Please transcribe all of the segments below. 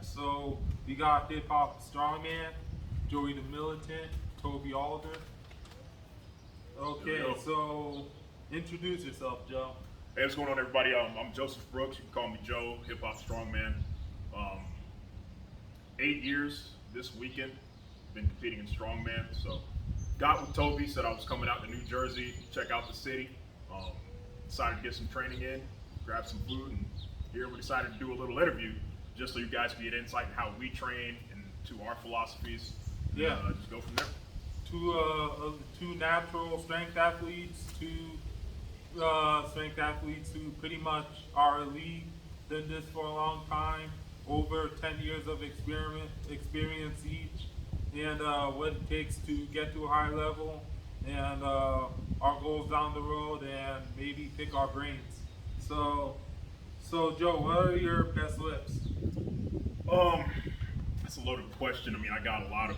So we got hip hop Strongman, Joey the Militant, Tobi Alder. Okay, so introduce yourself, Joe. Hey, what's going on, everybody? I'm Joseph Brooks. You can call me Joe, hip hop strongman. 8 years this weekend. Been competing in strongman. So, got with Tobi. Said I was coming out to New Jersey, check out the city. Decided to get some training in, grab some food, and here we decided to do a little interview, just so you guys can get insight in how we train and to our philosophies. Yeah. Just go from there. Two natural strength athletes, strength athletes who pretty much are elite, did this for a long time, over 10 years of experience each, and what it takes to get to a high level, and our goals down the road, and maybe pick our brains. So Joe, what are your best lifts? That's a loaded question. I mean, I got a lot of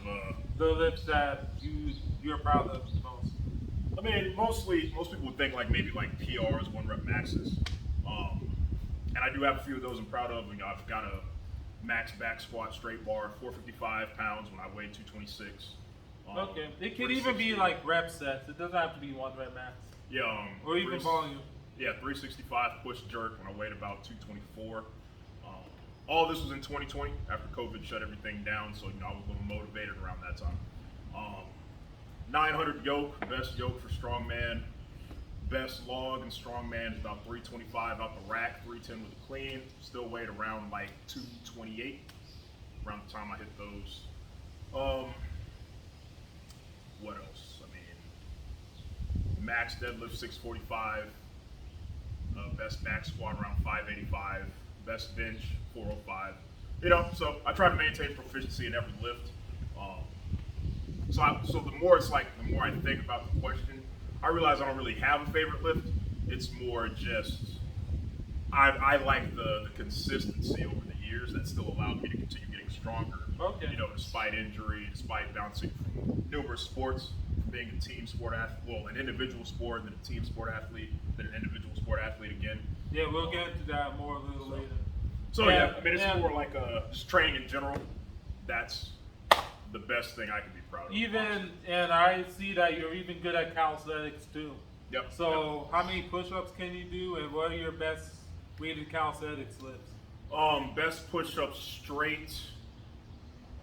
The lifts that you're proud of the most. I mean, most people would think maybe PRs, 1 rep maxes. And I do have a few of those I'm proud of. You know, I've got a max back squat straight bar, 455 pounds when I weigh 226. Okay, it could even be rep sets. It doesn't have to be 1 rep max. Yeah. Or even volume. Yeah, 365 push jerk when I weighed about 224. All this was in 2020 after COVID shut everything down, so I was a little motivated around that time. 900 yoke, best yoke for strongman. Best log in strongman is about 325 out the rack, 310 with a clean. Still weighed around 228 around the time I hit those. What else? I mean, max deadlift 645. Best back squat around 585. Best bench 405. You know, so I try to maintain proficiency in every lift. So the more the more I think about the question, I realize I don't really have a favorite lift. It's more just I like the consistency over the years that still allowed me to continue getting stronger. Okay. You know, despite injury, despite bouncing from numerous sports, from being a team sport athlete, well, an individual sport, then a team sport athlete, then an individual sport athlete again. Yeah, we'll get into that more a little later. So yeah, I mean, it's more just training in general. That's the best thing I can be proud of. And I see that you're even good at calisthenics too. Yep. So how many push-ups can you do, and what are your best weighted calisthenics lifts? Best push-ups straight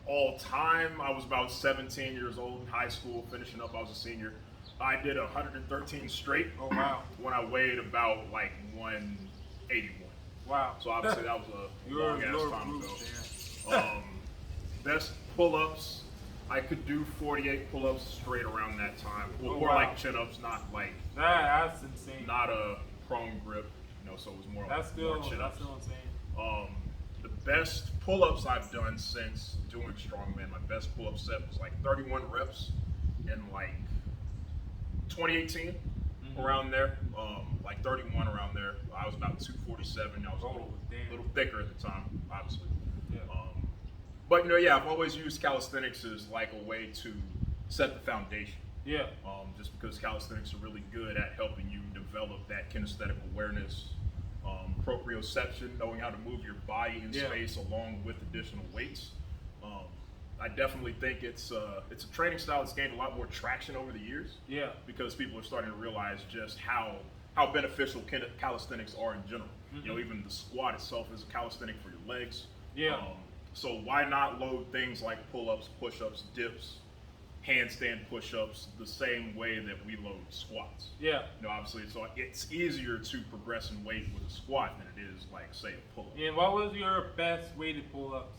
all time. I was about 17 years old in high school, finishing up. I was a senior. I did 113 straight. Oh wow! When I weighed about 181. Wow. So obviously that was a long ass time ago. Best pull-ups. I could do 48 pull-ups straight around that time. Well, more like chin-ups, not that's insane. not a prone grip. You know, so it was more that's more still chin-ups. insane. The best pull-ups I've done since doing strongman, my best pull-up set was 31 reps in 2018, around there. 31 around there. I was about 247. I was a little thicker at the time, obviously. Yeah. But I've always used calisthenics as a way to set the foundation. Yeah. Just because calisthenics are really good at helping you develop that kinesthetic awareness, proprioception, knowing how to move your body in space along with additional weights. I definitely think it's a training style that's gained a lot more traction over the years. Yeah. Because people are starting to realize just how beneficial calisthenics are in general. Mm-hmm. Even the squat itself is a calisthenic for your legs. Yeah. So why not load things like pull-ups, push-ups, dips, handstand push-ups the same way that we load squats? Yeah. Obviously, so it's easier to progress in weight with a squat than it is say a pull-up. And what was your best weighted pull-ups?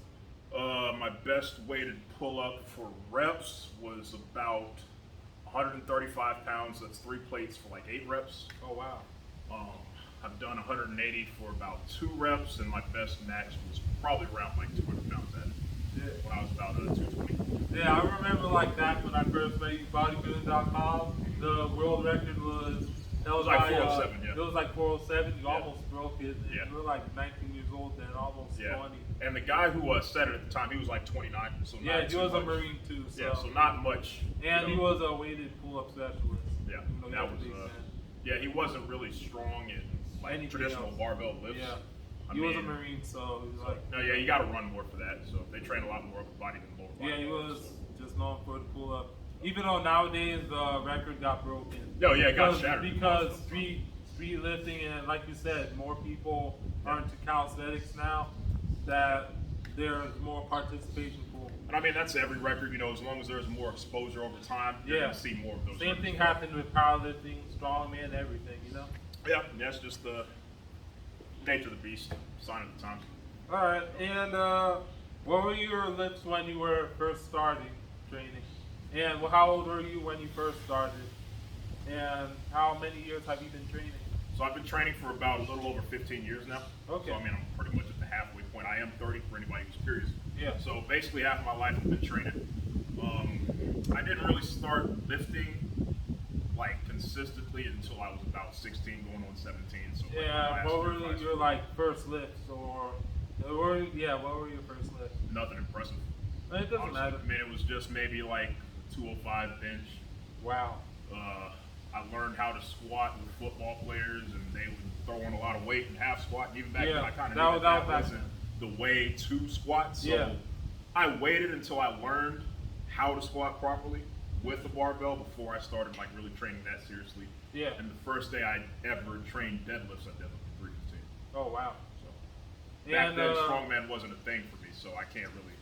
My best weighted pull-up for reps was about 135 pounds. That's 3 plates for 8 reps. Oh wow. I've done 180 for about 2 reps, and my best max was probably around 200 pounds when I was about 220. Yeah, I remember that when I first made bodybuilding.com. The world record was 407. Yeah. It was 407. You almost broke it. And Yeah. you were 19 years old then, almost 20. And the guy who said it at the time, he was 29. So yeah, not he was much. a Marine too. So. Yeah, so not much. And he was a weighted pull-up specialist. Yeah, that was. He wasn't really strong in traditional barbell lifts. Yeah. He was a Marine, so he was like. No, yeah, you got to run more for that. So they train a lot more upper body than lower body. Yeah, he was just known for the pull up. Even though nowadays the record got broken. Oh yeah, it got shattered. Because street lifting and like you said, more people are into calisthenics now. That there's more participation pool. And I mean that's every record. You know, as long as there's more exposure over time, you're gonna see more of those. Same thing happened with powerlifting, strongman, everything. You know. Yeah, that's just the nature of the beast, sign of the times. All right, and what were your lifts when you were first starting training? And how old were you when you first started? And how many years have you been training? So I've been training for about a little over 15 years now. Okay. So I mean, I'm pretty much at the halfway point. I am 30 for anybody who's curious. Yeah. So basically half of my life I've been training. I didn't really start lifting like consistently until I was about 16 going on 17. So yeah, what were your like first lifts what were your first lifts? Nothing impressive. It doesn't matter. I mean, it was just maybe like 205 bench. Wow. I learned how to squat with football players, and they would throw on a lot of weight and half squat. And even back then, I kind of knew that wasn't the way to squat. So I waited until I learned how to squat properly with the barbell before I started like really training that seriously. Yeah. And the first day I ever trained deadlifts, I deadlifted 315. Oh wow. So back then, strongman wasn't a thing for me, so I can't really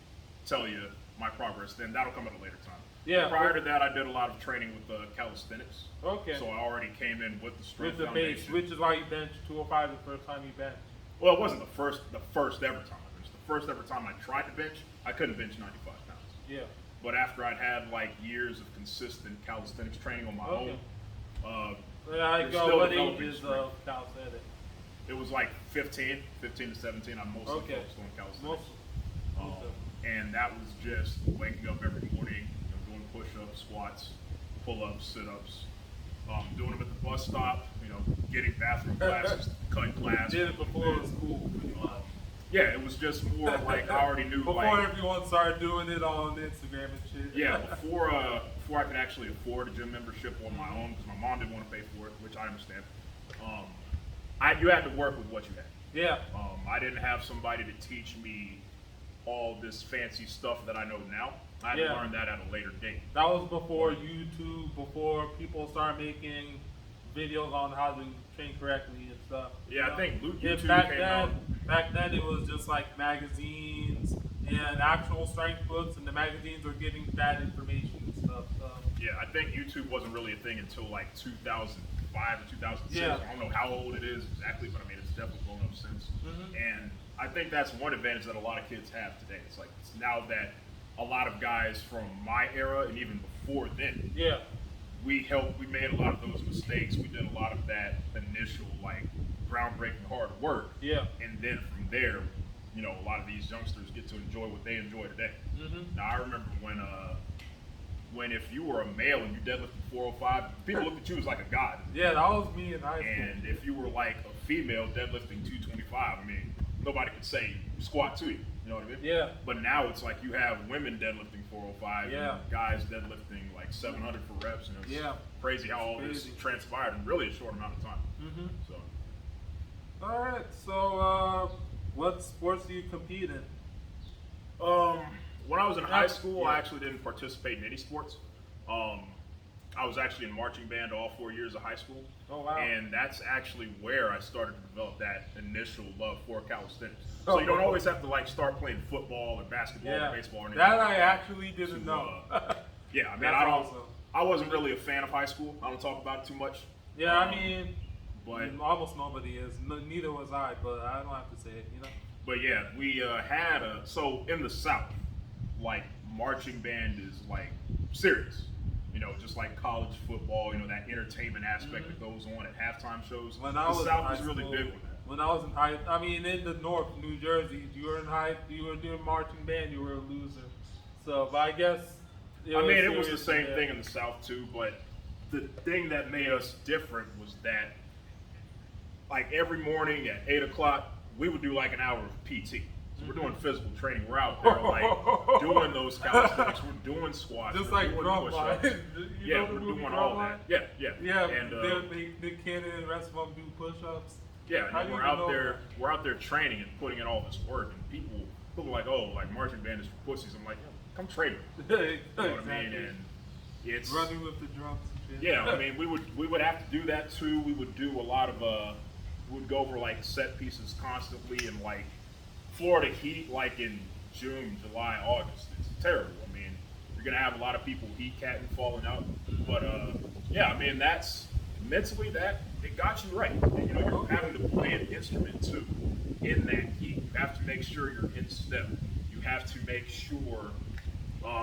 tell you my progress then. That'll come at a later time. Yeah. Prior to that, I did a lot of training with calisthenics. Okay. So I already came in with the strength with the base, which is why you benched 205 the first time you benched. Well, it wasn't the first ever time. It was the first ever time I tried to bench. I couldn't bench 95 pounds. Yeah. But after I'd had like years of consistent calisthenics training on my own, what age is calisthenics? It was like 15 to 17. I'm mostly focused on calisthenics. And that was just waking up every morning, doing push-ups, squats, pull-ups, sit-ups, doing them at the bus stop, getting bathroom classes, cutting class. Did it before it was cool. Yeah, it was just more like I already knew. Before everyone started doing it on Instagram and shit. Yeah, before I could actually afford a gym membership on my own, because my mom didn't want to pay for it, which I understand. You had to work with what you had. Yeah. I didn't have somebody to teach me all this fancy stuff that I know now. I had to learn that at a later date. That was before YouTube, before people started making videos on how to train correctly and stuff. Yeah, I think YouTube came out. Back then it was just like magazines and actual strength books, and the magazines were giving bad information and stuff. So. Yeah, I think YouTube wasn't really a thing until like 2005 or 2006. Yeah. I don't know how old it is exactly, but I mean, it's definitely grown up since. And I think that's one advantage that a lot of kids have today. It's like now that a lot of guys from my era and even before then, we made a lot of those mistakes. We did a lot of that initial like groundbreaking hard work. Yeah. And then from there, a lot of these youngsters get to enjoy what they enjoy today. Now I remember when if you were a male and you deadlifted 405, people looked at you as like a god. Yeah, that was me in high school. And if you were like a female deadlifting 225, I mean, nobody could say squat to you. You know what I mean? Yeah. But now it's like you have women deadlifting 405 and guys deadlifting like 700 for reps. And it's crazy how all this transpired in really a short amount of time. So. All right. So, what sports do you compete in? When I was in high school, I actually didn't participate in any sports. I was actually in marching band all 4 years of high school. Oh, wow. And that's actually where I started to develop that initial love for calisthenics. So you don't always have to like start playing football or basketball or baseball or anything. That I actually didn't know. Yeah, I mean, I wasn't really a fan of high school. I don't talk about it too much. Yeah, I mean, but almost nobody is. Neither was I, but I don't have to say it, But yeah, we had so in the South, like marching band is like serious. Just like college football, that entertainment aspect that goes on at halftime shows. The South is really big on that. When I was in the North, New Jersey, you were doing marching band, you were a loser. So, but I guess it was the same thing in the South too. But the thing that made us different was that, like every morning at 8 o'clock, we would do like an hour of PT. We're doing physical training. We're out there like doing those calisthenics. We're doing squats. Just like drum line. We're doing all that. Yeah. And Nick Cannon and the rest of them do push-ups. Yeah, I and didn't we're even out know there, that. we're out there training and putting in all this work, and people are like, oh, like marching band is for pussies. I'm like, yeah, come train with me. You know what I mean? And it's Running with the drums and shit. yeah. I mean, we would have to do that too. We would do a lot of we would go over like set pieces constantly, and like Florida heat, like in June, July, August. It's terrible. I mean, you're gonna have a lot of people heat catting, falling out. But yeah, I mean that's mentally that it got you right. And, you know, you're having to play an instrument too in that heat. You have to make sure you're in step. You have to make sure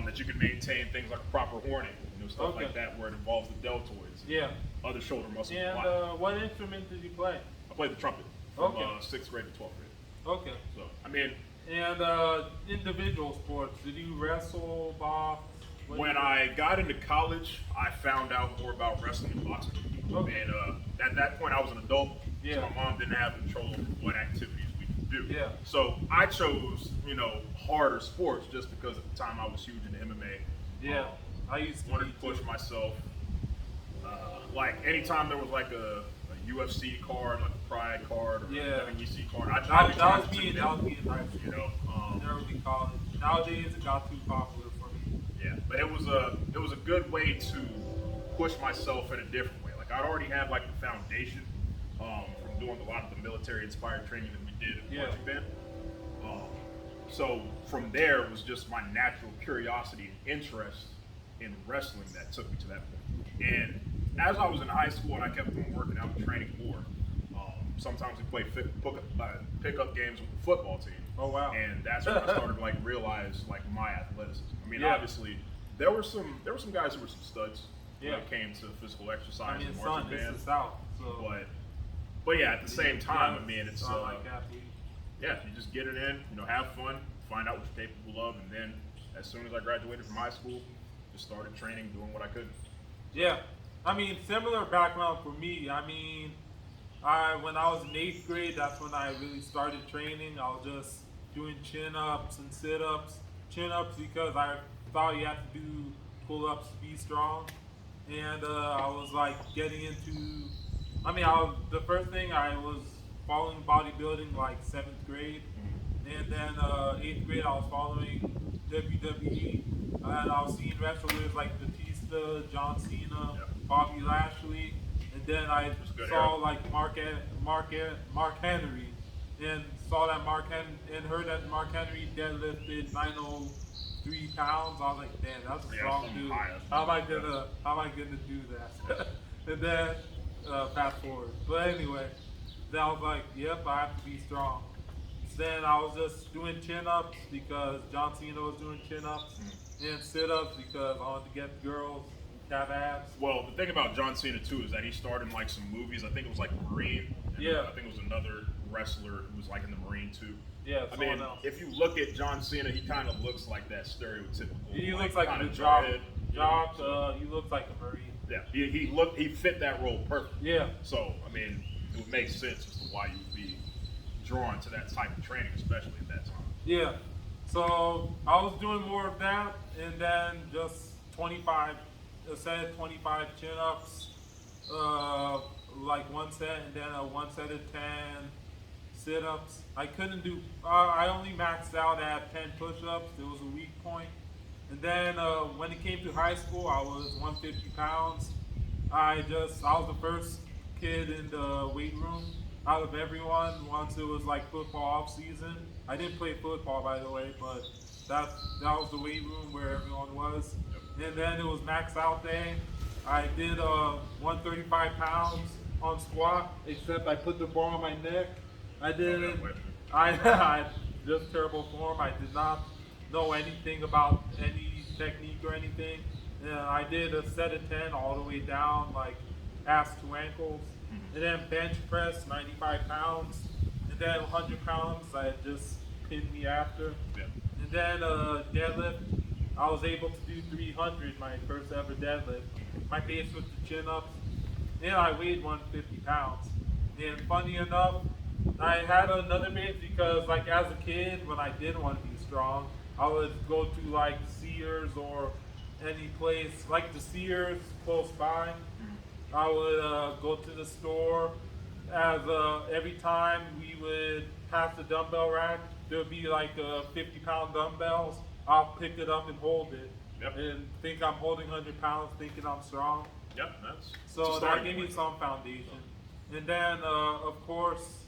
that you can maintain things like a proper horning, you know, stuff like that, where it involves the deltoids, and Yeah. other shoulder muscles. And what instrument did you play? I played the trumpet from 6th grade to 12th grade. Okay. So I mean, And individual sports, did you wrestle, box? when I got into college, I found out more about wrestling and boxing. Okay. And at that point, I was an adult, Yeah. so my mom didn't have control over what activities we could do. Yeah. So I chose, you know, harder sports just because at the time I was huge into MMA. Yeah. I used to Wanted be to push too. myself. Like anytime there was like a UFC card, like a Pride card, or Yeah. a WEC card, I That tried was to me in take high that, school. you know. Never be college. Nowadays it got too popular for me. Yeah, but it was a good way to push myself in a different way. Like I already had like the foundation from doing a lot of the military inspired training that we did in the marching band. So from there it was just my natural curiosity and interest in wrestling that took me to that point. And as I was in high school and I kept on working out and training more, sometimes we played pickup games with the football team. Oh wow. And that's when I started to like realize like my athleticism. I mean, Yeah. obviously there were some guys who were some studs when Yeah. it came to physical exercise I mean, and son, marching this band. is South, so. But yeah, at the same time, I mean, it's I like athletes. yeah, you just get it in, you know, have fun, find out what you're capable of, and then as soon as I graduated from high school, just started training, doing what I could. Yeah, I mean, similar background for me. I mean, when I was in 8th grade, that's when I really started training. I was just doing chin-ups and sit-ups. Chin-ups because I thought you had to do pull-ups to be strong. And I was like getting into, I mean, the first thing I was following bodybuilding like 7th grade. And then 8th grade, I was following WWE. And I was seeing wrestlers like Batista, John Cena, Bobby Lashley. And then I saw like Mark Henry, and saw that and heard that Mark Henry deadlifted 903 pounds. I was like, damn, that's a strong dude. How am I gonna do that? And then fast forward. But anyway, then I was like, yep, I have to be strong. Then I was just doing chin-ups because John Cena was doing chin-ups, and sit-ups because I wanted to get girls have abs. Well, the thing about John Cena too is that he starred in like some movies. I think it was like Marine. And, Yeah. I think it was another wrestler who was like in the Marine too. Yeah, I mean, if you look at John Cena, he kind of looks like that stereotypical. He looks like kind a of job. so, He looks like a Marine. yeah, he fit that role perfectly. Yeah. So I mean, it would make sense as to why you would be drawn to that type of training, especially at that time. Yeah. So I was doing more of that, and then just 25 chin-ups, like one set, and then a one set of 10 sit-ups. I couldn't do. I only maxed out at 10 push-ups. It was a weak point. And then when it came to high school, I was 150 pounds. I was the first kid in the weight room out of everyone once it was like football off season. I didn't play football, by the way, but that was the weight room where everyone was. And then it was max out day. I did 135 pounds on squat, except I put the bar on my neck. I didn't. I just terrible form. I did not know anything about any technique or anything. I did a set of 10 all the way down, like ass to ankles. And then bench press, 95 pounds. And then 100 pounds, I just pinned me after. Yeah. And then deadlift, I was able to do 300, my first ever deadlift. My base was the chin-ups. And I weighed 150 pounds. And funny enough, I had another base because like as a kid, when I did want to be strong, I would go to like Sears or any place, like the Sears close by. I would go to the store as every time we would pass the dumbbell rack, there would be like 50-pound dumbbells. I'll pick it up and hold it, Yep. and think I'm holding 100 pounds, thinking I'm strong. Yep, that's So it's a that starting gave me point. some foundation. And then, of course,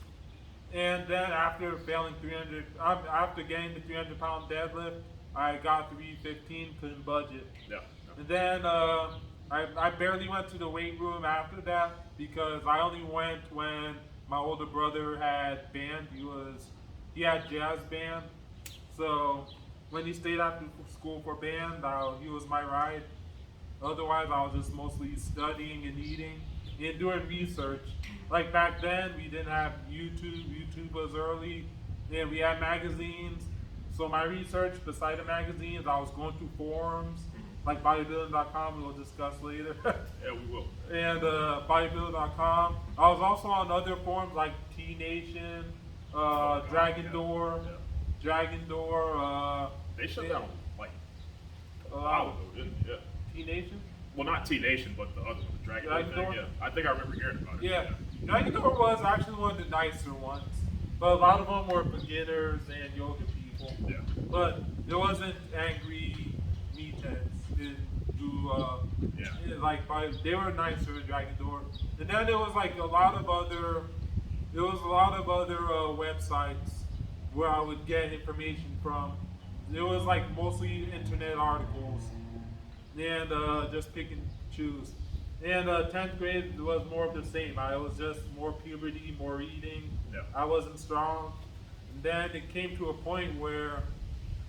and then after failing 300, after getting the 300-pound deadlift, I got 315, couldn't budget. Yeah. And then I barely went to the weight room after that because I only went when my older brother had band. He had jazz band. So when he stayed after school for band, he was my ride. Otherwise, I was just mostly studying and eating and doing research. Like back then, we didn't have YouTube. YouTube was early, and we had magazines. So my research, beside the magazines, I was going through forums like bodybuilding.com. We'll discuss later. Yeah, we will. And bodybuilding.com. I was also on other forums like T Nation, Dragon yeah. Door, Yeah. Dragon Door. They shut yeah. down like a while ago, didn't they? Yeah. T Nation. Well, not T Nation, but the other one, the Dragon Dragon thing. Door? Yeah, I think I remember hearing about it. Yeah, Dragon Door was actually one of the nicer ones, but a lot of them were beginners and yoga people. Yeah. But there wasn't angry meatheads they were nicer in Dragon Door. And then there was like a lot of other websites where I would get information from. It was like mostly internet articles and just pick and choose. And 10th grade was more of the same. I was just more puberty, more eating. Yeah. I wasn't strong. And then it came to a point where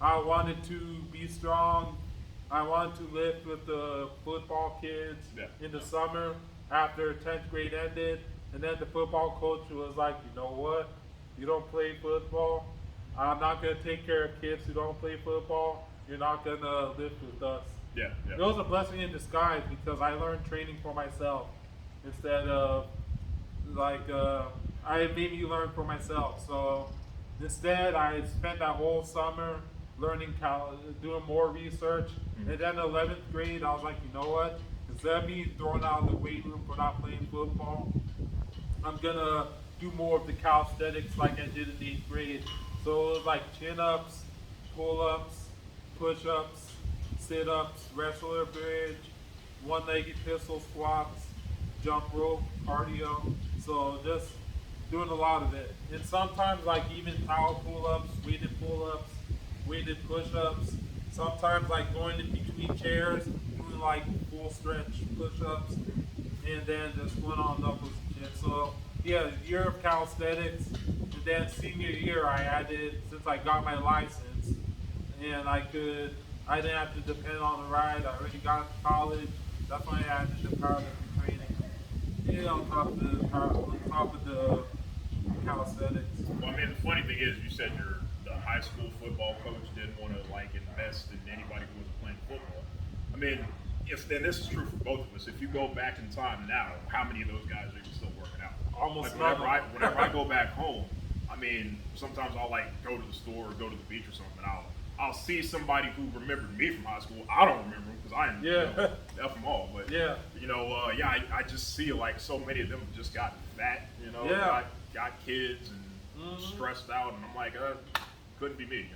I wanted to be strong. I wanted to lift with the football kids Yeah. in the summer after 10th grade ended. And then the football coach was like, you know what? You don't play football. I'm not going to take care of kids who don't play football. You're not going to lift with us. Yeah. Yeah. It was a blessing in disguise because I learned training for myself instead of it made me learn for myself. So instead, I spent that whole summer learning, doing more research. And then 11th grade, I was like, you know what? Instead of being thrown out of the weight room for not playing football, I'm gonna do more of the calisthenics like I did in 8th grade. So it was like chin-ups, pull-ups, push-ups, sit-ups, wrestler bridge, one-legged pistol squats, jump rope, cardio. So just doing a lot of it. And sometimes like even towel pull-ups, weighted push-ups. Sometimes like going in between chairs, doing like full stretch push-ups, and then just going on knuckles and chin. So yeah, year of calisthenics. And then senior year I added, since I got my license, and I didn't have to depend on the ride. I already got to college. That's when I added the powerlifting training. Yeah, on top of the calisthenics. Well, I mean, the funny thing is, you said the high school football coach didn't want to like invest in anybody who wasn't playing football. I mean, and this is true for both of us. If you go back in time now, how many of those guys are even still working out? Almost like none. whenever I go back home, I mean, sometimes I'll like go to the store or go to the beach or something. And I'll see somebody who remembered me from high school. I don't remember them because I am F them all. But Yeah. I just see like so many of them have just gotten fat. Got kids and stressed out, and I'm like, couldn't be me.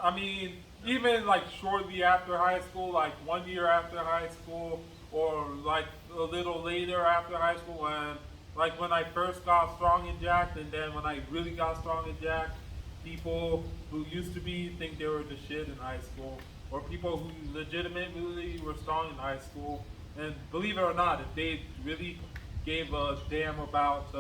I mean, even like shortly after high school, like 1 year after high school, or like a little later after high school, when I first got strong and jacked, and then when I really got strong and jacked, people who used to think they were the shit in high school, or people who legitimately were strong in high school, and believe it or not, if they really gave a damn about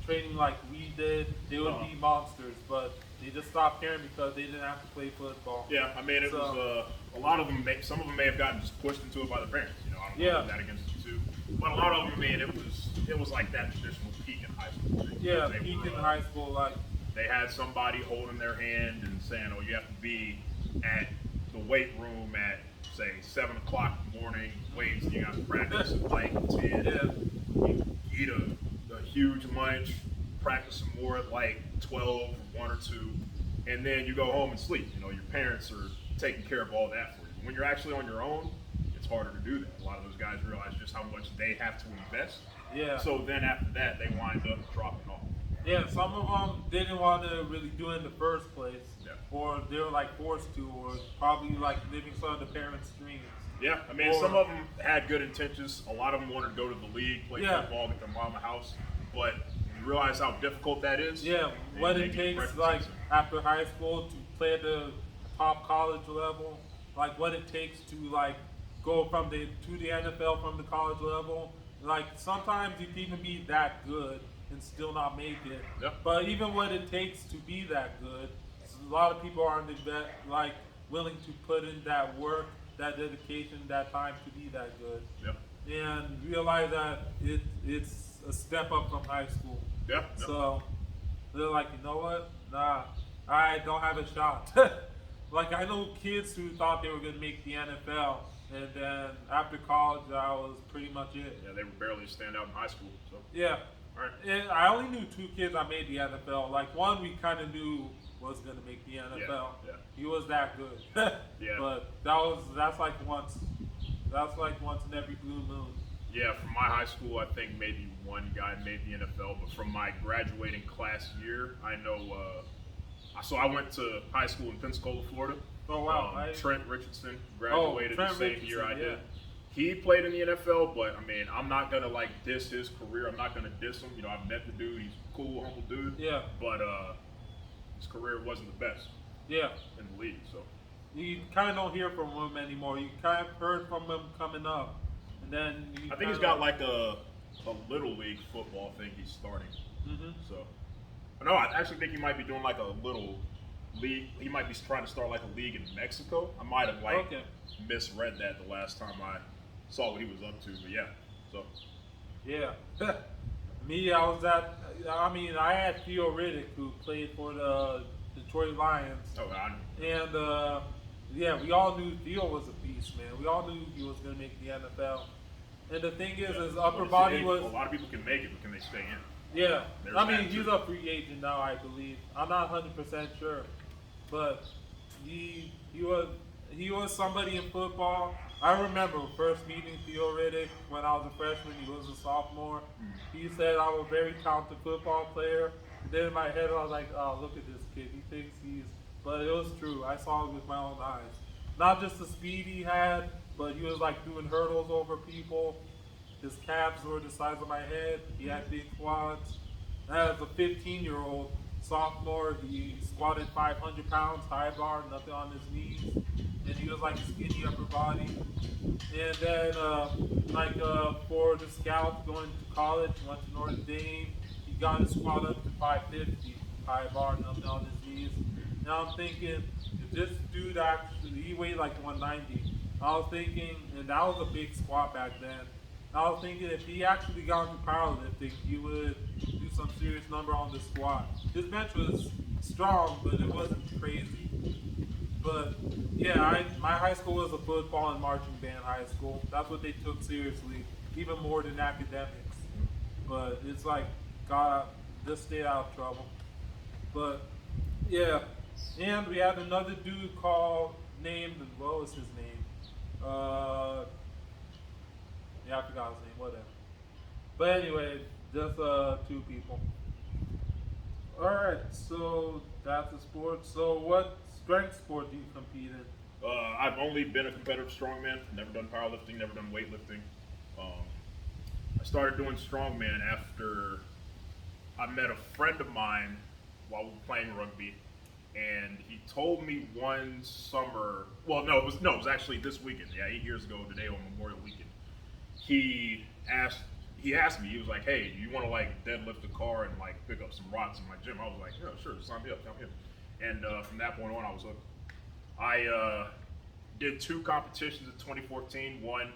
training like we did, they would be monsters, but they just stopped caring because they didn't have to play football. Yeah, I mean, it was a lot of them. Some of them may have gotten just pushed into it by their parents. I don't know that against them too, but a lot of them, I mean, it was like that traditional peak in high school. Yeah, peak in high school, like they had somebody holding their hand and saying, "Oh, you have to be at the weight room at say 7 o'clock in the morning. Weights, you got to practice at like 10. Yeah. You eat a huge lunch, practice some more at like 12, 1 or 2, and then you go home and sleep. Your parents are taking care of all that for you. When you're actually on your own, it's harder to do that. A lot of those guys realize just how much they have to invest. Yeah. So then after that, they wind up dropping off. Yeah, some of them didn't want to really do it in the first place, Yeah. or they were like forced to, or probably like living some of the parents' dreams. Yeah, I mean, some of them had good intentions. A lot of them wanted to go to the league, play football, get their mom a house. But you realize how difficult that is. Yeah, what it takes, like, after high school to play at the top college level, like what it takes to like go from the NFL from the college level. Like sometimes you can even be that good and still not make it. Yep. But even what it takes to be that good, a lot of people aren't like willing to put in that work, that dedication, that time to be that good. Yep. And realize that it's a step up from high school. Yeah. So they're like, you know what? Nah, I don't have a shot. Like I know kids who thought they were gonna make the NFL, and then after college, that was pretty much it. Yeah, they were barely a standout in high school. So. Yeah. All right. And I only knew 2 kids that made the NFL. Like one we kind of knew was gonna make the NFL. Yeah. He was that good. Yeah. But that's like once in every blue moon. Yeah, from my high school, I think maybe one guy made the NFL, but from my graduating class year, I know. So I went to high school in Pensacola, Florida. Oh wow! Trent Richardson graduated Trent the same Richardson, year I did. yeah. He played in the NFL, but I mean, I'm not gonna like diss his career. I'm not gonna diss him. You know, I've met the dude. He's a cool, humble dude. Yeah. But his career wasn't the best. Yeah. In the league, so. You kind of don't hear from him anymore. You kind of heard from him coming up, and then I think he's got like a little league football thing he's starting. Mm-hmm. So, no, I actually think he might be doing like a little league. He might be trying to start like a league in Mexico. I might have misread that the last time I saw what he was up to, but yeah. So. Yeah. Me, I had Theo Riddick who played for the Detroit Lions. Oh, I know. And yeah, we all knew Theo was a beast, man. We all knew he was going to make the NFL. And the thing is, his upper body was. A lot of people can make it, but can they stay in? Yeah, There's I mean he's a free agent now, I believe. I'm not 100% sure, but he was somebody in football. I remember first meeting Theo Riddick when I was a freshman. He was a sophomore. He said I was a very talented football player. And then in my head I was like, oh, look at this kid. He thinks he's. But it was true. I saw it with my own eyes. Not just the speed he had, but he was like doing hurdles over people. His calves were the size of my head. He had big quads. As a 15-year-old sophomore, he squatted 500 pounds, high bar, nothing on his knees. And he was like a skinny upper body. And then, for the scout going to college, went to Notre Dame, he got his squat up to 550, high bar, nothing on his knees. Now I'm thinking, if this dude actually, he weighed like 190. I was thinking, and that was a big squat back then. I was thinking if he actually got into powerlifting, he would do some serious number on the squat. His bench was strong, but it wasn't crazy. But yeah, my high school was a football and marching band high school. That's what they took seriously, even more than academics. But it's like, God, just stay out of trouble. But yeah, and we had another dude named, what was his name? Yeah, I forgot his name, whatever. But anyway, just 2 people. Alright, so that's the sport. So what strength sport do you compete in? I've only been a competitive strongman. Never done powerlifting, never done weightlifting. I started doing strongman after I met a friend of mine while we were playing rugby, and he told me one summer. Well, it was actually this weekend. Yeah, 8 years ago today on Memorial Weekend. He asked me. He was like, "Hey, do you want to like deadlift a car and like pick up some rocks in my gym?" I was like, "Yeah, sure, sign me up, count me in." And from that point on, I was hooked. I did 2 competitions in 2014. One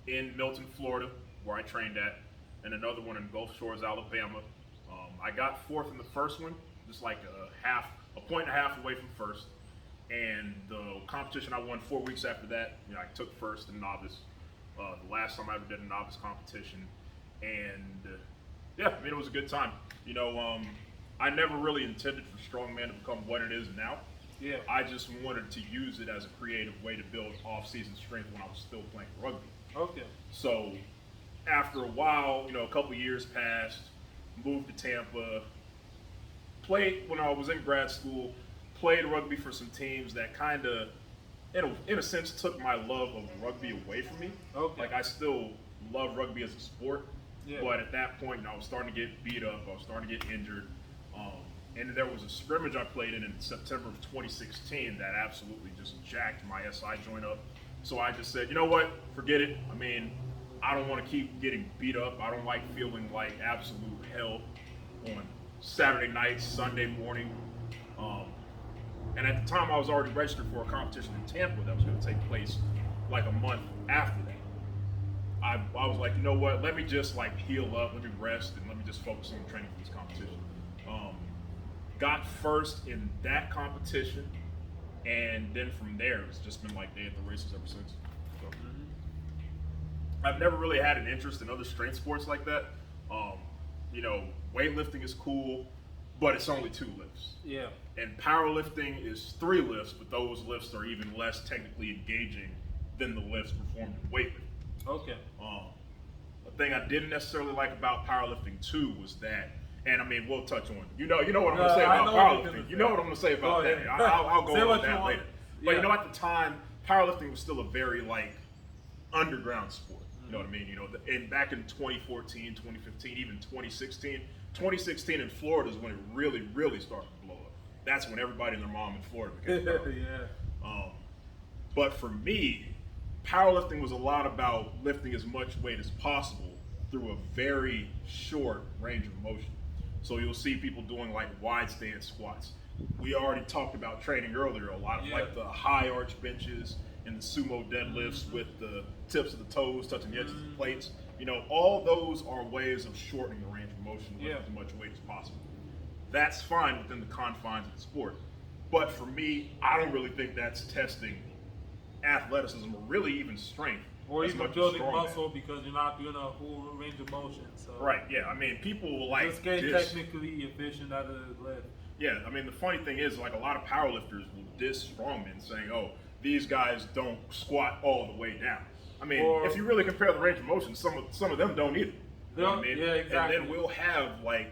in Milton, Florida, where I trained at, and another one in Gulf Shores, Alabama. I got 4th in the first one, just like a point and a half away from first. And the competition I won 4 weeks after that, I took first in novice. The last time I ever did a novice competition, and yeah, I mean it was a good time. I never really intended for strongman to become what it is now. Yeah. I just wanted to use it as a creative way to build off-season strength when I was still playing rugby. Okay. So after a while, a couple years passed, moved to Tampa, played when I was in grad school, played rugby for some teams that kind of, in a sense, took my love of rugby away from me. Okay. Like, I still love rugby as a sport, Yeah. but at that point, I was starting to get beat up, I was starting to get injured. And there was a scrimmage I played in September of 2016 that absolutely just jacked my SI joint up. So I just said, you know what, forget it. I mean, I don't want to keep getting beat up. I don't like feeling like absolute hell on Saturday night, Sunday morning. And at the time, I was already registered for a competition in Tampa that was going to take place like a month after that. I was like, you know what, let me just like heal up, let me rest, and let me just focus on training for this competition. Got first in that competition, and then from there, it's just been like day at the races ever since. So, I've never really had an interest in other strength sports like that. Weightlifting is cool, but it's only 2 lifts. Yeah. And powerlifting is 3 lifts, but those lifts are even less technically engaging than the lifts performed in weightlifting. Okay. The thing I didn't necessarily like about powerlifting too was that, and I mean, we'll touch on it. You know what I'm going to say about powerlifting. You know what I'm going to say about that. I'll go over that later. Yeah. But at the time, powerlifting was still a very like underground sport. You know what I mean? And back in 2014, 2015, even 2016. 2016 in Florida is when it really, really started to blow up. That's when everybody and their mom in Florida became powerlifting. Yeah. But for me, powerlifting was a lot about lifting as much weight as possible through a very short range of motion. So you'll see people doing like wide stance squats. We already talked about training earlier, a lot of like the high arch benches and the sumo deadlifts with the tips of the toes touching the edges of the plates. All those are ways of shortening the range of motion with as much weight as possible. That's fine within the confines of the sport. But for me, I don't really think that's testing athleticism or really even strength. Or as even much as building strongman. muscle because you're not doing a whole range of motion. So Right, yeah. I mean, people will like just getting diss. technically efficient out of the lift. Yeah, I mean, the funny thing is, like, a lot of powerlifters will diss strongmen saying, oh, these guys don't squat all the way down. I mean, if you really compare the range of motion, some of them don't either. You know what I mean? Yeah, exactly. And then we'll have, like,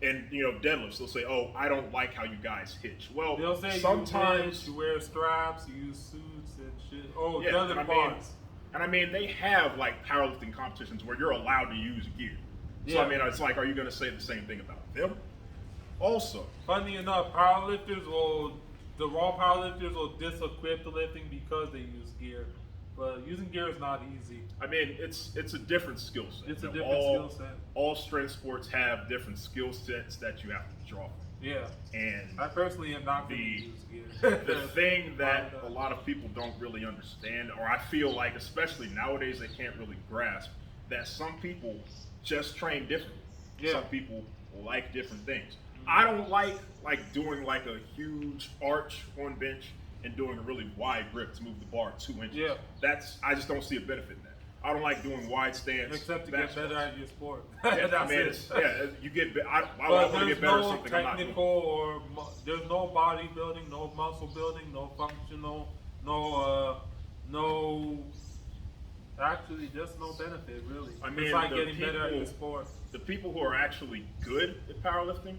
deadlifts, they'll say, oh, I don't like how you guys hitch. Well, They'll say sometimes you wear straps, you use suits and shit. Oh, yeah, deadlift bars. And I mean, they have like powerlifting competitions where you're allowed to use gear. So Yeah. I mean, it's like, are you going to say the same thing about them? Also, Funny enough, the raw powerlifters will disequip the lifting because they use gear. But using gear is not easy. I mean, it's a different skill set. It's a different skill set. All strength sports have different skill sets that you have to draw from. Yeah. And I personally am not going to use gear. the thing that a lot of people don't really understand, or I feel like, especially nowadays, they can't really grasp, that some people just train differently. Yeah. Some people like different things. I don't like doing like a huge arch on bench and doing a really wide grip to move the bar 2 inches. Yeah. I just don't see a benefit in that. I don't like doing wide stance. Except to get better at your sport. Yeah, That's you get. I But want to there's get better at no something I'm not doing. technical or there's no bodybuilding, no muscle building, no functional, no. Actually, just no benefit really. I mean, it's like the getting better at people- your sport. The people who are actually good at powerlifting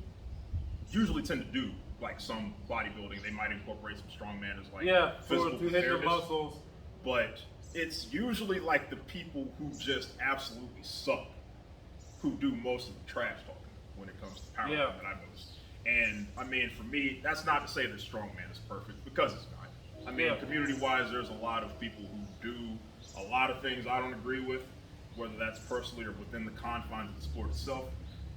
usually tend to do like some bodybuilding. They might incorporate some strongman as like physical to hit the preparedness. muscles. But it's usually like the people who just absolutely suck who do most of the trash talking when it comes to powerlifting that I've noticed. And I mean, for me, that's not to say that strongman is perfect, because it's not. I mean, community-wise, there's a lot of people who do a lot of things I don't agree with, whether that's personally or within the confines of the sport itself.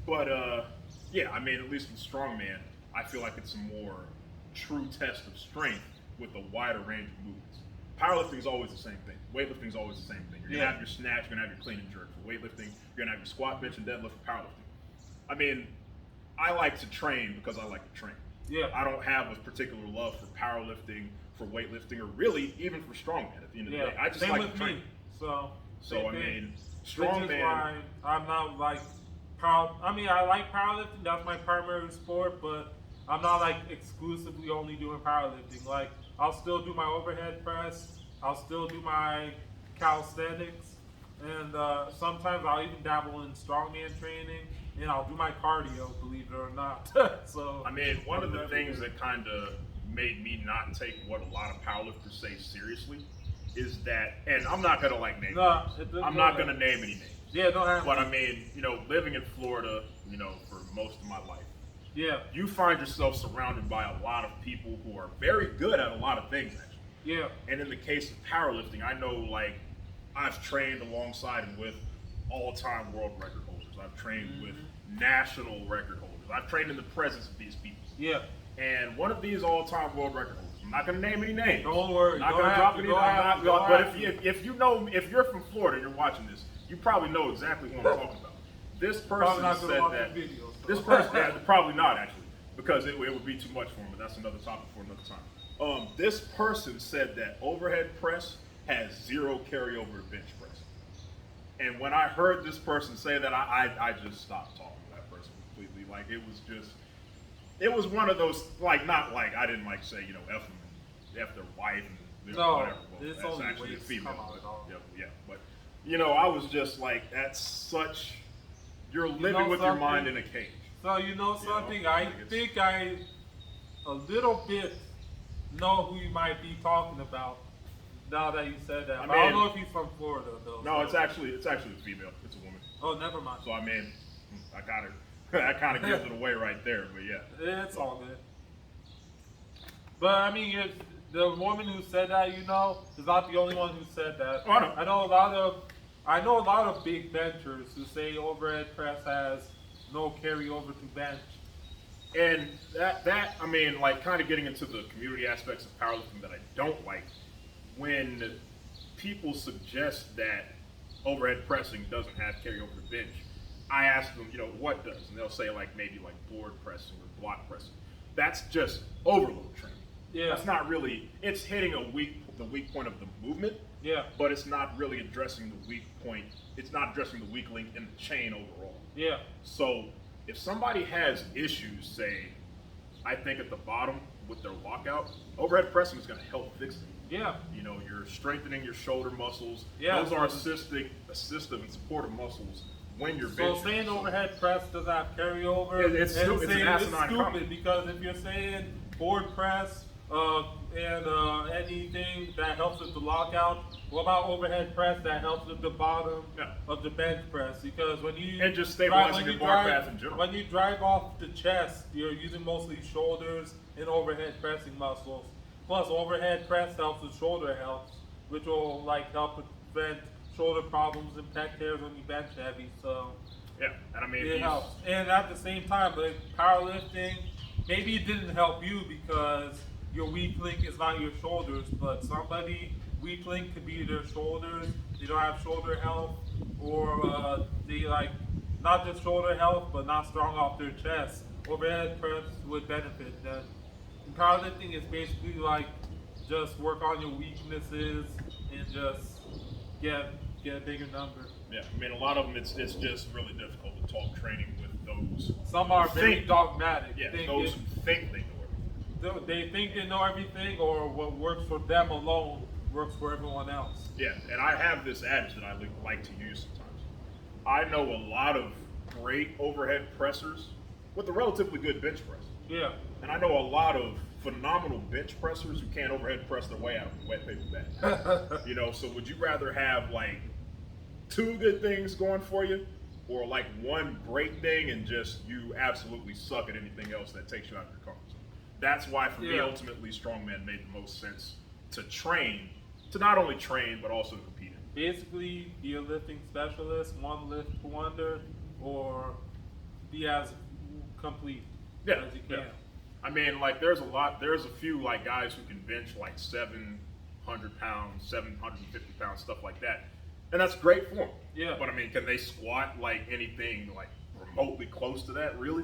But yeah, I mean, at least with strongman, I feel like it's a more true test of strength with a wider range of movements. Powerlifting is always the same thing. Weightlifting is always the same thing. You're gonna have your snatch, you're gonna have your clean and jerk. For weightlifting, you're gonna have your squat, bench, and deadlift. For powerlifting, I mean, I like to train because I like to train. Yeah. I don't have a particular love for powerlifting, for weightlifting, or really even for strongman. At the end of the day, I just Same like with to train. me. So I mean, which is strongman. why I'm not like I mean, I like powerlifting. That's my primary sport, but I'm not like exclusively only doing powerlifting. Like I'll still do my overhead press. I'll still do my calisthenics, and sometimes I'll even dabble in strongman training, and I'll do my cardio, believe it or not. So I mean, one of the things that kind of made me not take what a lot of powerlifters say seriously is that, and I'm not gonna like name. No, I'm not gonna name any names. Yeah, don't have. But to. I mean, living in Florida, for most of my life, Yeah, you find yourself surrounded by a lot of people who are very good at a lot of things, actually. yeah, And in the case of powerlifting, I know like I've trained alongside and with all-time world record holders. I've trained with national record holders. I've trained in the presence of these people. yeah. And one of these all-time world record holders, I'm not going to name any names. Don't worry. I'm not Don't going to drop any have names. to. But if you're from Florida and you're watching this, you probably know exactly what I'm talking about. This person said that. This person, yeah, probably not actually, because it would be too much for him. But that's another topic for another time. This person said that overhead press has zero carryover to bench press. And when I heard this person say that, I just stopped talking to that person completely. Like it was one of those, like, not like I didn't like say F them and F their wife and No, whatever. Well, it's that's only actually a waste. female. Come on, But, dog. yeah, but I was just like, that's such. You're living with your mind in a cage. So you know something? know, I like it's- think I a little bit know who you might be talking about. Now that you said that, but I don't know if he's from Florida though. No, so. it's actually a female. It's a woman. Oh, never mind. So I mean, I kind of gives it away right there. But yeah, It's all good. But I mean, if the woman who said that, is not the only one who said that. Oh, I know. I know a lot of big benchers who say overhead press has no carryover to bench. and that I mean, like, kind of getting into the community aspects of powerlifting that I don't like, when people suggest that overhead pressing doesn't have carryover to bench, I ask them, what does? And they'll say like maybe like board pressing or block pressing. That's just overload training. Yeah. That's not really. It's hitting the weak point of the movement. Yeah. But it's not really addressing the weak point. It's not addressing the weak link in the chain overall. Yeah. So if somebody has issues, say, I think at the bottom with their lockout, overhead pressing is going to help fix it. Yeah. You're strengthening your shoulder muscles. Yeah. Those are assistive and supportive muscles when you're So benching. saying overhead press does not carry over. It's and stupid. It's saying an asinine stupid comment. because if you're saying board press and anything that helps with the lockout, what about overhead press that helps with the bottom of the bench press? Because when you And just stabilizing your bar path in general. When you drive off the chest, you're using mostly shoulders and overhead pressing muscles. Plus, overhead press helps with shoulder health, which will help prevent shoulder problems and pec tears when you bench heavy. So Yeah, and I mean, it helps. And at the same time, like powerlifting, maybe it didn't help you because your weak link is not your shoulders, but somebody weak link could be their shoulders. They don't have shoulder health, or they not just shoulder health, but not strong off their chest. Overhead press would benefit them. And powerlifting is basically just work on your weaknesses and just get a bigger number. Yeah, I mean, a lot of them, it's just really difficult to talk training with those. Some are very Think- dogmatic. Yeah, Think those it- who think they know everything. They think they know everything, or what works for them alone works for everyone else. Yeah, and I have this adage that I like to use sometimes. I know a lot of great overhead pressers with a relatively good bench press. Yeah. And I know a lot of phenomenal bench pressers who can't overhead press their way out of a wet paper bag. So would you rather have two good things going for you, or one great thing and just you absolutely suck at anything else that takes you out of your comfort zone? That's why for me, ultimately, Strongman made the most sense to train, to not only train but also compete in. Basically, be a lifting specialist, one lift wonder, or be as complete as you can. Yeah. I mean, there's a few guys who can bench 700 pounds, 750 pounds, stuff like that. And that's great for them. Yeah. But I mean, can they squat anything remotely close to that, really?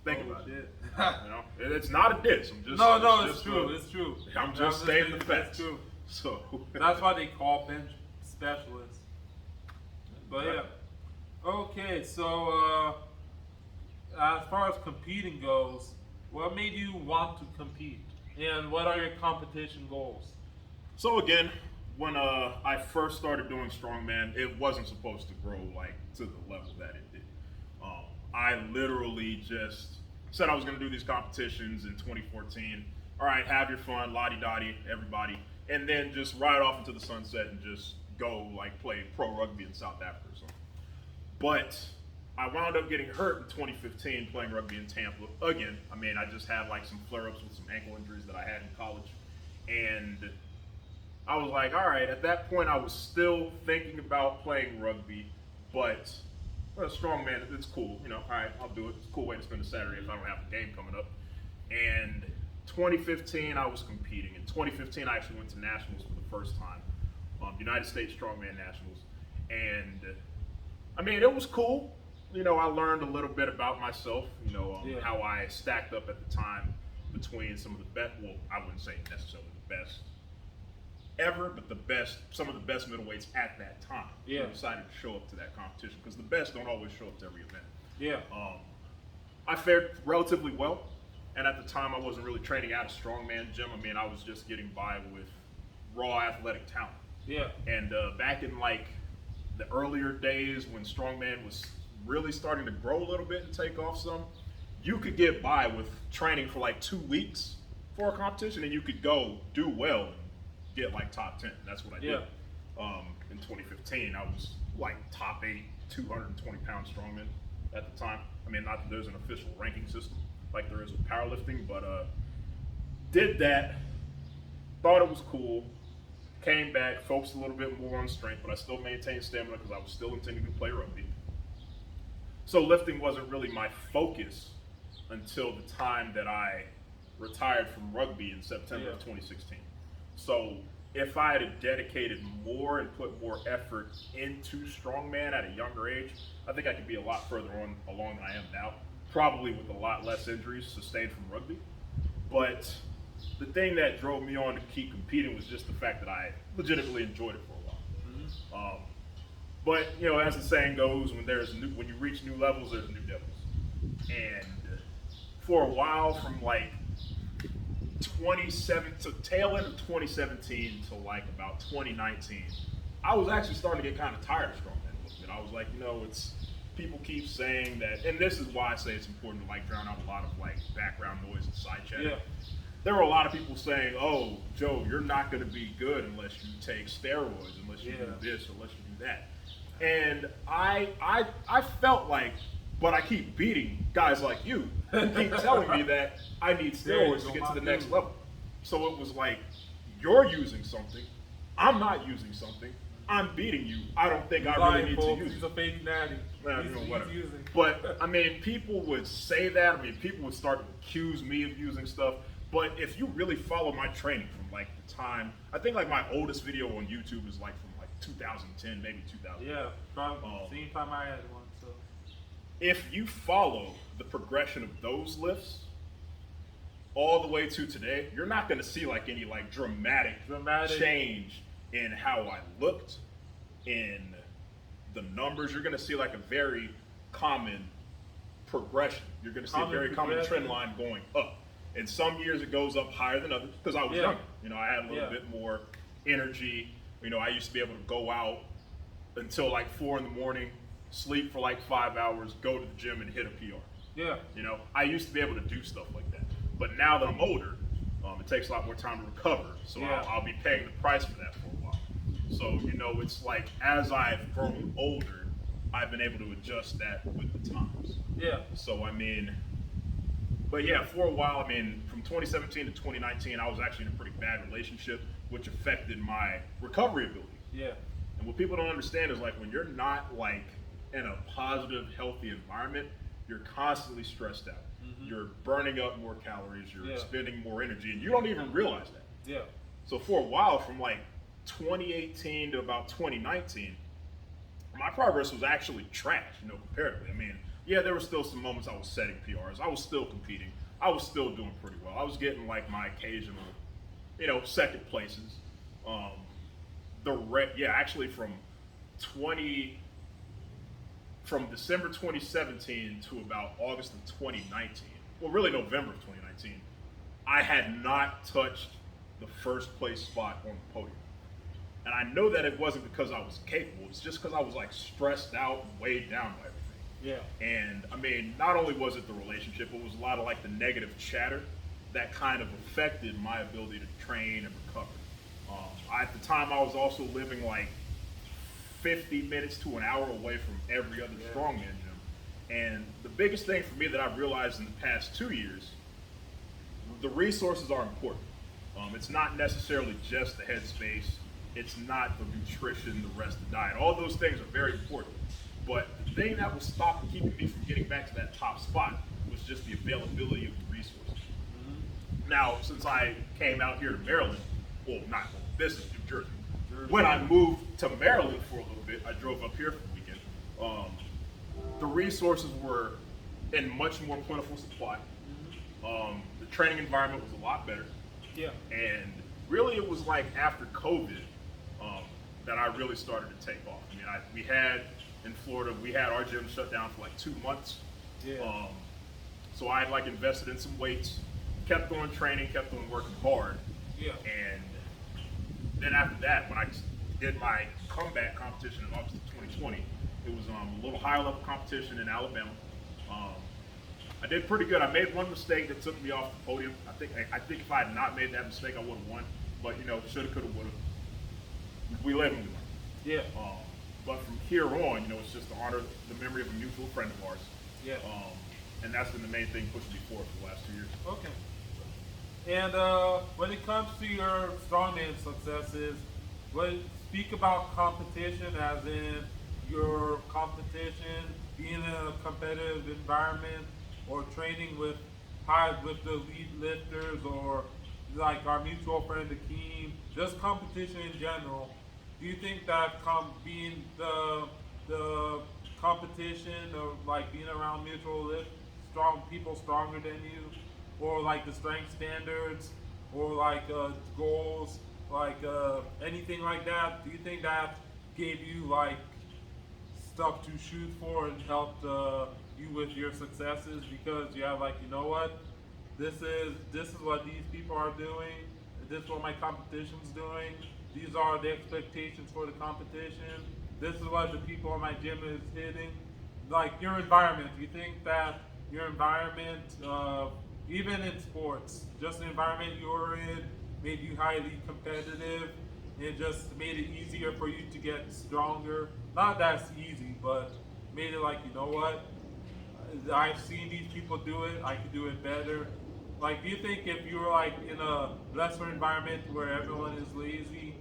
Think about it. It's not a diss. I'm just It's true. It's true. I'm just stating the facts. It's true. So That's why they call bench specialists. But yeah. Okay, so as far as competing goes, What made you want to compete? And what are your competition goals? So again, when I first started doing strongman, it wasn't supposed to grow like to the level that it did. I literally just said I was going to do these competitions in 2014. All right, have your fun, lottie dottie, everybody, and then just ride off into the sunset and just go like play pro rugby in South Africa or something. But I wound up getting hurt in 2015 playing rugby in Tampa. Again, I mean, I just had like some flare-ups with some ankle injuries that I had in college. And I was like, all right, at that point I was still thinking about playing rugby, but well, strongman, it's cool. You know, all right, I'll do it. It's a cool way to spend a Saturday if I don't have a game coming up. And 2015, I was competing. In 2015, I actually went to nationals for the first time, United States Strongman Nationals. And I mean, it was cool. You know, I learned a little bit about myself, you know, how I stacked up at the time between some of the best, well, I wouldn't say necessarily the best ever, but some of the best middleweights at that time. Yeah. Who decided to show up to that competition because the best don't always show up to every event. Yeah. I fared relatively well, and at the time I wasn't really training at a strongman gym. I mean, I was just getting by with raw athletic talent. Yeah. And back in like the earlier days when strongman was really starting to grow a little bit and take off some, you could get by with training for like 2 weeks for a competition, and you could go do well and get like top 10. That's what I did. In 2015, I was like top 8, 220 pound strongman at the time. I mean, not that there's an official ranking system like there is with powerlifting, but did that, thought it was cool, came back, focused a little bit more on strength, but I still maintained stamina because I was still intending to play rugby. So lifting wasn't really my focus until the time that I retired from rugby in September of 2016. So if I had dedicated more and put more effort into strongman at a younger age, I think I could be a lot further along than I am now, probably with a lot less injuries sustained from rugby. But the thing that drove me on to keep competing was just the fact that I legitimately enjoyed it for a while. Mm-hmm. But you know, as the saying goes, when you reach new levels, there's new devils. And for a while, from like 27 to tail end of 2017 to like about 2019, I was actually starting to get kind of tired of strongman a little bit. I was like, you know, people keep saying that, and this is why I say it's important to like drown out a lot of like background noise and side chatting. Yeah. There were a lot of people saying, "Oh, Joe, you're not going to be good unless you take steroids, unless you do this, or unless you do that." And I felt like, but I keep beating guys like you who keep telling me that I need steroids to get to the next level. So it was like, you're using something, I'm not using something, I'm beating you. I don't think I really need to use it. He's a fake natty. Whatever. But I mean, people would say that. I mean, people would start to accuse me of using stuff. But if you really follow my training from like the time, I think like my oldest video on YouTube is like from like 2010, maybe 2000. Yeah, probably same time I had one. So if you follow the progression of those lifts all the way to today, you're not going to see like any like dramatic change in how I looked, in the numbers. You're going to see like a very common progression. You're going to see a very common trend line going up. And some years it goes up higher than others because I was younger. You know, I had a little bit more energy. You know, I used to be able to go out until like 4 in the morning, sleep for like 5 hours, go to the gym and hit a PR. Yeah. You know, I used to be able to do stuff like that. But now that I'm older, it takes a lot more time to recover. So I'll be paying the price for that for a while. So, you know, it's like as I've grown older, I've been able to adjust that with the times. Yeah. So, I mean, but yeah, for a while, I mean, from 2017 to 2019, I was actually in a pretty bad relationship, which affected my recovery ability. Yeah. And what people don't understand is like when you're not like in a positive, healthy environment, you're constantly stressed out. Mm-hmm. You're burning up more calories, you're expending more energy, and you don't even realize that. Yeah. So for a while, from like 2018 to about 2019, my progress was actually trash, you know, comparatively. I mean, yeah, there were still some moments I was setting PRs. I was still competing. I was still doing pretty well. I was getting like my occasional, you know, second places. Actually from December 2017 to about August of 2019, well, really November of 2019, I had not touched the first place spot on the podium. And I know that it wasn't because I was capable. It's just because I was like stressed out and weighed down by everything. Yeah. And I mean, not only was it the relationship, it was a lot of like the negative chatter that kind of affected my ability to train and recover. At the time, I was also living like 50 minutes to an hour away from every other strongman gym. And the biggest thing for me that I've realized in the past 2 years, the resources are important. It's not necessarily just the headspace. It's not the nutrition, the rest of the diet. All those things are very important. But the thing that was keeping me from getting back to that top spot was just the availability of the resources. Now, since I came out here to Maryland, well, not this is New Jersey. When I moved to Maryland for a little bit, I drove up here for the weekend. The resources were in much more plentiful supply. The training environment was a lot better. Yeah. And really, it was like after COVID that I really started to take off. I mean, we had in Florida, we had our gym shut down for like 2 months. Yeah. So I had like invested in some weights, kept on training, kept on working hard. Yeah. And then after that, when I did my comeback competition in August of 2020, it was a little higher level competition in Alabama. I did pretty good. I made one mistake that took me off the podium. I think if I had not made that mistake, I would have won. But you know, shoulda, coulda, woulda. We live and we learn. Yeah. But from here on, you know, it's just to honor the memory of a mutual friend of ours. Yeah. And that's been the main thing pushing me forward for the last 2 years. Okay. And when it comes to your strongman successes, speak about competition, as in your competition, being in a competitive environment, or training with the elite lifters, or like our mutual friend Akeem, just competition in general. Do you think that being the competition, or like being around strong people stronger than you, or like the strength standards, or like goals, like anything like that, do you think that gave you like stuff to shoot for and helped you with your successes, because you have like, you know what, this is what these people are doing, this is what my competition's doing, these are the expectations for the competition, this is what the people in my gym is hitting. Like your environment, do you think that your environment, even in sports, just the environment you were in made you highly competitive, and just made it easier for you to get stronger? Not that's easy, but made it like, you know what, I've seen these people do it, I could do it better. Like, do you think if you were like in a lesser environment where everyone is lazy,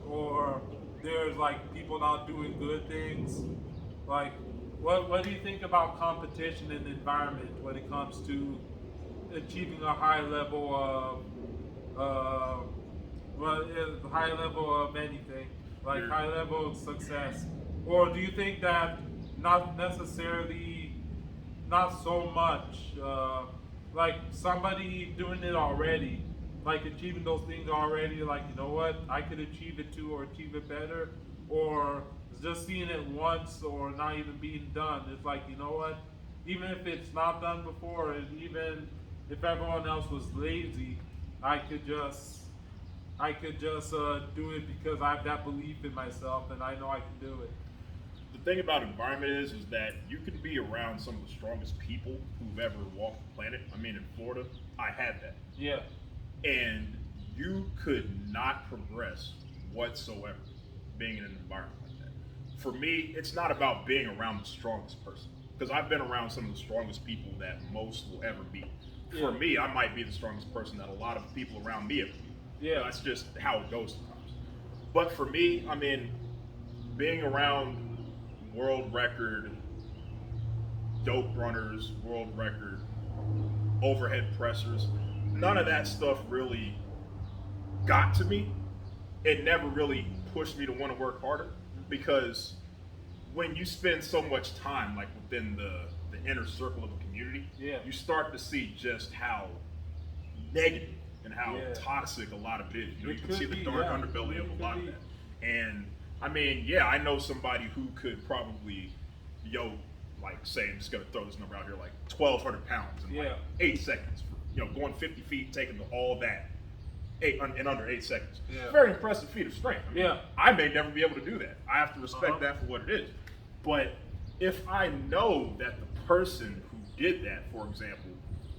or there's like people not doing good things, like what do you think about competition in the environment when it comes to achieving a high level of high level of anything, like high level of success? Or do you think that not necessarily, not so much, like somebody doing it already, like achieving those things already, like, you know what, I could achieve it too, or achieve it better, or just seeing it once, or not even being done? It's like, you know what, even if it's not done before, and even if everyone else was lazy, I could just do it because I have that belief in myself, and I know I can do it. The thing about environment is that you can be around some of the strongest people who've ever walked the planet. I mean, in Florida, I had that. Yeah. And you could not progress whatsoever being in an environment like that. For me, it's not about being around the strongest person, because I've been around some of the strongest people that most will ever be. Yeah. For me, I might be the strongest person that a lot of people around me ever be. Yeah. That's just how it goes sometimes. But for me, I mean, being around world record dope runners, world record overhead pressers, none of that stuff really got to me. It never really pushed me to want to work harder, because when you spend so much time like within the inner circle of a community, Yeah. you start to see just how negative and how Yeah. toxic a lot of it is. You know, It you can could see the be, dark yeah. underbelly It of a could lot be. of that. And I mean, yeah, I know somebody who could probably, like say, I'm just gonna throw this number out here, like 1,200 pounds in like 8 seconds. Going 50 feet, taking all that in under 8 seconds. Yeah. Very impressive feat of strength. I mean, Yeah. I may never be able to do that. I have to respect that for what it is. But if I know that the person who did that, for example,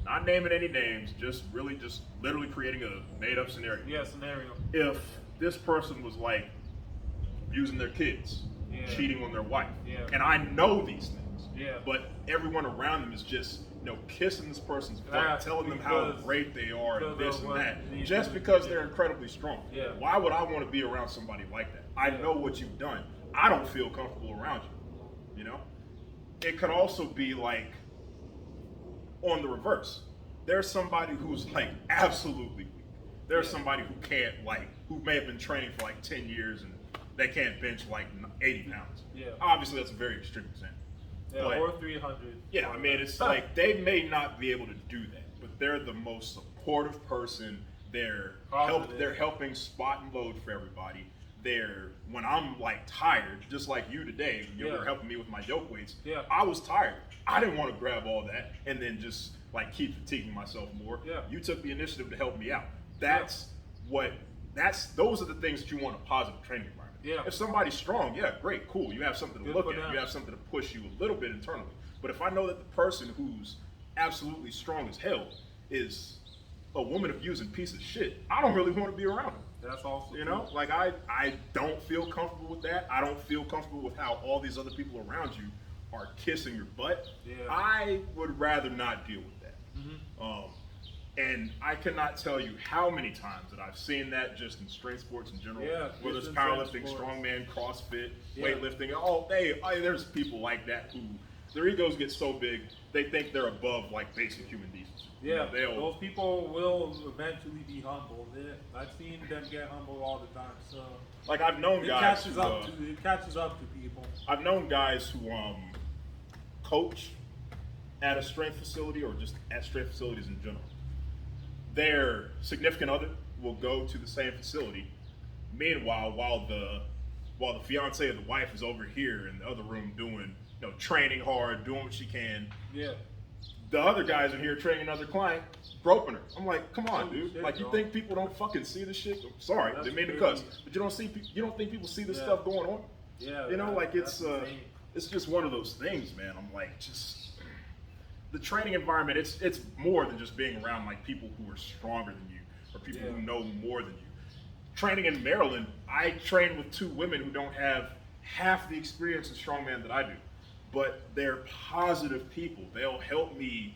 not naming any names, just literally creating a made-up scenario. Yeah, scenario. If this person was like abusing their kids, cheating on their wife, and I know these things, but everyone around them is just kissing this person's butt, telling them how great they are and this and that, just because they're incredibly strong. Why would I want to be around somebody like that? I know what you've done. I don't feel comfortable around you. It could also be like on the reverse. There's somebody who's like absolutely weak. There's somebody who can't who may have been training for like 10 years and they can't bench like 80 pounds. Obviously that's a very extreme example. Or 300. Yeah, I mean, it's like they may not be able to do that, but they're the most supportive person. They're helping spot and load for everybody. When I'm like tired, just like you today, you were helping me with my yoke weights. I was tired. I didn't want to grab all that and then just like keep fatiguing myself more. You took the initiative to help me out. Those are the things that you want in a positive training environment. If somebody's strong, great, cool. You have something to look at. You have something to push you a little bit internally. But if I know that the person who's absolutely strong as hell is a woman abusing piece of shit, I don't really want to be around her. That's also like I don't feel comfortable with that. I don't feel comfortable with how all these other people around you are kissing your butt. I would rather not deal with that. And I cannot tell you how many times that I've seen that just in strength sports in general, whether it's powerlifting, strongman, CrossFit, weightlifting. There's people like that who their egos get so big they think they're above like basic human decency. Those people will eventually be humble. I've seen them get humble all the time. So like I've known guys it catches up to people. I've known guys who coach at a strength facility or just at strength facilities in general. Their significant other will go to the same facility. Meanwhile, while the fiance or the wife is over here in the other room doing, training hard, doing what she can. The other guys in here training another client, groping her. I'm like, come on, dude. You think people don't fucking see this shit? I'm sorry, didn't mean to cuss, but you don't think people see this stuff going on? It's just one of those things, man. I'm like, the training environment, it's more than just being around like people who are stronger than you or people who know more than you. Training in Maryland, I train with 2 women who don't have half the experience in strongman that I do, but they're positive people. They'll help me,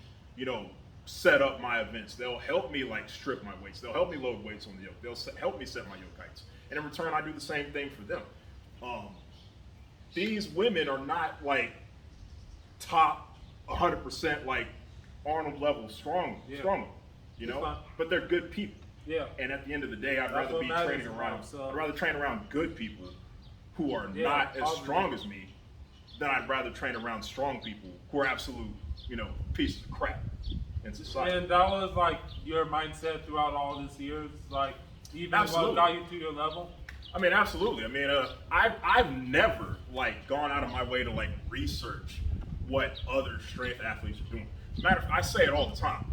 set up my events. They'll help me like strip my weights. They'll help me load weights on the yoke. They'll help me set my yoke heights. And in return, I do the same thing for them. These women are not like top 100% like Arnold level strong, but they're good people. And at the end of the day, I'd rather train around good people who are not as strong as me than I'd rather train around strong people who are absolute, pieces of crap in society. And that was like your mindset throughout all these years, like even what got you to your level. I mean, absolutely. I mean, I've never like gone out of my way to like research what other strength athletes are doing. Matter of fact, I say it all the time.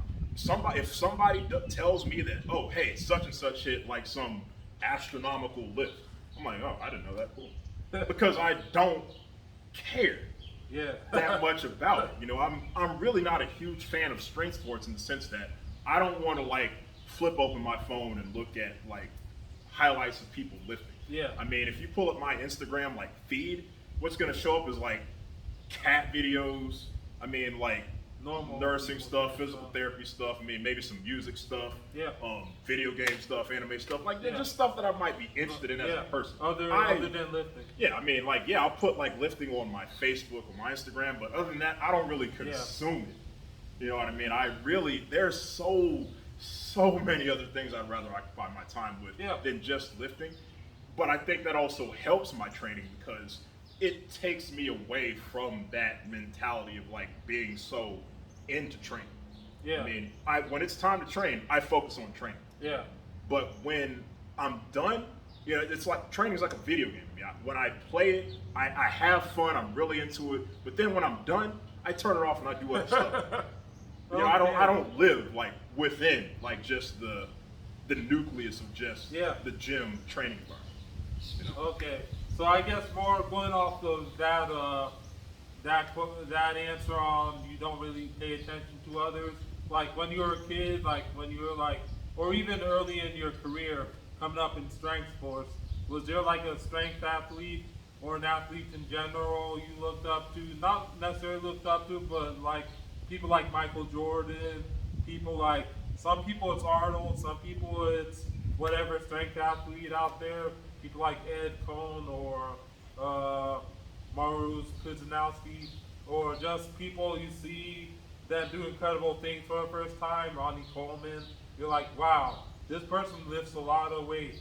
If somebody tells me that, oh, hey, such and such hit like some astronomical lift, I'm like, oh, I didn't know that. Cool. Because I don't care that much about it. I'm really not a huge fan of strength sports in the sense that I don't want to like flip open my phone and look at like highlights of people lifting. I mean, if you pull up my Instagram like feed, what's going to show up is like cat videos. I mean, like normal nursing stuff, physical therapy stuff. I mean, maybe some music stuff, video game stuff, anime stuff, like just stuff that I might be interested in as a person. Other than lifting. I mean, like, I'll put like lifting on my Facebook or my Instagram, but other than that, I don't really consume it. You know what I mean? There's so many other things I'd rather occupy my time with than just lifting. But I think that also helps my training because it takes me away from that mentality of like being so into training. I mean, when it's time to train, I focus on training. But when I'm done, it's like training is like a video game. I mean, when I play it, I have fun. I'm really into it. But then when I'm done, I turn it off and I do other stuff. I don't live like within like just the nucleus of just the gym training environment. Okay, so I guess more going off of that answer on you don't really pay attention to others. Like when you were a kid, like when you were like, or even early in your career, coming up in strength sports, was there like a strength athlete or an athlete in general you looked up to? Not necessarily looked up to, but like people like Michael Jordan, people like, some people it's Arnold, some people it's whatever strength athlete out there, people like Ed Cohn or Marusz Kuznowski, or just people you see that do incredible things for the first time, Ronnie Coleman. You're like, wow, this person lifts a lot of weight.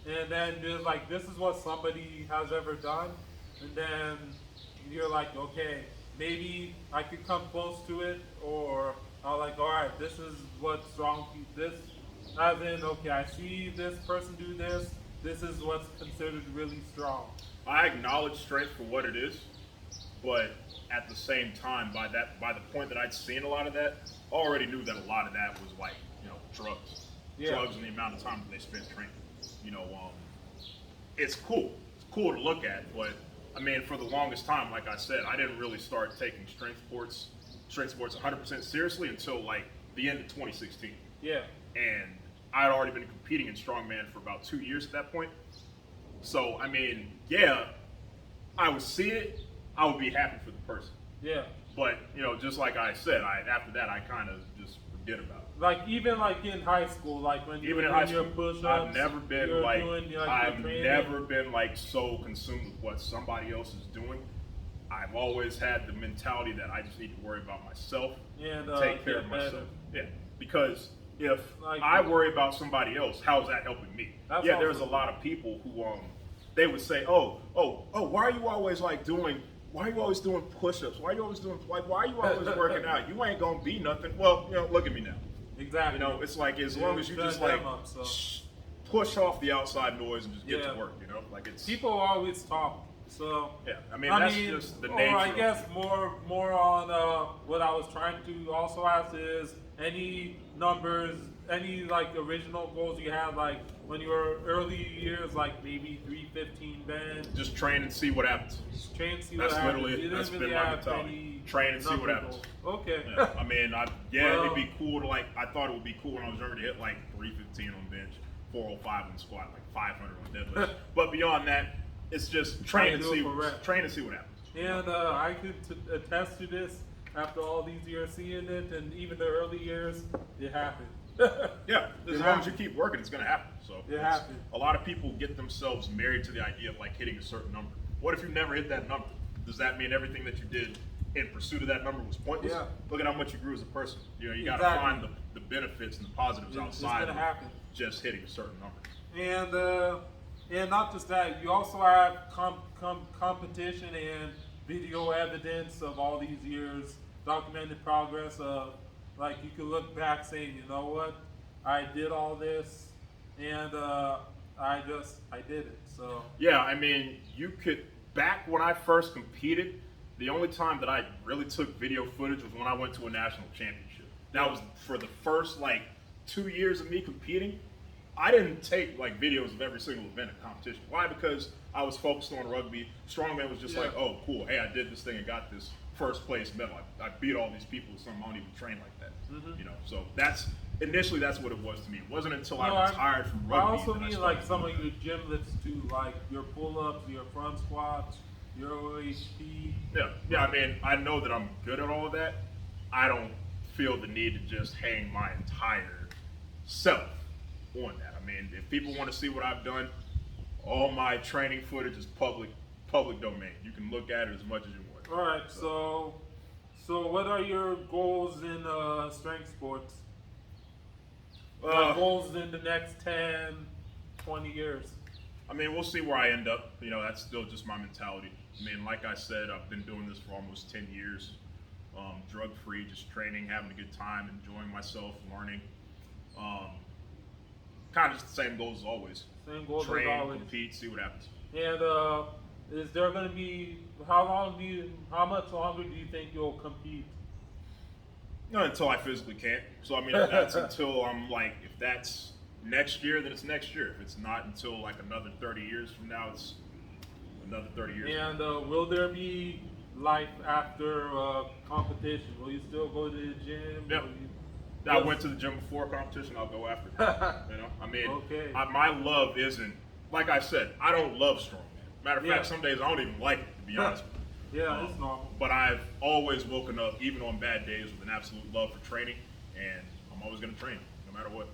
And then there's like, this is what somebody has ever done. And then you're like, okay, maybe I could come close to it, or I'm like, all right, this is what strong people, this, as in, okay, I see this person do this, this is what's considered really strong. I acknowledge strength for what it is, but at the same time, by the point that I'd seen a lot of that, I already knew that a lot of that was like, drugs. Drugs and the amount of time that they spent training. It's cool. It's cool to look at, but I mean, for the longest time, like I said, I didn't really start taking strength sports 100% seriously until like the end of 2016. Yeah. And I'd already been competing in Strongman for about 2 years at that point. So, I mean, I would see it, I would be happy for the person. Yeah. But, just like I said, after that, I kind of just forget about it. Like, even like in high school, like when you were doing your push-ups, I've never been like so consumed with what somebody else is doing. I've always had the mentality that I just need to worry about myself and take care of myself. Yeah, because if I worry about somebody else, how is that helping me? There's a lot of people who they would say, why are you always doing push-ups? Why are you always working out? You ain't gonna be nothing. Well, look at me now. Exactly. It's like as long as you just push off the outside noise and just get to work. It's people always talk. So that's just the nature. Or I guess more on what I was trying to also ask is any numbers, any like original goals you had like when you were early years, like maybe 315 bench. Just train and see what happens. Just train and see what happens. That's been my mentality. Train and see what happens. Okay. I mean, it'd be cool to I thought it would be cool when I was younger to hit like 315 on bench, 405 on squat, like 500 on deadlift. But beyond that, it's just train and see what happens. And I could attest to this after all these years seeing it, and even the early years, it happened. As long as you keep working, it's going to happen. So it happened. A lot of people get themselves married to the idea of hitting a certain number. What if you never hit that number? Does that mean everything that you did in pursuit of that number was pointless? Yeah. Look at how much you grew as a person. You got to find the benefits and the positives outside of just hitting a certain number. And not just that, you also have competition and video evidence of all these years, documented progress of, like, you can look back saying, you know what, I did all this, and I did it. So I mean, you could, back when I first competed, the only time that I really took video footage was when I went to a national championship. That was for the first 2 years of me competing. I didn't take videos of every single event and competition. Why? Because I was focused on rugby. Strongman was just oh, cool. Hey, I did this thing and got this first place medal. I beat all these people. Some I don't even train like that. So that's what it was to me. It wasn't until I retired from rugby. I also mean some of your gym lifts too, like your pull-ups, your front squats, your OHP. Yeah. I mean, I know that I'm good at all of that. I don't feel the need to just hang my entire self on that. I mean, if people want to see what I've done, all my training footage is public domain. You can look at it as much as you want. All right. So what are your goals in strength sports? Goals in the next 10, 20 years? I mean, we'll see where I end up. That's still just my mentality. I mean, like I said, I've been doing this for almost 10 years. Drug-free, just training, having a good time, enjoying myself, learning. kind of just the same goals as always. Same goals Train, as always. compete, see what happens. And is there going to be how much longer do you think you'll compete? Not until I physically can't. So I mean, that's until I'm like, if that's next year, then it's next year. If it's not until like another 30 years from now, it's another 30 years. And will there be life after competition? Will you still go to the gym? Yep. I went to the gym before competition. I'll go after. You know, I mean, Okay. my love isn't, like I said, I don't love strongman. Matter of Yeah. fact, some days I don't even like it, to be honest with you. Yeah, it's normal. But I've always woken up, even on bad days, with an absolute love for training, and I'm always going to train, no matter what.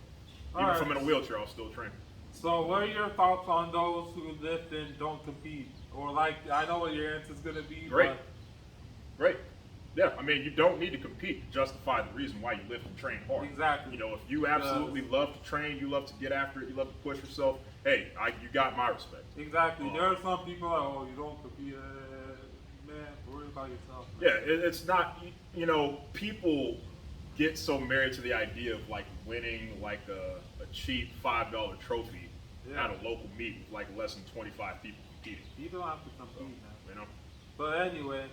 Even if I'm in a wheelchair, I'll still train. So, what are your thoughts on those who lift and don't compete? Or like, I know what your answer is going to be. Great. Great. Yeah, I mean, you don't need to compete to justify the reason why you lift and train hard. Exactly. You know, if you absolutely love to train, you love to get after it, you love to push yourself, hey, you got my respect. Exactly. There are some people that, oh, you don't compete. Man, worry about yourself. Man. Yeah, it's not, you know, people get so married to the idea of like winning like a cheap $5 trophy at a local meet with like less than 25 people competing. You don't have to compete, man. You know? But anyway,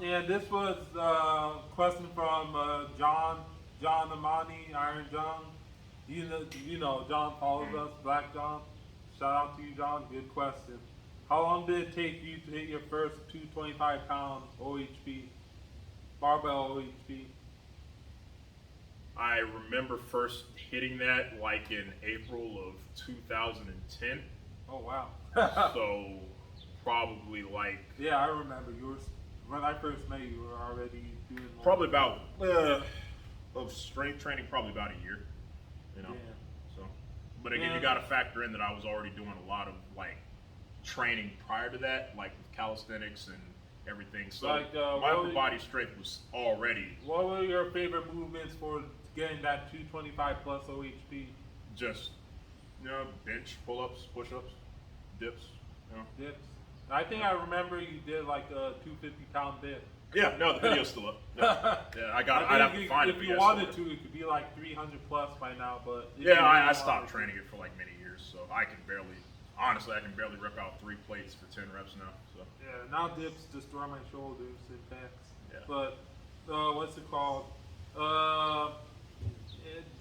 and this was a question from John Amani, Iron John. You know, John follows us, Black John. Shout out to you, John. Good question. How long did it take you to hit your first 225-pound OHP, barbell OHP? I remember first hitting that like in April of 2010. Oh, wow. So probably like Yeah, I remember. When I first met you, you were already doing more. probably about of strength training, probably about a year. You know. Yeah. So, but again, you got to factor in that I was already doing a lot of like training prior to that, like with calisthenics and everything. So Like, my upper body strength was already What were your favorite movements for getting that 225 plus OHP? just, you know, bench, pull-ups, push-ups, dips. You know. Dips. I think I remember you did like a 250-pound dip. Yeah, no, the video's still up. Yeah, I'd have to find it. If you wanted to, it could be like 300 plus by now. But if Yeah, you I really stopped wanted to. training it for like many years, so I can barely, honestly, I can barely rip out 3 plates for 10 reps now. So Yeah, now dips destroy my shoulders and pecs. Yeah. But what's it called?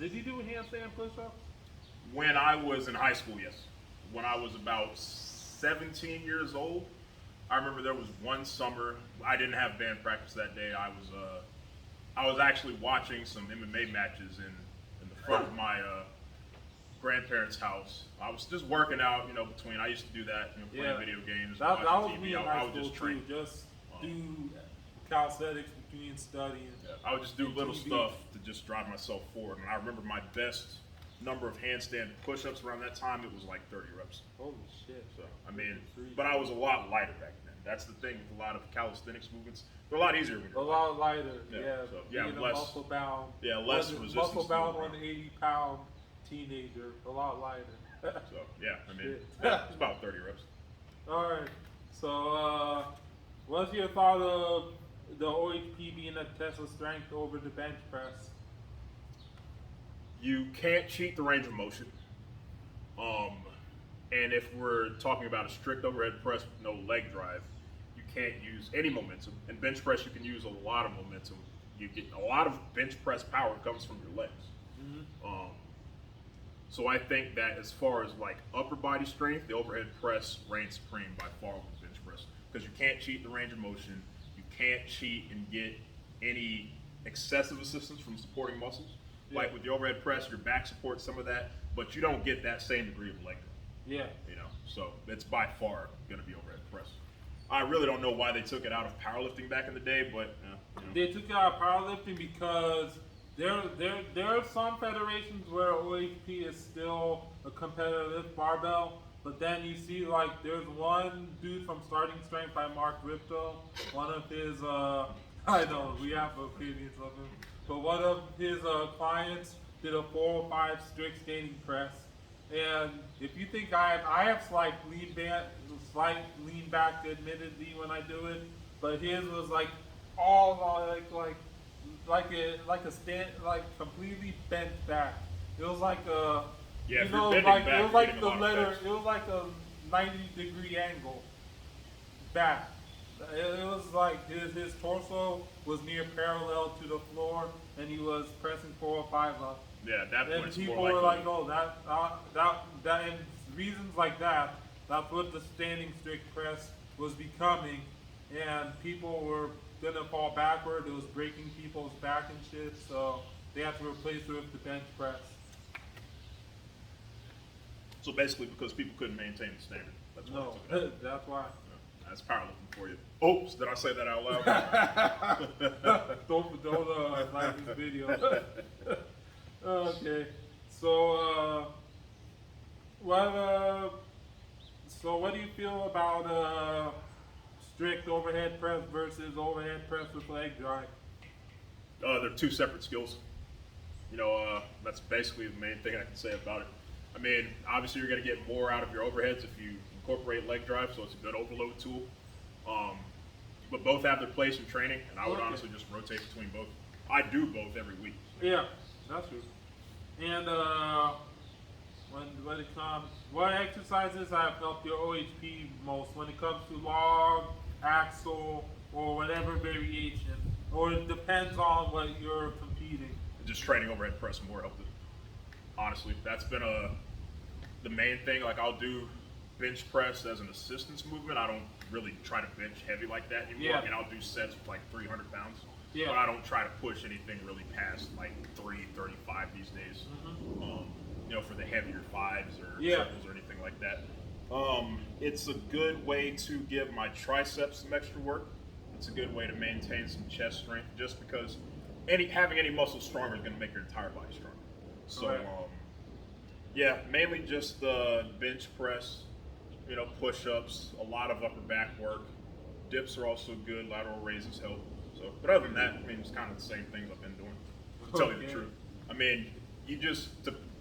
Did you do handstand push-ups? when I was in high school, yes. When I was about 17 years old, I remember there was one summer I didn't have band practice that day. I was actually watching some MMA matches in the front of my grandparents' house. I was just working out, you know, between. I used to do that, you know, playing video games, That watching was TV. me in I high would school just train. too. Just do calisthenics between studying. Yeah, I would just do and little TV. stuff to just drive myself forward. And I remember my best number of handstand push-ups around that time. It was like 30 reps. Holy shit. So I mean, but I was a lot lighter back then. That's the thing with a lot of calisthenics movements. They're a lot easier when A you're light. lot lighter, Yeah, yeah. so, yeah, being less- a muscle bound. yeah, less resistance Muscle to bound the ground. 180-pound teenager, a lot lighter. So yeah, I mean, Shit. yeah, it's about 30 reps. All right. So, what's your thought of the OHP being a test of strength over the bench press? You can't cheat the range of motion. And if we're talking about a strict overhead press with no leg drive, you can't use any momentum. In bench press, you can use a lot of momentum. You get a lot of bench press power comes from your legs. So I think that as far as like upper body strength, the overhead press reigns supreme by far over the bench press because you can't cheat the range of motion. You can't cheat and get any excessive assistance from supporting muscles. Yeah. Like with the overhead press, your back supports some of that, but you don't get that same degree of leg drive. Yeah. You know, so it's by far going to be overhead press. I really don't know why they took it out of powerlifting back in the day, but you know. They took it out of powerlifting because there are some federations where OHP is still a competitive barbell, but then you see like there's one dude from Starting Strength by Mark Ripto, one of his I know we have opinions of him, but one of his clients did a 405 strict standing press, and if you think I have slight lean back admittedly when I do it, but his was like all like a stand, like completely bent back. It was like Yeah, You if know, you're bending like back, it was you're like getting a the lot of letter. effects. It was like a 90-degree angle back. It was like his torso was near parallel to the floor, and he was pressing 4 or 5 up. Yeah, at that point, And it's people more were likely. like, "Oh, that," and reasons like that. That's what the standing strict press was becoming, and people were gonna fall backward. It was breaking people's back and shit. So they had to replace it with the bench press. So basically, because people couldn't maintain the standard. That's why No, they took it out. that's why. Yeah, that's powerlifting for you. Oops, did I say that out loud? Don't like this video. Okay, so what do you feel about strict overhead press versus overhead press with leg drive? They're two separate skills. That's basically the main thing I can say about it. I mean, obviously you're going to get more out of your overheads if you incorporate leg drive, so it's a good overload tool. But both have their place in training, and I would honestly just rotate between both. I do both every week. Yeah, that's true. And when it comes, what exercises have helped your OHP most when it comes to log, axle, or whatever variation? Or it depends on what you're competing. Just training overhead press more helped it. Honestly, that's been the main thing. Like, I'll do bench press as an assistance movement. I don't really try to bench heavy like that anymore. Yeah. I mean, I'll do sets with like 300 pounds. Yeah. But I don't try to push anything really past like 335 these days. For the heavier fives or triples or anything like that. It's a good way to give my triceps some extra work. It's a good way to maintain some chest strength, just because having any muscle stronger is going to make your entire body stronger. So, mainly just the bench press, push-ups, a lot of upper back work. Dips are also good. Lateral raises help. So, but other than that, I mean, it's kind of the same things I've been doing. To tell you the truth, I mean, you just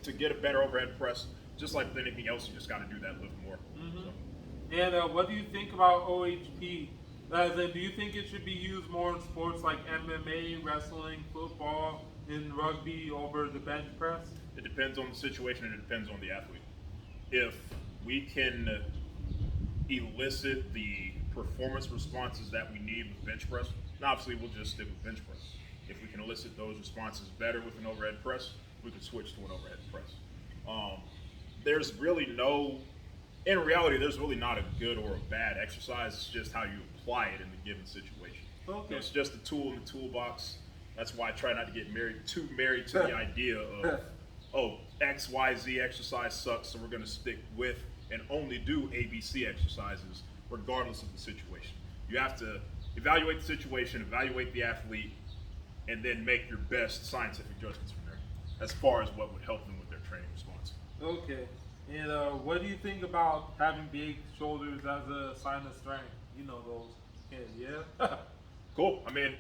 to get a better overhead press, just like with anything else, you just got to do that lift more. So. And what do you think about OHP? As in, do you think it should be used more in sports like MMA, wrestling, football, and rugby over the bench press? It depends on the situation, and it depends on the athlete. If we can elicit the performance responses that we need with bench press, and obviously we'll just stick with bench press. If we can elicit those responses better with an overhead press, we can switch to an overhead press. In reality, there's really not a good or a bad exercise. It's just how you apply it in the given situation. Okay. It's just a tool in the toolbox. That's why I try not to get too married to the idea of, X, Y, Z exercise sucks, so we're going to stick with and only do ABC exercises regardless of the situation. You have to evaluate the situation, evaluate the athlete, and then make your best scientific judgments from there as far as what would help them with their training response. Okay. And what do you think about having big shoulders as a sign of strength? You know those. Yeah. Cool. I mean,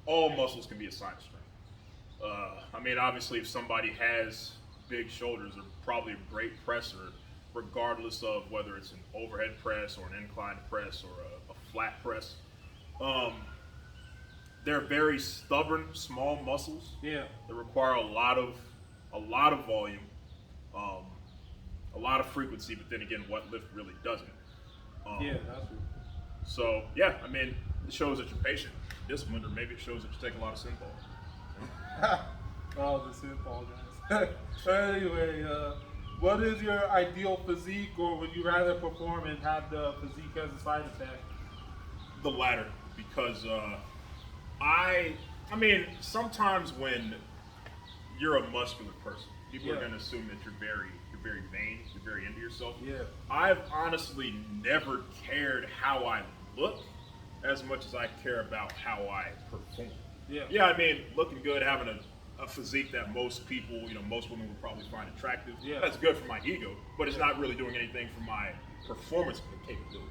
all muscles can be a sign of strength. Obviously, if somebody has big shoulders, they're probably a great presser, regardless of whether it's an overhead press or an incline press or a flat press. They're very stubborn, small muscles. Yeah. That require a lot of volume, a lot of frequency. But then again, what lift really doesn't? Yeah, that's true. So it shows that you're patient, disciplined, or maybe it shows that you take a lot of synthol. Oh, the synthol guys. Anyway, what is your ideal physique, or would you rather perform and have the physique as a side effect? The latter, because sometimes when you're a muscular person, people are going to assume that you're very vain, you're very into yourself. Yeah. I've honestly never cared how I look as much as I care about how I perform. Yeah. Yeah, looking good, having a physique that most people, most women would probably find attractive. Yeah. That's good for my ego, but it's not really doing anything for my performance capabilities.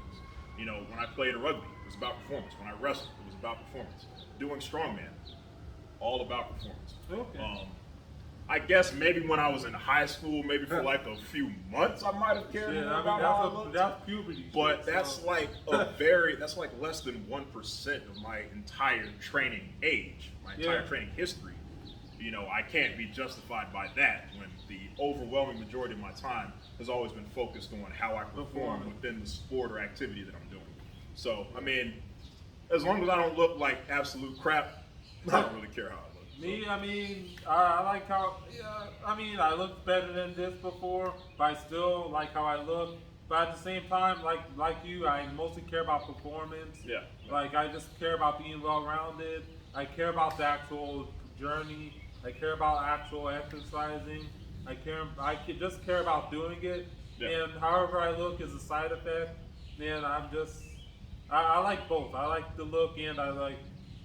When I played rugby, it was about performance. When I wrestled, it was about performance. Doing strongman, all about performance. Okay. I guess maybe when I was in high school, maybe for like a few months, I might have cared more about how I looked. That's puberty. But that's like that's like less than 1% of my entire training age, my entire training history. you know, I can't be justified by that when the overwhelming majority of my time has always been focused on how I perform within the sport or activity that I'm doing. So, I mean, as long as I don't look like absolute crap, I don't really care how I look. Me, I mean, I like how, yeah, I mean, I looked better than this before, but I still like how I look. But at the same time, like you, I mostly care about performance. Yeah. Like, I just care about being well-rounded. I care about the actual journey. I care about actual exercising. Just care about doing it. Yeah. And however I look is a side effect. And I like both. I like the look and I like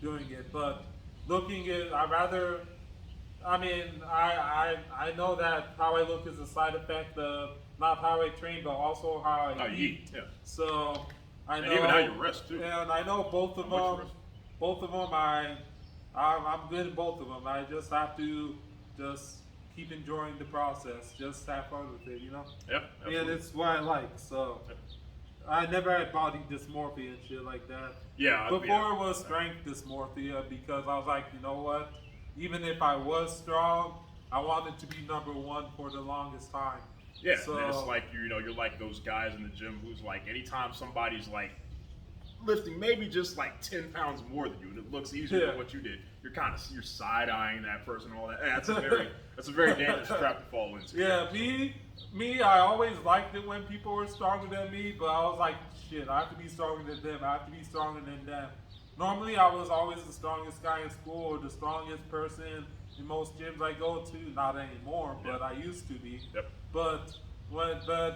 doing it. But looking it, I mean, I know that how I look is a side effect of not how I train, but also how I How you eat, yeah. So I know, And even how you rest too. and I know both of How much you them. rest. Both of them, I'm good in both of them. I just have to just keep enjoying the process. Just have fun with it, you know. Yep. And Absolutely. it's what I like. So Yep. I never had body dysmorphia and shit like that. Yeah. Before yeah. it was strength dysmorphia because I was like, you know what? Even if I was strong, I wanted to be number one for the longest time. Yeah, So and it's like you're like those guys in the gym who's like, anytime somebody's like lifting maybe just like 10 pounds more than you, and it looks easier than what you did, you're side eyeing that person and all that. That's a very dangerous trap to fall into. yeah, me, I always liked it when people were stronger than me, but I was like, shit, I have to be stronger than them. I have to be stronger than them. Normally, I was always the strongest guy in school or the strongest person in most gyms I go to. Not anymore, but I used to be. Yep. But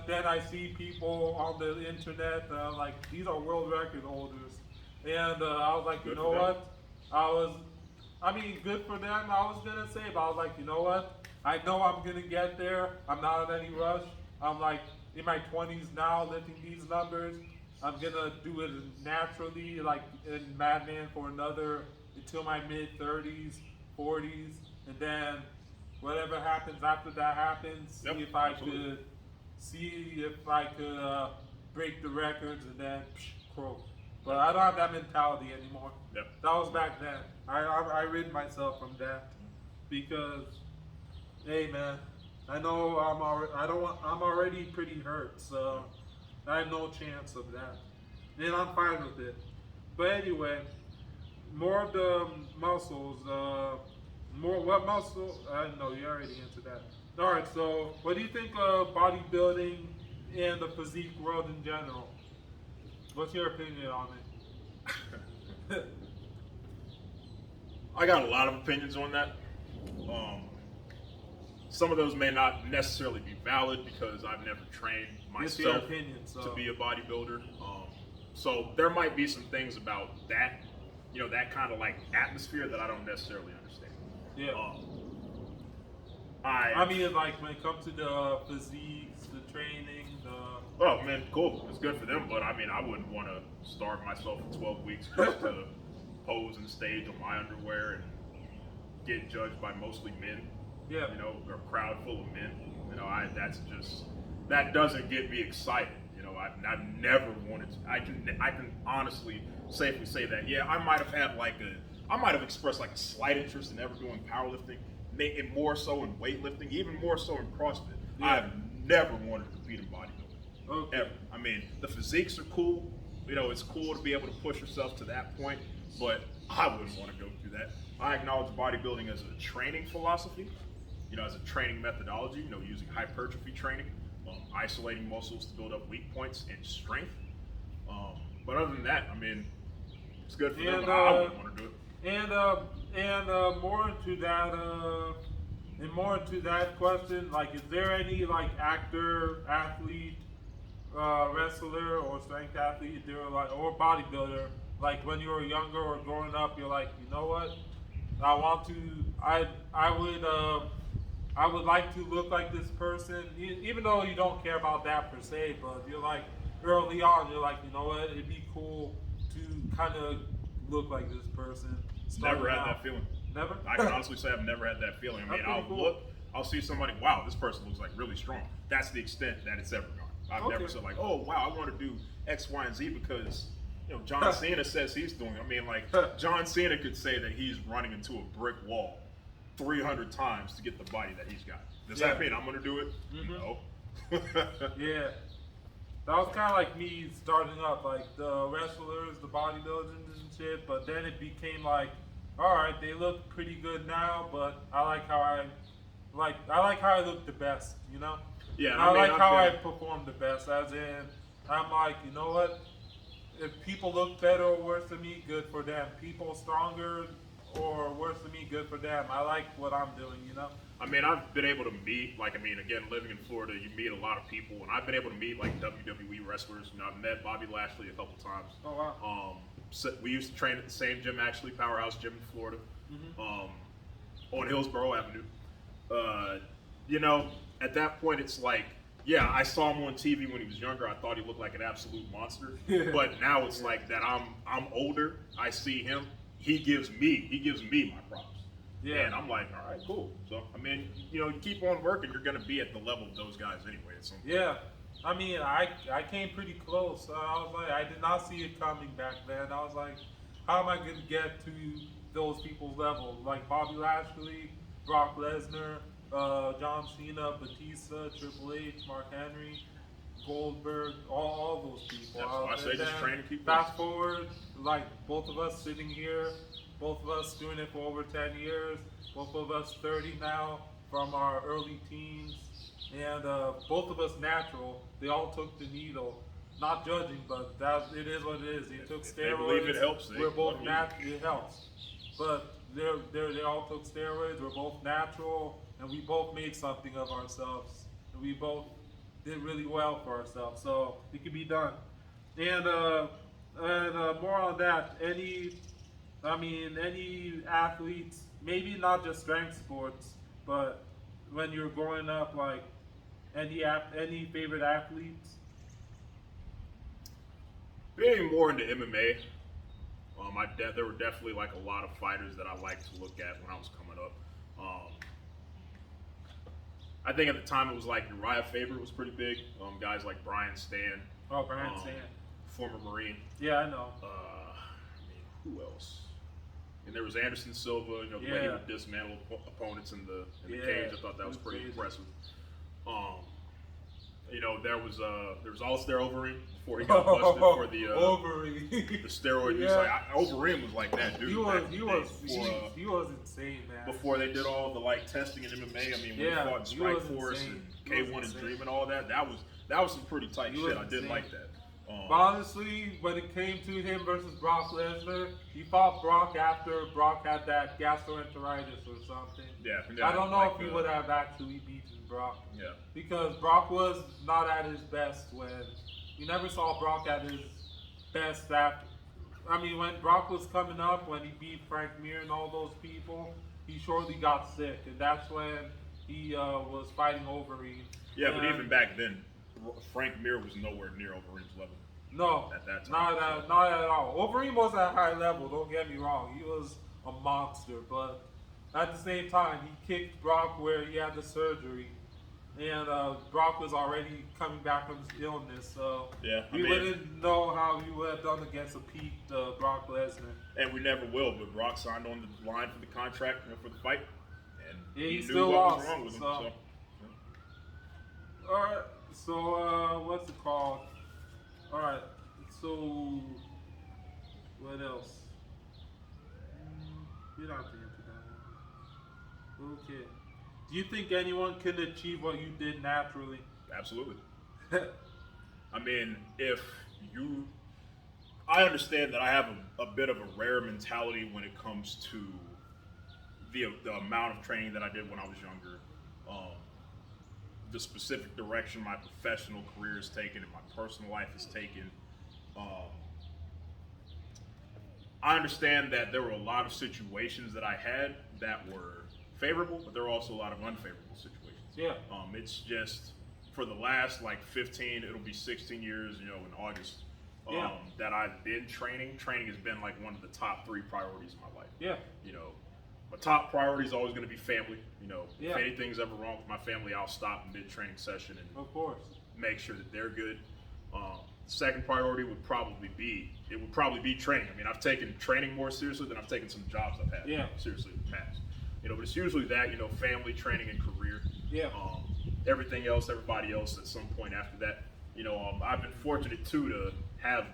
then I see people on the internet, like these are world record holders, and I was like, Good you know for them. what? I mean, good for them. I was gonna say, but I was like, you know what? I know I'm gonna get there. I'm not in any rush. I'm like in my 20s now, lifting these numbers. I'm gonna do it naturally, like in Madman for until my mid 30s, 40s, and then whatever happens after that happens. Yep, absolutely. See if I could break the records and then croak. But I don't have that mentality anymore. Yep. That was back then. I rid myself from that because, hey man, I know I'm already pretty hurt, so I have no chance of that, and I'm fine with it. But anyway, more of the muscles. What muscle? No, you already answered that. All right. So, what do you think of bodybuilding and the physique world in general? What's your opinion on it? I got a lot of opinions on that. Some of those may not necessarily be valid because I've never trained It's your myself opinion, so. to be a bodybuilder. So there might be some things about that, that kind of like atmosphere that I don't necessarily understand. Yeah. I mean, like when it comes to the physiques, the training, Oh man, cool. It's good for them, but I mean, I wouldn't want to starve myself for 12 weeks just to pose on stage on my underwear and get judged by mostly men. Yeah. Or a crowd full of men. That doesn't get me excited. I've never wanted to. I can honestly, safely say that. Yeah, I might have expressed like a slight interest in ever doing powerlifting, and more so in weightlifting, even more so in CrossFit. Yeah. I've never wanted to compete in bodybuilding. Okay. Ever. I mean, the physiques are cool. It's cool to be able to push yourself to that point, but I wouldn't want to go through that. I acknowledge bodybuilding as a training philosophy, as a training methodology, using hypertrophy training, isolating muscles to build up weak points and strength. But other than that, I mean, it's good for them, but I wouldn't want to do it. And more into that question, like, is there any like actor, athlete, wrestler, or strength athlete, or bodybuilder, like when you were younger or growing up, you're like, you know what, I would like to look like this person, even though you don't care about that per se, but you're like, early on, you're like, you know what, it'd be cool to kind of look like this person. Never had that feeling. Never? I can honestly say I've never had that feeling. I mean, That's pretty cool. I'll see somebody, wow, this person looks like really strong. That's the extent that it's ever gone. I've never said like, oh wow, I want to do X, Y, and Z because John Cena says he's doing it. I mean, like John Cena could say that he's running into a brick wall 300 times to get the body that he's got. Does Yeah. that mean I'm going to do it? No. Yeah. That was kind of like me starting up, like the wrestlers, the bodybuilders and shit. But then it became like, all right, they look pretty good now, but I like how I look the best, you know. Yeah, I like how I been- perform the best. As in, I'm like, you know what? If people look better or worse than me, good for them. People stronger or worse than me, good for them. I like what I'm doing, you know. I mean, I've been able to meet, like, I mean, again, living in Florida, you meet a lot of people, and I've been able to meet, like, WWE wrestlers. You know, I've met Bobby Lashley a couple times. Oh wow. So we used to train at the same gym, actually, Powerhouse Gym in Florida, on Hillsborough Avenue. You know, at that point, it's like, yeah, I saw him on TV when he was younger. I thought he looked like an absolute monster. But now it's like that I'm older. I see him. He gives me my props. Yeah. And I'm like, all right, cool. So, I mean, you know, you keep on working, you're going to be at the level of those guys anyway. At some point. Yeah, I mean, I came pretty close. I was like, I did not see it coming back then. I was like, how am I going to get to those people's level? Like Bobby Lashley, Brock Lesnar, John Cena, Batista, Triple H, Mark Henry, Goldberg, all those people. That's why I say just train and keep fast forward, like both of us sitting here, both of us doing it for over 10 years, both of us 30 now from our early teens, and both of us natural. They all took the needle. Not judging, but it is what it is. They took If steroids. they believe it helps, We're both let 'em natural. It helps. But they all took steroids. We're both natural, and we both made something of ourselves. And we both did really well for ourselves. So it can be done. And more on that. Any athletes, maybe not just strength sports, but when you're growing up, like any favorite athletes? Being more into MMA, there were definitely like a lot of fighters that I liked to look at when I was coming up. I think at the time it was like Uriah Faber was pretty big. Guys like Brian Stan. Oh, Brian Stan. Former Marine. Yeah, I know. Who else? And there was Anderson Silva. You know, the way he would dismantle opponents in the cage. I thought that was pretty impressive. You know, there was Alistair Overeem before he got busted for the the steroid use. Like, Overeem was like that dude. He was insane, man. Before they did all the like testing in MMA, I mean, when he fought in Strike Force and K1 and Dream and all that, that was some pretty tight shit. I did like that. But honestly, when it came to him versus Brock Lesnar, he fought Brock after Brock had that gastroenteritis or something. Yeah. I don't know if he would have actually beaten Brock. Yeah. Because Brock was not at his best when you never saw Brock at his best after. I mean, when Brock was coming up, when he beat Frank Mir and all those people, he shortly got sick, and that's when he was fighting Overeem. Yeah, but even back then, Frank Mir was nowhere near Overeem's level. No, at that time, not at all. Overeem was at a high level. Don't get me wrong; he was a monster. But at the same time, he kicked Brock where he had the surgery, and Brock was already coming back from his illness. So we wouldn't know how he would have done against a peaked Brock Lesnar. And we never will. But Brock signed on the line for the contract, for the fight, and he knew still what lost. was wrong with him. So. All right. So what's it called? All right. So what else? You're not thinking that one. Okay. Do you think anyone can achieve what you did naturally? Absolutely. I mean, I understand that I have a bit of a rare mentality when it comes to the amount of training that I did when I was younger. The specific direction my professional career has taken and my personal life has taken. I understand that there were a lot of situations that I had that were favorable, but there were also a lot of unfavorable situations. Yeah. It's just for the last like 15, it'll be 16 years, in August, that I've been training. Training has been like one of the top 3 priorities in my life. Yeah. My top priority is always going to be family. If anything's ever wrong with my family, I'll stop mid-training session and of course make sure that they're good. Second priority would probably be training. I mean, I've taken training more seriously than I've taken some jobs I've had seriously in the past. But it's usually that, family, training, and career. Yeah. Everything else, everybody else at some point after that. I've been fortunate too to have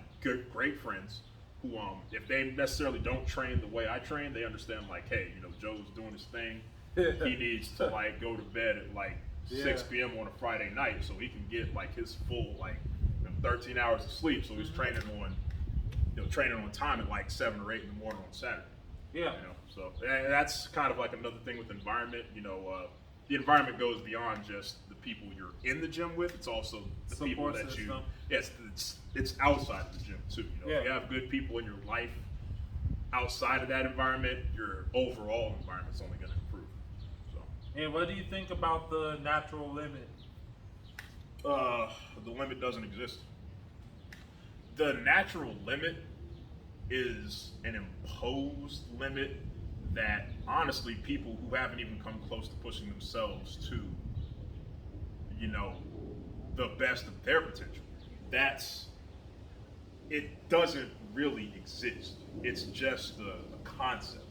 great friends who, if they necessarily don't train the way I train, they understand like, hey, Joe's doing his thing. He needs to like go to bed at like 6 p.m. on a Friday night so he can get like his full 13 hours of sleep. So he's training on time at like 7 or 8 in the morning on Saturday. Yeah. So and that's kind of like another thing with environment. The environment goes beyond just the people you're in the gym with. It's also the people that system. It's outside of the gym too. Yeah. If you have good people in your life outside of that environment, your overall environment's only going to improve. So. And what do you think about the natural limit? The limit doesn't exist. The natural limit is an imposed limit that honestly people who haven't even come close to pushing themselves to, the best of their potential. It doesn't really exist. It's just a concept.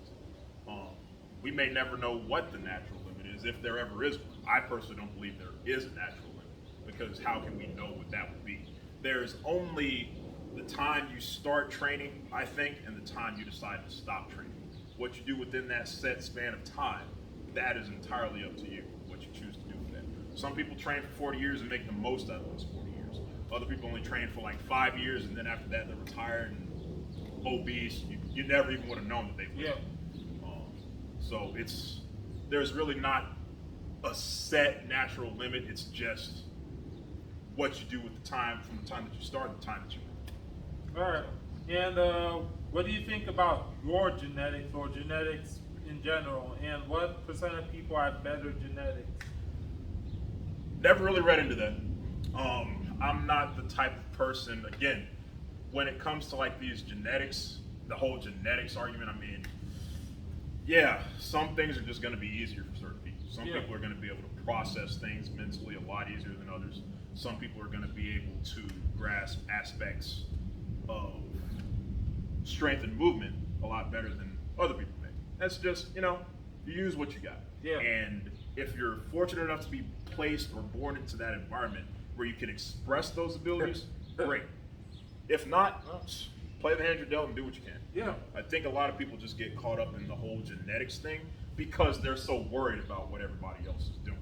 We may never know what the natural limit is, if there ever is one. I personally don't believe there is a natural limit, because how can we know what that would be? There's only the time you start training, I think, and the time you decide to stop training. What you do within that set span of time, that is entirely up to you, what you choose to do with that. Some people train for 40 years and make the most out of those 40 years. Other people only train for like 5 years, and then after that they're retired and obese. You never even would have known that they lived. So there's really not a set natural limit. It's just what you do with the time, from the time that you start to the time that you end. All right. And what do you think about your genetics or genetics in general? And what percent of people have better genetics? Never really read into that. I'm not the type of person, again, when it comes to like these genetics, the whole genetics argument, yeah, some things are just going to be easier for certain people. Some people are going to be able to process things mentally a lot easier than others. Some people are going to be able to grasp aspects of strength and movement a lot better than other people may. That's just, you use what you got. Yeah. And if you're fortunate enough to be placed or born into that environment where you can express those abilities, great. If not, play the hand you're dealt and do what you can. Yeah. I think a lot of people just get caught up in the whole genetics thing because they're so worried about what everybody else is doing.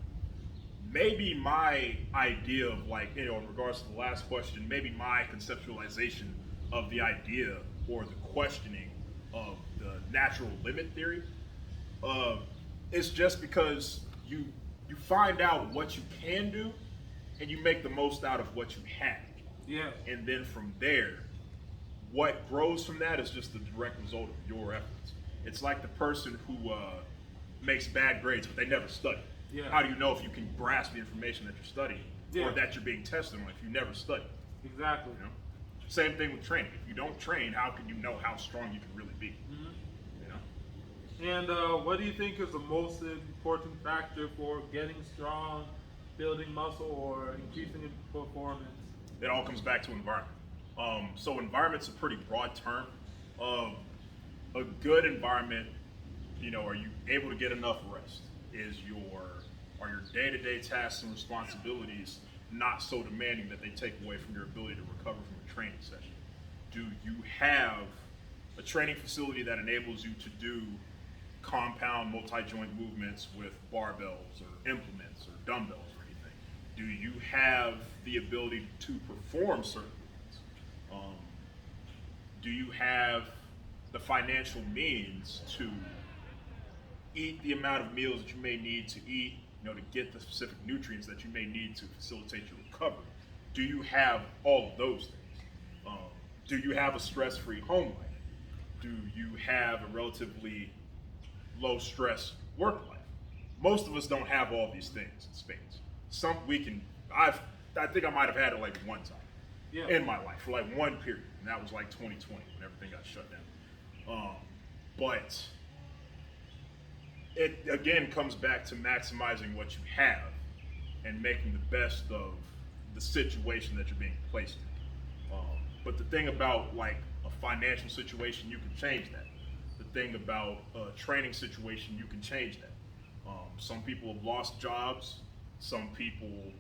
Maybe my idea of in regards to the last question, maybe my conceptualization of the idea or the questioning of the natural limit theory is just because you find out what you can do and you make the most out of what you have. Yeah. And then from there, what grows from that is just the direct result of your efforts. It's like the person who makes bad grades, but they never study. Yeah. How do you know if you can grasp the information that you're studying or that you're being tested on if you never study? Exactly. Same thing with training. If you don't train, how can you know how strong you can really be? And what do you think is the most important factor for getting strong, building muscle, or increasing performance? It all comes back to environment. So environment's a pretty broad term. A good environment, are you able to get enough rest? Are your day-to-day tasks and responsibilities not so demanding that they take away from your ability to recover from a training session? Do you have a training facility that enables you to do compound multi-joint movements with barbells or implements or dumbbells or anything? Do you have the ability to perform certain movements? Do you have the financial means to eat the amount of meals that you may need to eat, to get the specific nutrients that you may need to facilitate your recovery? Do you have all of those things? Do you have a stress-free home life? Do you have a relatively low-stress work life? Most of us don't have all these things in spades. I think I might have had it one time in my life for one period, and that was 2020 when everything got shut down. But it again comes back to maximizing what you have and making the best of the situation that you're being placed in. But the thing about a financial situation, you can change that. the thing about a training situation, you can change that. Some people have lost jobs. Some people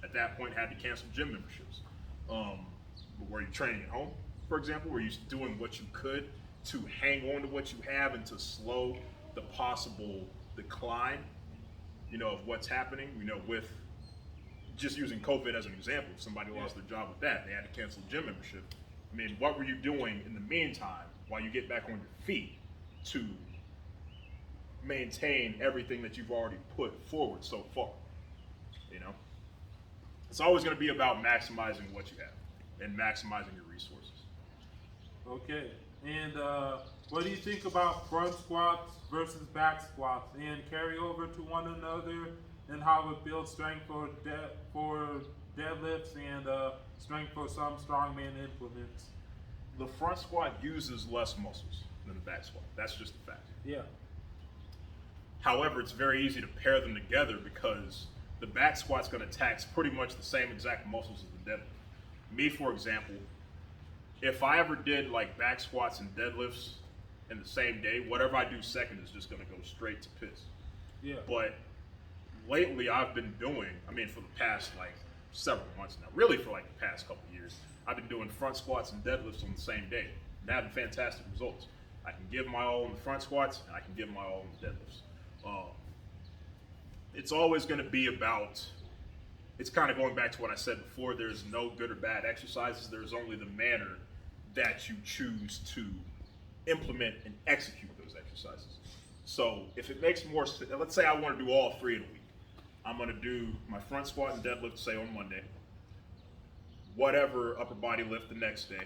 at that point had to cancel gym memberships. But were you training at home, for example? Were you doing what you could to hang on to what you have and to slow the possible decline, of what's happening, with just using COVID as an example. If somebody lost their job with that, they had to cancel gym membership. I mean, what were you doing in the meantime while you get back on your feet to maintain everything that you've already put forward so far? It's always going to be about maximizing what you have and maximizing your resources. Okay. And what do you think about front squats versus back squats and carry over to one another, and how it builds strength for deadlifts and strength for some strongman implements? The front squat uses less muscles than the back squat. That's just a fact. Yeah. However, it's very easy to pair them together because the back squat's going to tax pretty much the same exact muscles as the deadlift. Me, for example, if I ever did like back squats and deadlifts in the same day, whatever I do second is just going to go straight to piss. Yeah. But lately I've been doing, for the past like several months now, really for like the past couple years, I've been doing front squats and deadlifts on the same day and having fantastic results. I can give my all in the front squats and I can give my all in the deadlifts. It's always going to be about, it's kind of going back to what I said before, there's no good or bad exercises, there's only the manner that you choose to implement and execute those exercises. So if it makes more sense, let's say I want to do all 3 in a week. I'm going to do my front squat and deadlift, say on Monday, whatever upper body lift the next day,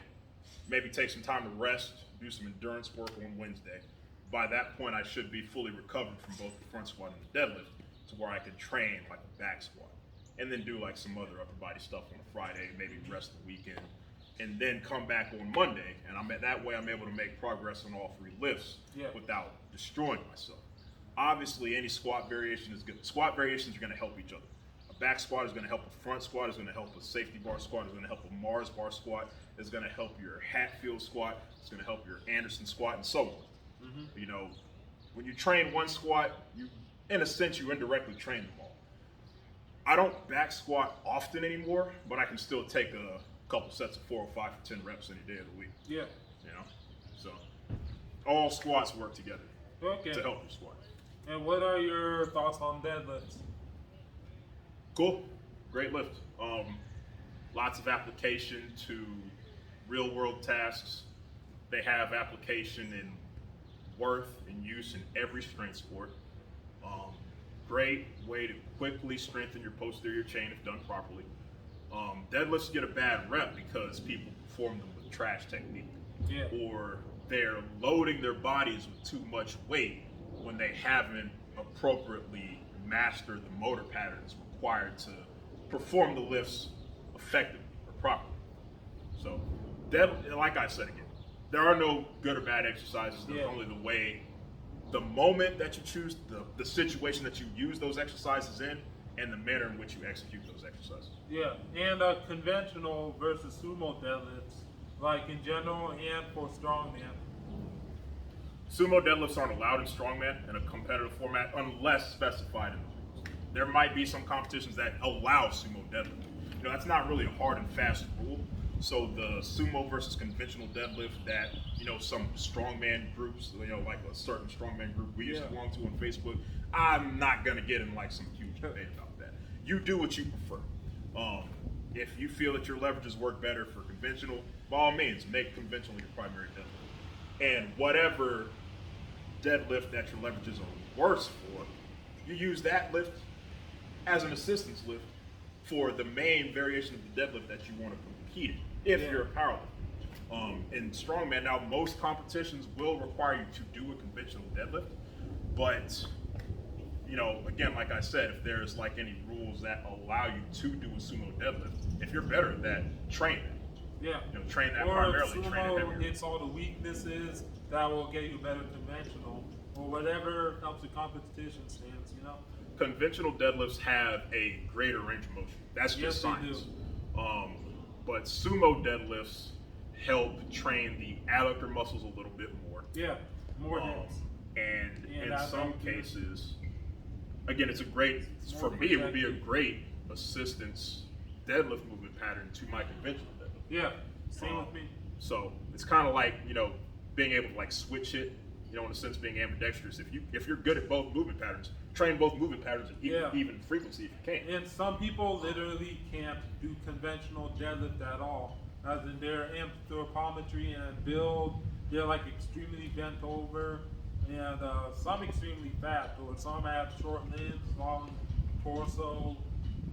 maybe take some time to rest, do some endurance work on Wednesday. By that point, I should be fully recovered from both the front squat and the deadlift to where I can train like a back squat and then do like some other upper body stuff on a Friday, maybe rest the weekend, and then come back on Monday. And that way I'm able to make progress on all 3 lifts without destroying myself. Obviously, any squat variation is good. Squat variations are going to help each other. A back squat is going to help a front squat, is going to help a safety bar squat, is going to help a Mars bar squat, is going to help your Hatfield squat, it's going to help your Anderson squat, and so on. Mm-hmm. When you train one squat, in a sense, you indirectly train them all. I don't back squat often anymore, but I can still take a couple sets of 4 or 5 or 10 reps any day of the week. Yeah. So all squats work together to help you squat. And what are your thoughts on deadlifts? Cool, great lift. Lots of application to real world tasks. They have application in worth and use in every strength sport. Great way to quickly strengthen your posterior chain if done properly. Deadlifts get a bad rep because people perform them with trash technique, or they're loading their bodies with too much weight when they haven't appropriately mastered the motor patterns required to perform the lifts effectively or properly. So, like I said again, there are no good or bad exercises. There's only the moment that you choose, the situation that you use those exercises in, and the manner in which you execute those exercises. Yeah, and conventional versus sumo deadlifts, like in general and for strongman. Sumo deadlifts aren't allowed in strongman in a competitive format unless specified in the rules. There might be some competitions that allow sumo deadlift. That's not really a hard and fast rule. So the sumo versus conventional deadlift that, some strongman groups, like a certain strongman group we used to belong to on Facebook, I'm not going to get in like some huge debate about that. You do what you prefer. If you feel that your leverages work better for conventional, by all means, make conventional your primary deadlift. And whatever deadlift that your leverages are worse for, you use that lift as an assistance lift for the main variation of the deadlift that you want to compete in, if you're a powerlifter. In strongman, now most competitions will require you to do a conventional deadlift, but again, like I said, if there's like any rules that allow you to do a sumo deadlift, if you're better at that, train that. Yeah. Train that or primarily. Sumo train it heavier. hits all the weaknesses that will get you better conventional, or whatever helps the competition stance. Conventional deadlifts have a greater range of motion. That's just science. But sumo deadlifts help train the adductor muscles a little bit more. Yeah. More hits. And in that's some how you- cases, again, it's a great, More for me, it would be a protected. great assistance deadlift movement pattern to my conventional deadlift. Yeah, same with me. So it's kind of like, being able to like switch it, in a sense being ambidextrous. If you're good at both movement patterns, train both movement patterns at even frequency if you can. And some people literally can't do conventional deadlift at all. As in their anthropometry and build, they're like extremely bent over, and some extremely fat, or some have short limbs, long torso.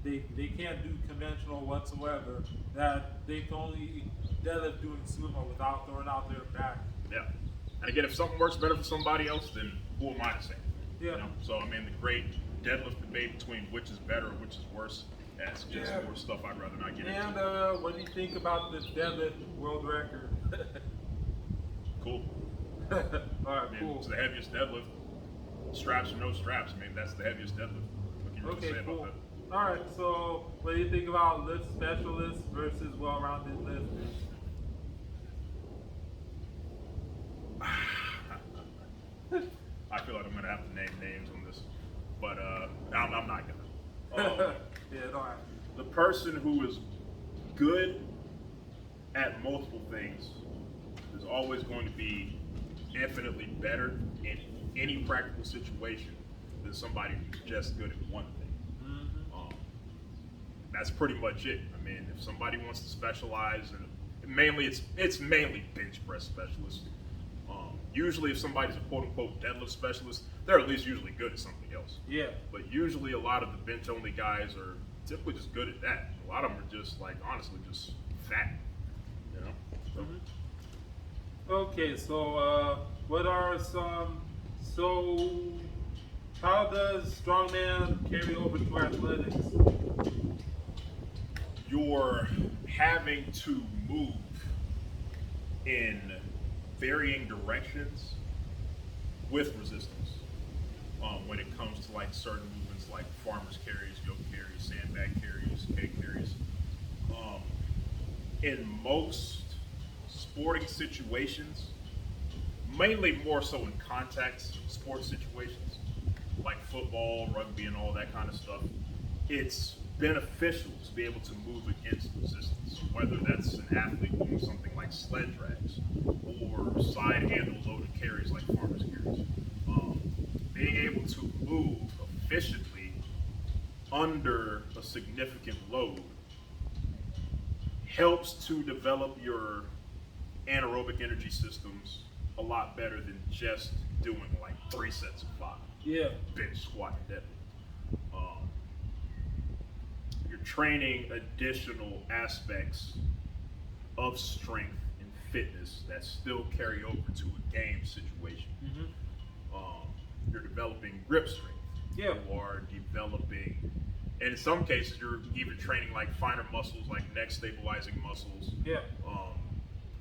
They can't do conventional whatsoever. That they can only deadlift doing sumo without throwing out their back. Yeah. And again, if something works better for somebody else, then who am I to say? Yeah. So I mean, the great deadlift debate between which is better or which is worse, that's just more stuff I'd rather not get And into. what do you think about the deadlift world record? Cool. All right, I mean, cool. it's the heaviest deadlift. Straps or no straps. I mean, that's the heaviest deadlift. What can you really Okay, say cool. about that? All right, so what do you think about lift specialists versus well-rounded lifters? I feel like I'm gonna have to name names on this, but I'm not gonna. Yeah, don't have The person who is good at multiple things is always going to be infinitely better in any practical situation than somebody who's just good at one thing. That's pretty much it. I mean, if somebody wants to specialize, and mainly it's mainly bench press specialists. Usually, if somebody's a quote unquote deadlift specialist, they're at least usually good at something else. Yeah. But usually, a lot of the bench only guys are typically just good at that. A lot of them are just like honestly just fat. So, Okay, so what are some? So, how does strongman carry over to athletics? You're having to move in varying directions with resistance when it comes to like certain movements like farmers carries, yoke carries, sandbag carries, cake carries. In most sporting situations, mainly more so in contact sports situations like football, rugby, and all that kind of stuff, it's beneficial to be able to move against resistance, whether that's an athlete doing something like sled drags or side handle loaded carries like farmers carries. Being able to move efficiently under a significant load helps to develop your anaerobic energy systems a lot better than just doing like 3 sets of 5. Yeah. Bench, squat, and deadlift. You're training additional aspects of strength and fitness that still carry over to a game situation. You're developing grip strength. Yeah. You are developing, and in some cases, you're even training like finer muscles, like neck stabilizing muscles. Yeah.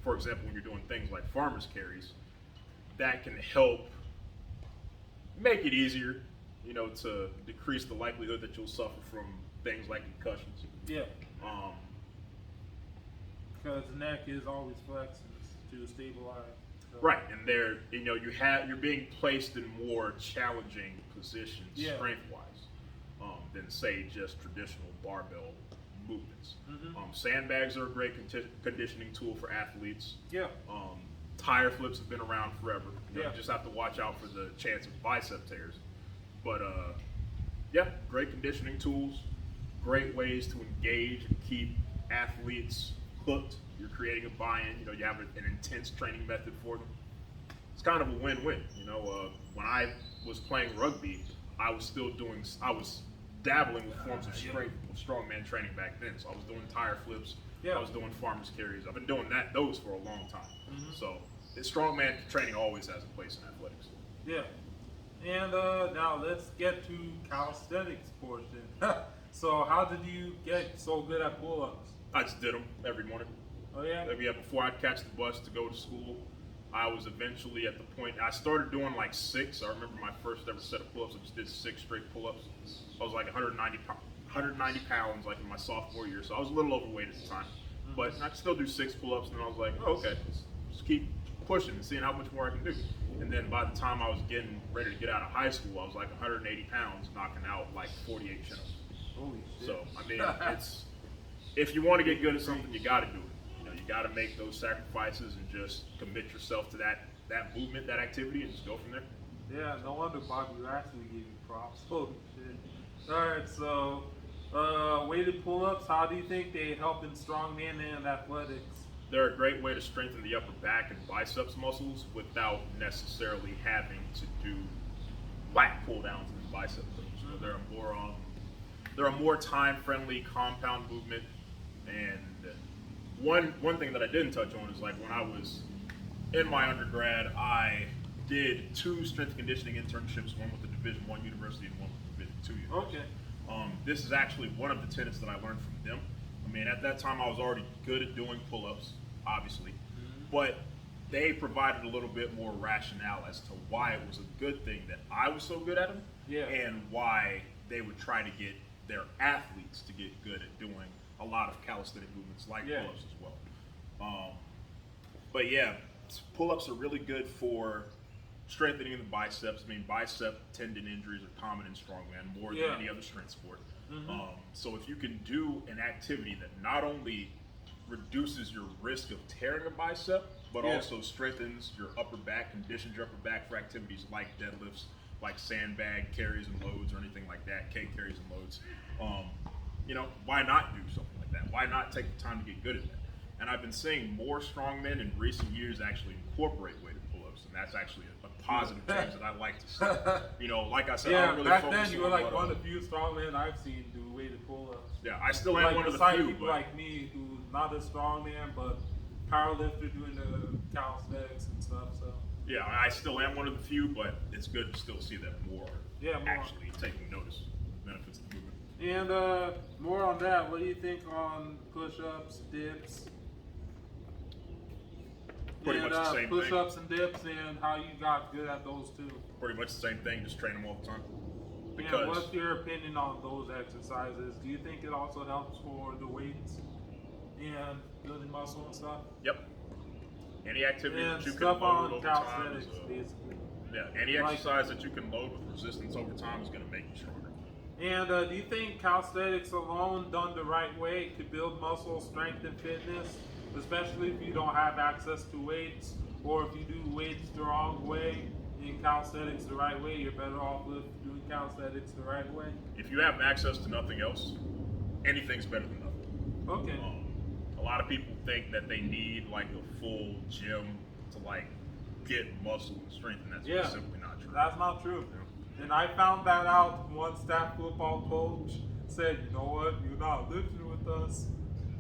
For example, when you're doing things like farmers carries, that can help make it easier, to decrease the likelihood that you'll suffer from things like concussions. Yeah. Because the neck is always flexing to stabilize. So. Right, and you're being placed in more challenging positions strength-wise than say just traditional barbell movements. Sandbags are a great conditioning tool for athletes. Yeah. Tire flips have been around forever. You Yeah. just have to watch out for the chance of bicep tears. But great conditioning tools, great ways to engage and keep athletes hooked. You're creating a buy-in. You have an intense training method for them. It's kind of a win-win. When I was playing rugby, I was dabbling with forms of strongman training back then. So I was doing tire flips. Yeah. I was doing farmers carries. I've been doing those for a long time. So strongman training always has a place in athletics. Yeah. And now let's get to calisthenics portion. So how did you get so good at pull-ups? I just did them every morning. Oh yeah? Before I'd catch the bus to go to school, I was eventually at the point, I started doing like 6. I remember my first ever set of pull-ups, I just did 6 straight pull-ups. I was like 190 pounds like in my sophomore year, so I was a little overweight at the time. But I could still do 6 pull-ups, and I was like, oh, okay, just keep pushing and seeing how much more I can do. And then by the time I was getting ready to get out of high school, I was like 180 pounds, knocking out like 48 chin-ups. Holy shit. So I mean, it's if you want to get good at something, you got to do it. You know, you got to make those sacrifices and just commit yourself to that movement, that activity, and just go from there. Yeah, no wonder Bobby Lashley gave you props. Holy shit. Alright, so weighted pull-ups, how do you think they help in strongman and athletics? They're a great way to strengthen the upper back and biceps muscles without necessarily having to do lat pull downs and bicep moves. So they're a more time-friendly compound movement. And one thing that I didn't touch on is like when I was in my undergrad, I did 2 strength and conditioning internships, one with the Division I university and one with the Division II university. Okay. This is actually one of the tenets that I learned from them. I mean, at that time I was already good at doing pull-ups, obviously, but they provided a little bit more rationale as to why it was a good thing that I was so good at them, and why they would try to get their athletes to get good at doing a lot of calisthenic movements like pull-ups as well. But yeah, pull-ups are really good for strengthening the biceps. I mean, bicep tendon injuries are common in strongman more than any other strength sport. So if you can do an activity that not only reduces your risk of tearing a bicep, but also strengthens your upper back, conditions your upper back for activities like deadlifts, like sandbag carries and loads, or anything like that, cake carries and loads. You know, why not do something like that? Why not take the time to get good at that? And I've been seeing more strongmen in recent years actually incorporate weighted pull-ups, and that's actually a positive change that I like to see. You know, like I said, I don't really back focus then you were on like what, one of the few strongmen I've seen do weighted pull-ups. Yeah, I still am like, one of the besides few. people But like me who's not a strongman, but powerlifter doing the calisthenics and stuff. So yeah, I still am one of the few, but it's good to still see that more actually taking notice of the benefits of the movement. And more on that, what do you think on push-ups, dips? Pretty much the same push-ups thing. and dips, and how you got good at those too. Pretty much the same thing, just train them all the time. And what's your opinion on those exercises? Do you think it also helps for the weights and building muscle and stuff? Yep. Any activity And that you can stuff load on over time calisthenics, is, basically. yeah, any exercise that you can load with resistance over time is going to make you stronger. And do you think calisthenics alone, done the right way, could build muscle strength and fitness, especially if you don't have access to weights, or if you do weights the wrong way and calisthenics the right way, you're better off with doing calisthenics the right way? If you have access to nothing else, anything's better than nothing. Okay. A lot of people think that they need like a full gym to like get muscle and strength, and that's just simply not true. That's not true. And I found that out once that football coach said, you know what, you're not lifting with us.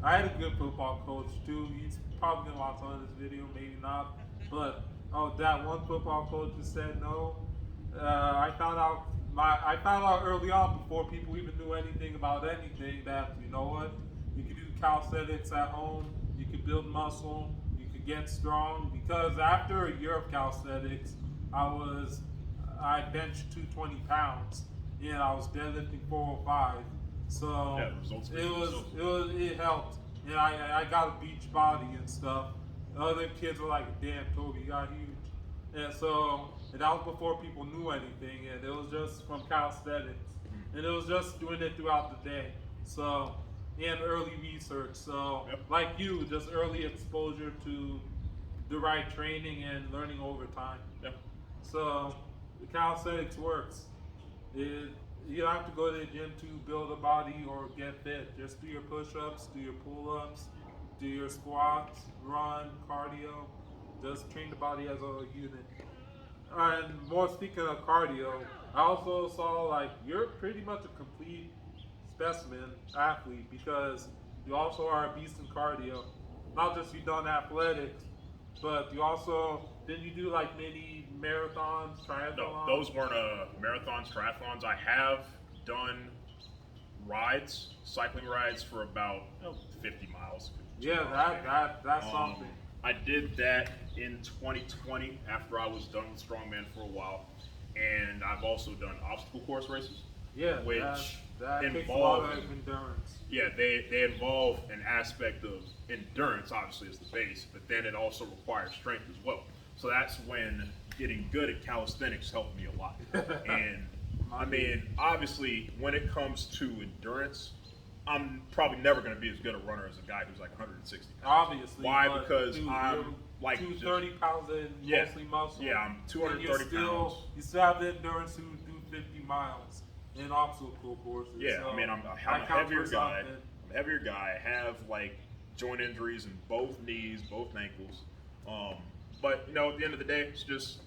I had a good football coach too. He's probably gonna watch on this video, maybe not. But that one football coach who said no. I found out early on, before people even knew anything about anything, that you know what, you could do calisthenics at home. You could build muscle. You could get strong. Because after a year of calisthenics, I benched 220 pounds and I was deadlifting 405. So it helped. And I got a beach body and stuff. The other kids were like, damn, Tobi, you got huge. And so, and that was before people knew anything, and it was just from calisthenics. And it was just doing it throughout the day. So, and early research. So, like you, just early exposure to the right training and learning over time. So, the calisthenics works. You don't have to go to the gym to build a body or get fit. Just do your push-ups, do your pull-ups, do your squats, run, cardio. Just train the body as a unit. And more speaking of cardio, I also saw like you're pretty much a complete specimen athlete, because you also are a beast in cardio. Not just you done athletics, but you also, didn't you do like many marathons, triathlons? No, those weren't marathons, triathlons. I have done rides, cycling rides for about 50 miles. That's something. I did that in 2020 after I was done with Strongman for a while, and I've also done obstacle course races. Which that involve takes a lot of endurance. Yeah, they involve an aspect of endurance, obviously, as the base, but then it also requires strength as well. So that's when getting good at calisthenics helped me a lot. And I mean, obviously, when it comes to endurance, I'm probably never going to be as good a runner as a guy who's like 160 pounds. Obviously. Why? But Because dude, I'm you're like 230 pounds and Yeah. mostly muscle. Yeah, I'm And 230 pounds. You still have the endurance to do 50 miles in obstacle courses. Yeah, so I mean, I'm a that counts heavier for guy. something. I'm a heavier guy. I have like joint injuries in both knees, both ankles. But you know, at the end of the day, it's just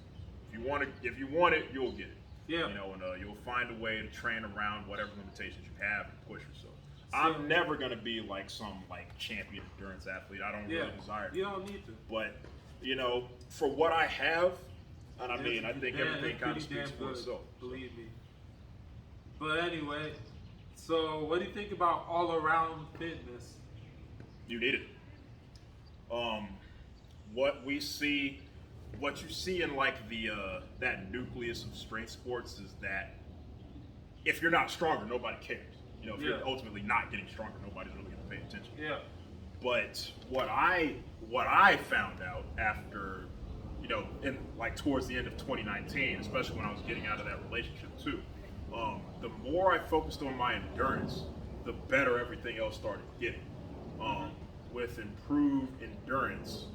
if you want it, you'll get it. Yeah. You know, and you'll find a way to train around whatever limitations you have and push yourself. I'm never gonna be like some like champion endurance athlete. I don't really desire to. You don't need to. But you know, for what I have, and I It's- mean, I think yeah, everything it's kind of pretty speaks damn for good, itself. Believe me. But anyway, so what do you think about all-around fitness? You need it. What we see, what you see in like the that nucleus of strength sports is that if you're not stronger, nobody cares. You know, if you're ultimately not getting stronger, nobody's really going to pay attention. Yeah. But what I found out after, you know, in like towards the end of 2019, especially when I was getting out of that relationship too, the more I focused on my endurance, the better everything else started getting. With improved endurance,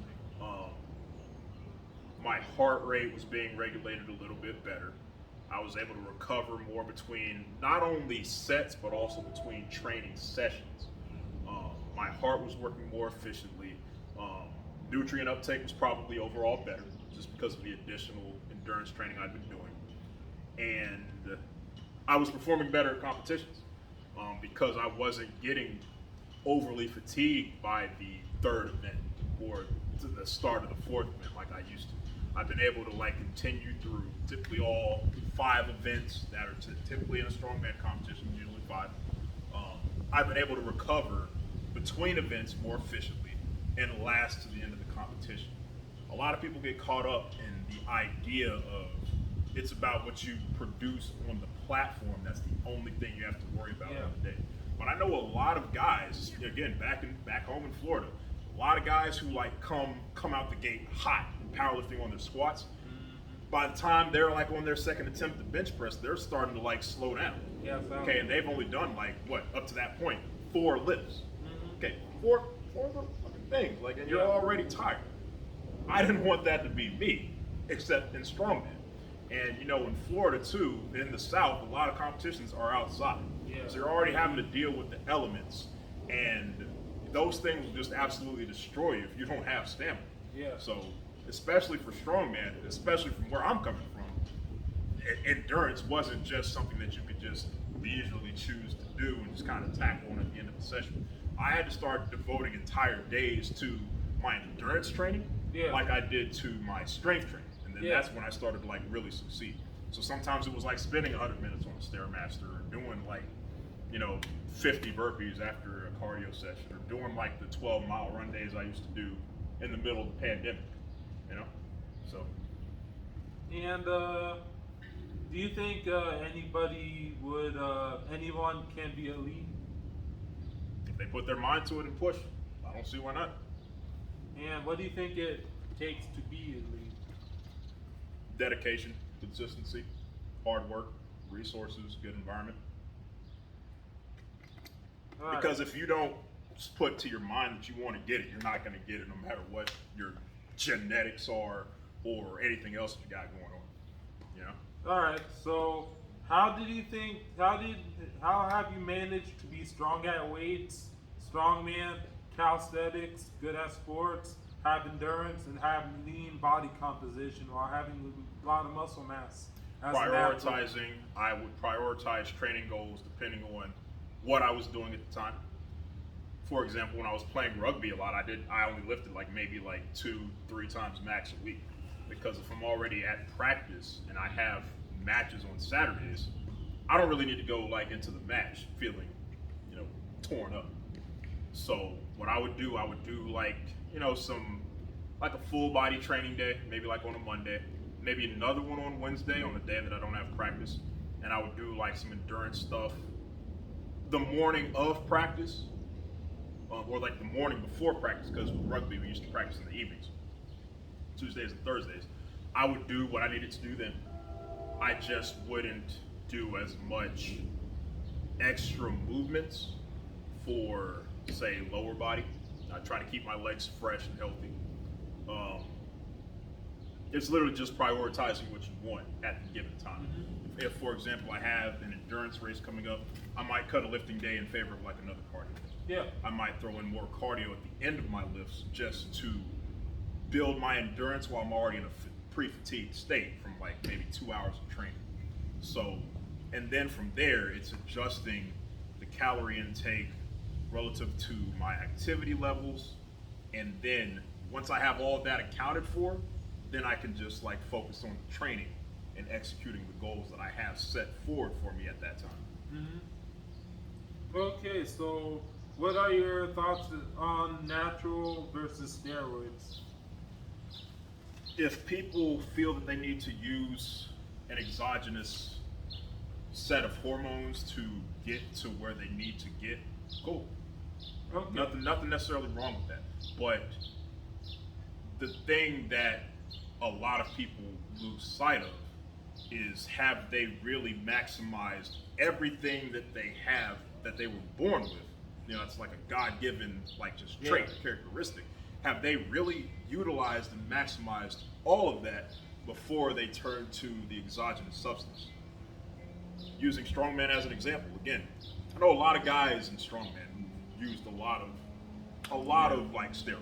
my heart rate was being regulated a little bit better. I was able to recover more between not only sets but also between training sessions. My heart was working more efficiently. Nutrient uptake was probably overall better just because of the additional endurance training I've been doing. And I was performing better at competitions because I wasn't getting overly fatigued by the third event or to the start of the fourth event like I used to. I've been able to like continue through typically all 5 events that are typically in a strongman competition, usually 5. I've been able to recover between events more efficiently and last to the end of the competition. A lot of people get caught up in the idea of it's about what you produce on the platform. That's the only thing you have to worry about on the day. But I know a lot of guys, again, back home in Florida, a lot of guys who like come out the gate hot in powerlifting on their squats. By the time they're like on their second attempt at bench press, they're starting to like slow down. Yeah. Okay, and they've only done like what up to that point 4 lifts. Okay, four fucking things. Like, and you're already tired. I didn't want that to be me, except in strongman. And you know, in Florida too, in the South, a lot of competitions are outside. Yeah. So you're already having to deal with the elements, and those things will just absolutely destroy you if you don't have stamina. Yeah. So, especially for strongman, especially from where I'm coming from, endurance wasn't just something that you could just leisurely choose to do and just kind of tack on at the end of the session. I had to start devoting entire days to my endurance training, like I did to my strength training, and then that's when I started to like really succeed. So sometimes it was like spending 100 minutes on a Stairmaster, or doing like, you know, 50 burpees after a cardio session, or doing like the 12-mile run days I used to do in the middle of the pandemic, you know. So. And do you think anyone can be elite? If they put their mind to it and push, I don't see why not. And what do you think it takes to be elite? Dedication, consistency, hard work, resources, good environment. Because if you don't put to your mind that you want to get it, you're not going to get it no matter what your genetics are or anything else that you got going on. You know? All right. So, how have you managed to be strong at weights, strongman, calisthenics, good at sports, have endurance, and have lean body composition while having a lot of muscle mass? Prioritizing, I would prioritize training goals depending on what I was doing at the time. For example, when I was playing rugby a lot, I only lifted like maybe like 2-3 times max a week, because if I'm already at practice and I have matches on Saturdays, I don't really need to go like into the match feeling, you know, torn up. So what I would do like, you know, like a full body training day, maybe like on a Monday, maybe another one on Wednesday on the day that I don't have practice, and I would do like some endurance stuff the morning of practice, or like the morning before practice, because with rugby we used to practice in the evenings. Tuesdays and Thursdays, I would do what I needed to do then. I just wouldn't do as much extra movements for, say, lower body. I try to keep my legs fresh and healthy. Um, it's literally just prioritizing what you want at the given time. If, for example, I have an endurance race coming up, I might cut a lifting day in favor of like another cardio day. Yeah. I might throw in more cardio at the end of my lifts just to build my endurance while I'm already in a pre-fatigued state from like maybe 2 hours of training. So, and then from there, it's adjusting the calorie intake relative to my activity levels. And then once I have all that accounted for, then I can just like focus on the training and executing the goals that I have set forward for me at that time. Okay, so what are your thoughts on natural versus steroids? If people feel that they need to use an exogenous set of hormones to get to where they need to get, cool. Okay. Nothing necessarily wrong with that. But the thing that a lot of people lose sight of is, have they really maximized everything that they have, that they were born with? You know, it's like a God-given, like, just trait, characteristic. Have they really utilized and maximized all of that before they turn to the exogenous substance? Using Strongman as an example, again, I know a lot of guys in Strongman who used a lot of like steroids,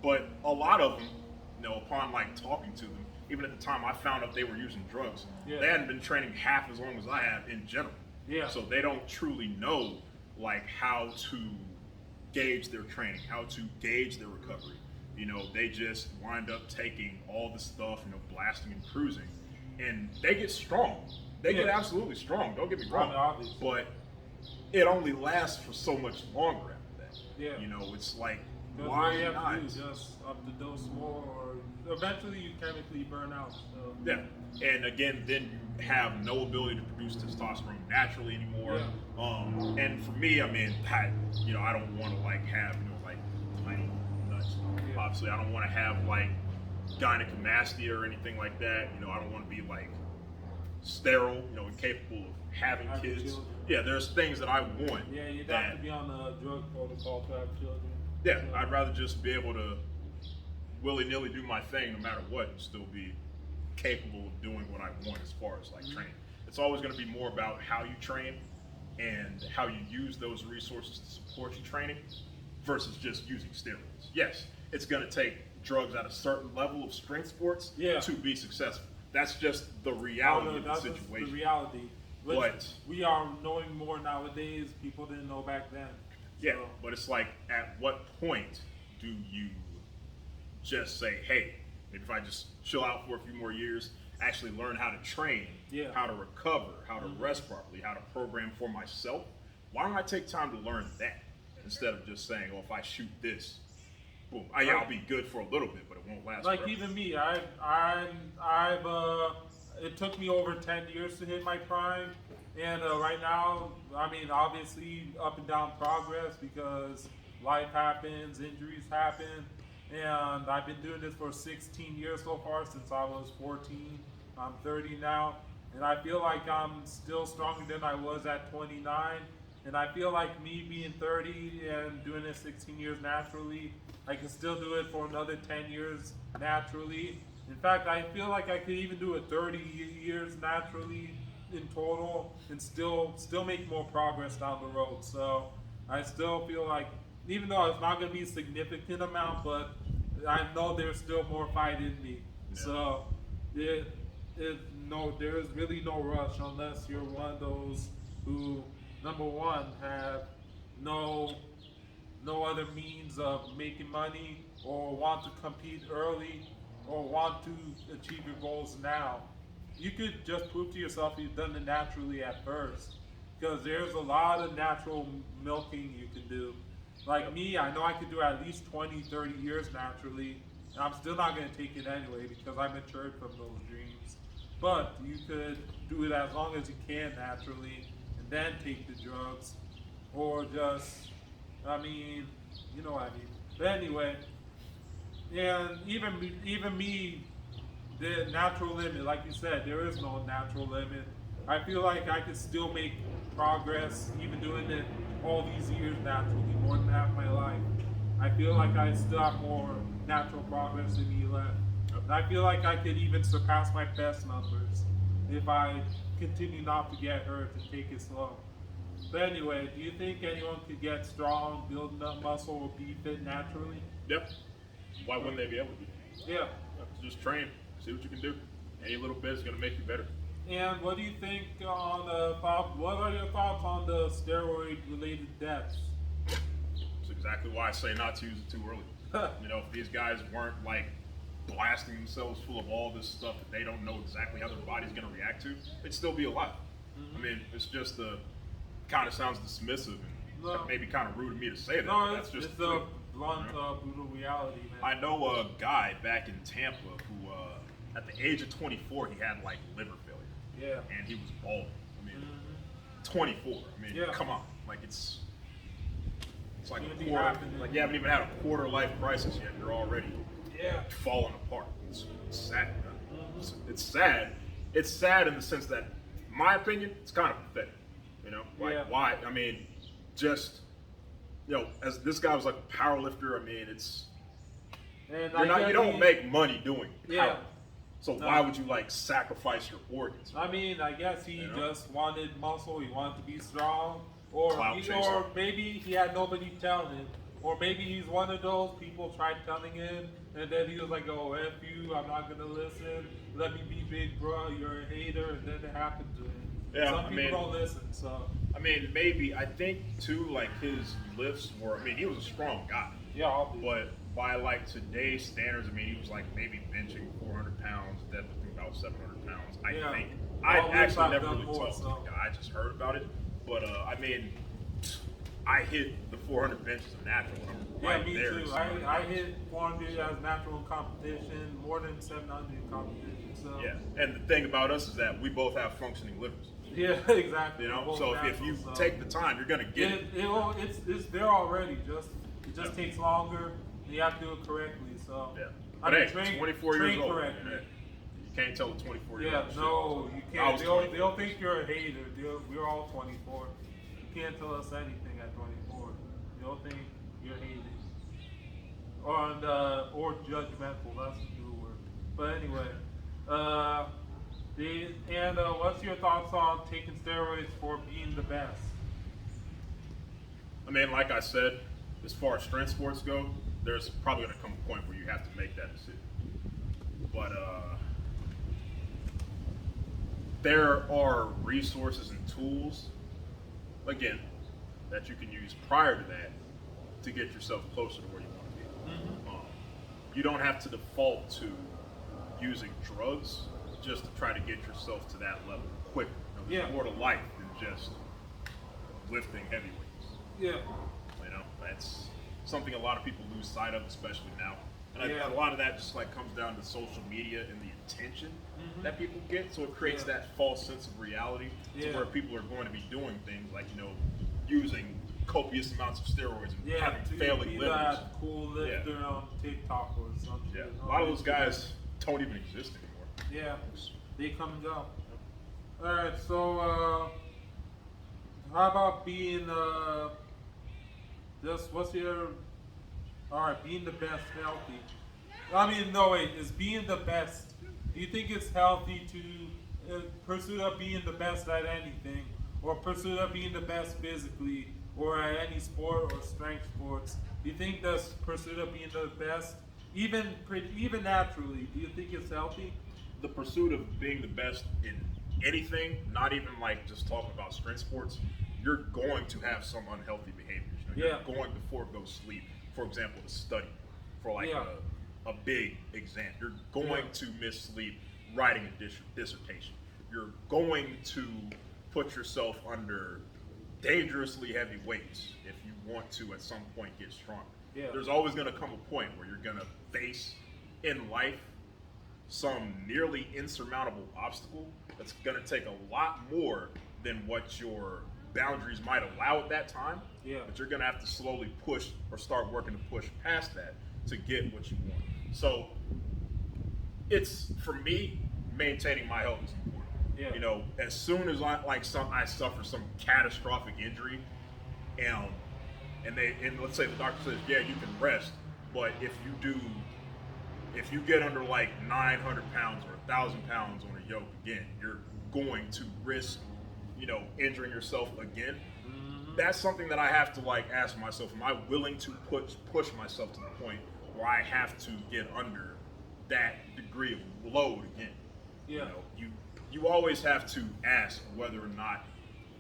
but a lot of them, you know, upon like talking to them, even at the time I found out they were using drugs, they hadn't been training half as long as I have in general. Yeah. So they don't truly know like how to gauge their training, how to gauge their recovery. You know, they just wind up taking all the stuff, you know, blasting and cruising, and they get strong. They get absolutely strong. Don't get me wrong. Obviously. But it only lasts for so much longer after that. Yeah. You know, it's like, Because why what you have not? to do is just up the dose more, or eventually you chemically burn out. So. Yeah, and again, then you have no ability to produce testosterone naturally anymore. Yeah. And for me, I mean, you know, I don't want to like have, you know, like tiny nuts. Yeah. Obviously, I don't want to have like gynecomastia or anything like that. You know, I don't want to be like sterile, you know, incapable of having kids. Children. Yeah, there's things that I want. Yeah, you'd that, have to be on the drug protocol to have children. Yeah, I'd rather just be able to willy-nilly do my thing no matter what and still be capable of doing what I want as far as like training. It's always going to be more about how you train and how you use those resources to support your training versus just using steroids. Yes, it's going to take drugs at a certain level of strength sports to be successful. That's just the reality of the situation. The reality. But we are knowing more nowadays. People didn't know back then. Yeah, but it's like, at what point do you just say, hey, maybe if I just chill out for a few more years, actually learn how to train, how to recover, how to rest properly, how to program for myself? Why don't I take time to learn that instead of just saying, oh, if I shoot this, boom, I'll be good for a little bit, but it won't last like forever. Even me, it took me over 10 years to hit my prime. And right now, I mean, obviously up and down progress because life happens, injuries happen. And I've been doing this for 16 years so far, since I was 14. I'm 30 now. And I feel like I'm still stronger than I was at 29. And I feel like me being 30 and doing it 16 years naturally, I can still do it for another 10 years naturally. In fact, I feel like I could even do it 30 years naturally in total and still make more progress down the road. So I still feel like, even though it's not going to be a significant amount, but I know there's still more fight in me. Yeah. So there's really no rush unless you're one of those who, number one, have no other means of making money, or want to compete early, or want to achieve your goals now. You could just prove to yourself you've done it naturally at first, because there's a lot of natural milking you can do. Like me, I know I could do at least 20, 30 years naturally, and I'm still not going to take it anyway because I matured from those dreams. But you could do it as long as you can naturally, and then take the drugs, or just, I mean, you know what I mean. But anyway, And even me, the natural limit, like you said, there is no natural limit. I feel like I could still make progress, even doing it all these years naturally, more than half my life. I feel like I still have more natural progress in me left. And I feel like I could even surpass my best numbers if I continue not to get hurt and take it slow. But anyway, do you think anyone could get strong, build up muscle, or be fit naturally? Yep. Why wouldn't they be able to be? Yeah. Just train, see what you can do. Any little bit is going to make you better. And what do you think on the thought? What are your thoughts on the steroid-related deaths? That's exactly why I say not to use it too early. You know, if these guys weren't like blasting themselves full of all this stuff that they don't know exactly how their body's going to react to, they'd still be alive. I mean, it's just kind of sounds dismissive and maybe kind of rude of me to say that. No, but that's just it's the a truth. blunt, brutal reality, man. I know a guy back in Tampa who, at the age of 24, he had like liver failure. Yeah. And he was bald. I mean, 24. I mean, Yeah. come on. Like it's like Shouldn't a be quarter. happening. Like you haven't even had a quarter life crisis yet. You're already Yeah. falling apart. It's sad. Man. It's sad. It's sad in the sense that, in my opinion, it's kind of pathetic. You know, like Yeah. why? I mean, just as this guy was like a power lifter. I mean, it's And you don't make money doing Yeah. power. So No. why would you like sacrifice your organs? I mean, I guess he You know? just wanted muscle. He wanted to be strong, or Clout or chaser. maybe he had nobody telling him, or maybe he's one of those people tried telling him, and then he was like, "Oh, f you, I'm not gonna listen. Let me be big, bro. You're a hater," and then it happened to him. Yeah, Some I people mean- don't listen, so I mean, maybe I think too. Like his lifts were. I mean, he was a strong guy, yeah, obviously. but by like today's standards, I mean, he was like maybe benching 400 pounds, deadlifting about 700 pounds. I Yeah. think. All I lifts actually I've never done really more, talked to so. the guy. I just heard about it. But I mean, I hit the 400 benches of natural. And I'm Yeah, right me there. too. So, I hit 400 as natural competition, more than 700 in competition. So yeah, and the thing about us is that we both have functioning livers. yeah, exactly. You know, Both so if natural, you so. take the time, you're gonna get it. It's there already. It just Yeah. takes longer. And you have to do it correctly. So Yeah. I But mean, hey, 24 train years old. correctly. Man. You can't tell a 24-year-old. Yeah, shit. no, you I can't. was They'll 24. think you're a hater. We're all 24. You can't tell us anything at 24. They'll think you're hating. Or judgmental. That's the new word. But anyway, what's your thoughts on taking steroids for being the best? I mean, like I said, as far as strength sports go, there's probably going to come a point where you have to make that decision. But there are resources and tools, again, that you can use prior to that to get yourself closer to where you want to be. You don't have to default to using drugs just to try to get yourself to that level quicker. You know, there's Yeah. more to life than just lifting heavy weights. Yeah. You know, that's something a lot of people lose sight of, especially now. And Yeah. a lot of that just like comes down to social media and the attention that people get. So it creates Yeah. that false sense of reality to Yeah. where people are going to be doing things like, using copious amounts of steroids and Yeah, having to failing be livers. that cool lifter on TikTok or something. Yeah, a lot of those guys don't even exist anymore. Yeah, they come and go. Alright, so how about being what's your being the best healthy? I mean, no wait, is being the best? Do you think it's healthy to pursue of being the best at anything, or pursue of being the best physically, or at any sport or strength sports? Do you think the pursuit of being the best, even naturally, do you think it's healthy? The pursuit of being the best in anything, not even like just talking about strength sports, you're going to have some unhealthy behaviors. You're Yeah. going to forego sleep, for example, to study for like Yeah. a big exam. You're going to miss sleep writing a dissertation. You're going to put yourself under dangerously heavy weights if you want to at some point get stronger. Yeah. There's always going to come a point where you're going to face in life some nearly insurmountable obstacle that's going to take a lot more than what your boundaries might allow at that time. Yeah. But you're going to have to slowly push or start working to push past that to get what you want. So it's for me, maintaining my health is important. Yeah. You know, as soon as I suffer some catastrophic injury, and let's say the doctor says, yeah, you can rest, but if you get under like 900 pounds or 1,000 pounds on a yoke again, you're going to risk, injuring yourself again. That's something that I have to like ask myself: am I willing to push myself to the point where I have to get under that degree of load again? Yeah. You always have to ask whether or not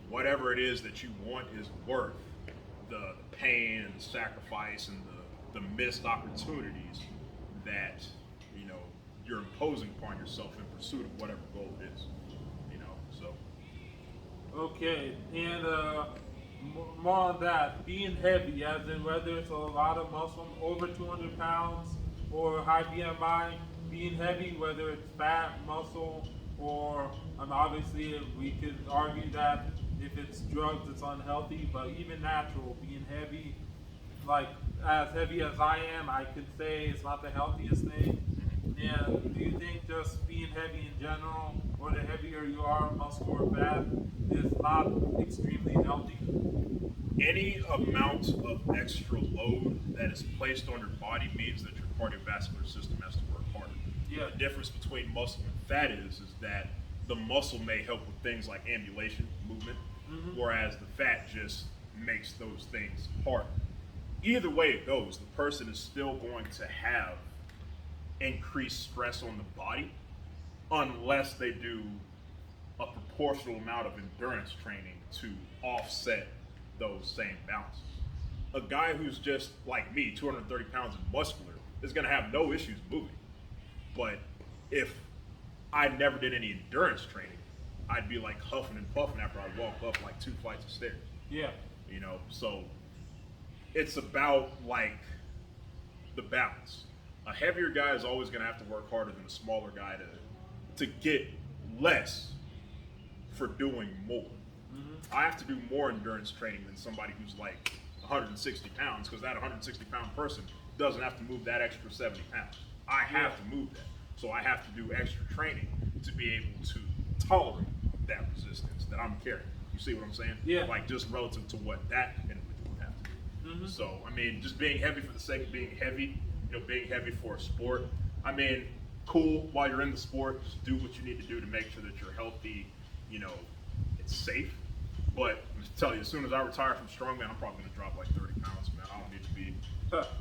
whatever it is that you want is worth the pain and the sacrifice and the missed opportunities that you're imposing upon yourself in pursuit of whatever goal it is. So. Okay, and more on that, being heavy, as in whether it's a lot of muscle, over 200 pounds, or high BMI, being heavy, whether it's fat, muscle, or obviously we could argue that if it's drugs, it's unhealthy, but even natural, being heavy, like as heavy as I am, I could say it's not the healthiest thing. And do you think just being heavy in general, or the heavier you are, muscle or fat, is not extremely healthy? Any amount of extra load that is placed on your body means that your cardiovascular system has to work harder. Yeah. The difference between muscle and fat is that the muscle may help with things like ambulation, movement, whereas the fat just makes those things harder. Either way it goes, the person is still going to have increased stress on the body unless they do a proportional amount of endurance training to offset those same bounces. A guy who's just like me, 230 pounds and muscular, is going to have no issues moving. But if I never did any endurance training, I'd be like huffing and puffing after I walk up like 2 flights of stairs. Yeah. So it's about like the balance. A heavier guy is always going to have to work harder than a smaller guy to get less for doing more. I have to do more endurance training than somebody who's like 160 pounds, because that 160 pound person doesn't have to move that extra 70 pounds. I have to move that. So I have to do extra training to be able to tolerate that resistance that I'm carrying. You see what I'm saying? Yeah. Like just relative to what that individual would have to do. So, I mean, just being heavy for the sake of being heavy, being heavy for a sport, I mean, cool while you're in the sport, just do what you need to do to make sure that you're healthy, it's safe. But I'm just telling you, as soon as I retire from Strongman, I'm probably going to drop like 30 pounds, man. I don't need to be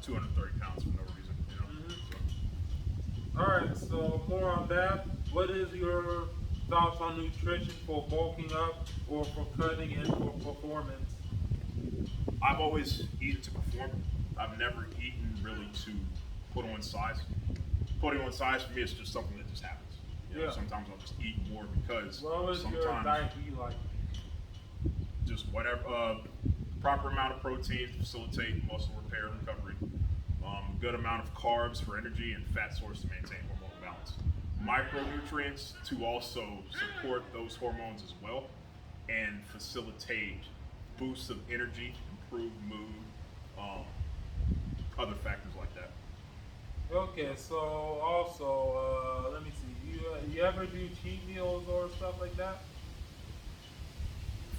230 pounds for no reason, So. All right, so more on that. What is your thoughts on nutrition for bulking up or for cutting and for performance? I've always eaten to perform. I've never eaten really to put on size. Putting on size for me is just something that just happens. Sometimes I'll just eat more because what was your diet be like? Just whatever, proper amount of protein to facilitate muscle repair and recovery. Good amount of carbs for energy and fat source to maintain hormonal balance. Micronutrients to also support those hormones as well and facilitate boosts of energy, improved mood, other factors like that. Okay, so also, let me see. You ever do cheat meals or stuff like that?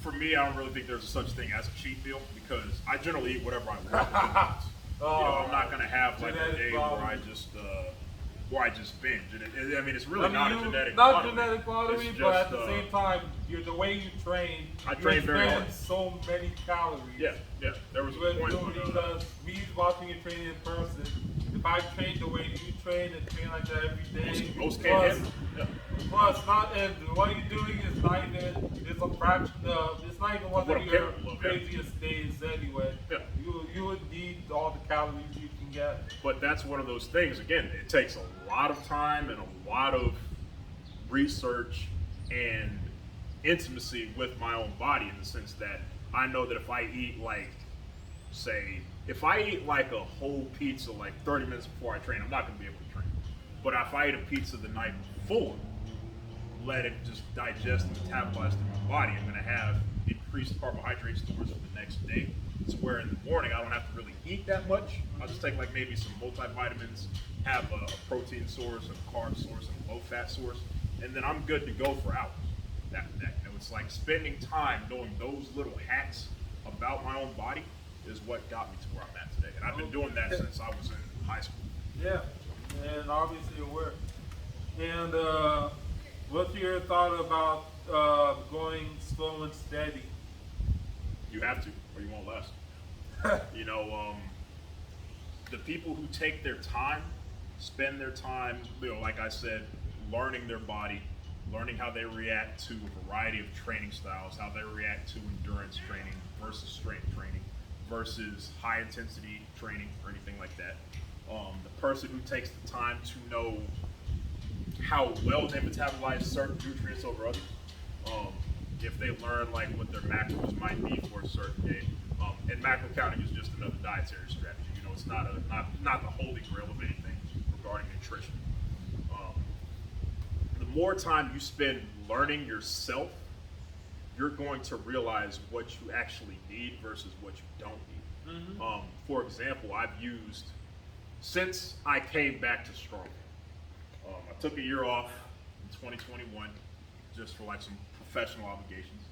For me, I don't really think there's a such thing as a cheat meal because I generally eat whatever I want. I'm not gonna have like a day where I just binge. I mean, it's really not a genetic lottery, but at the same time, the way you train, I train very hard. So many calories. Yeah. There was a point when, because me watching you train in person, if I train the way you train and train like that every day, most can't handle. Plus, and what you're doing is not even, it's a fraction of, it's not even one of your craziest days anyway. Yeah. You would need all the calories you can get. But that's one of those things, again, it takes a lot of time and a lot of research and intimacy with my own body, in the sense that I know that if I eat like, say, if I eat like a whole pizza like 30 minutes before I train, I'm not going to be able to train. But if I eat a pizza the night before, let it just digest and metabolize through my body, I'm going to have increased carbohydrate stores for the next day, to where in the morning I don't have to really eat that much. I'll just take like maybe some multivitamins, have a protein source, a carb source, and a low fat source, and then I'm good to go for hours. It's like spending time knowing those little hacks about my own body is what got me to where I'm at today. And I've been doing that since I was in high school. Yeah, and obviously it worked. And what's your thought about going slow and steady? You have to, or you won't last. The people who take their time, spend their time, like I said, learning their body, learning how they react to a variety of training styles, how they react to endurance training versus strength training versus high intensity training or anything like that. The person who takes the time to know how well they metabolize certain nutrients over others, if they learn like what their macros might be for a certain day, and macro counting is just another dietary strategy. It's not the holy grail of anything regarding nutrition. The more time you spend learning yourself, you're going to realize what you actually need versus what you don't need. For example, I've used, since I came back to Strongman, I took a year off in 2021 just for like some professional obligations.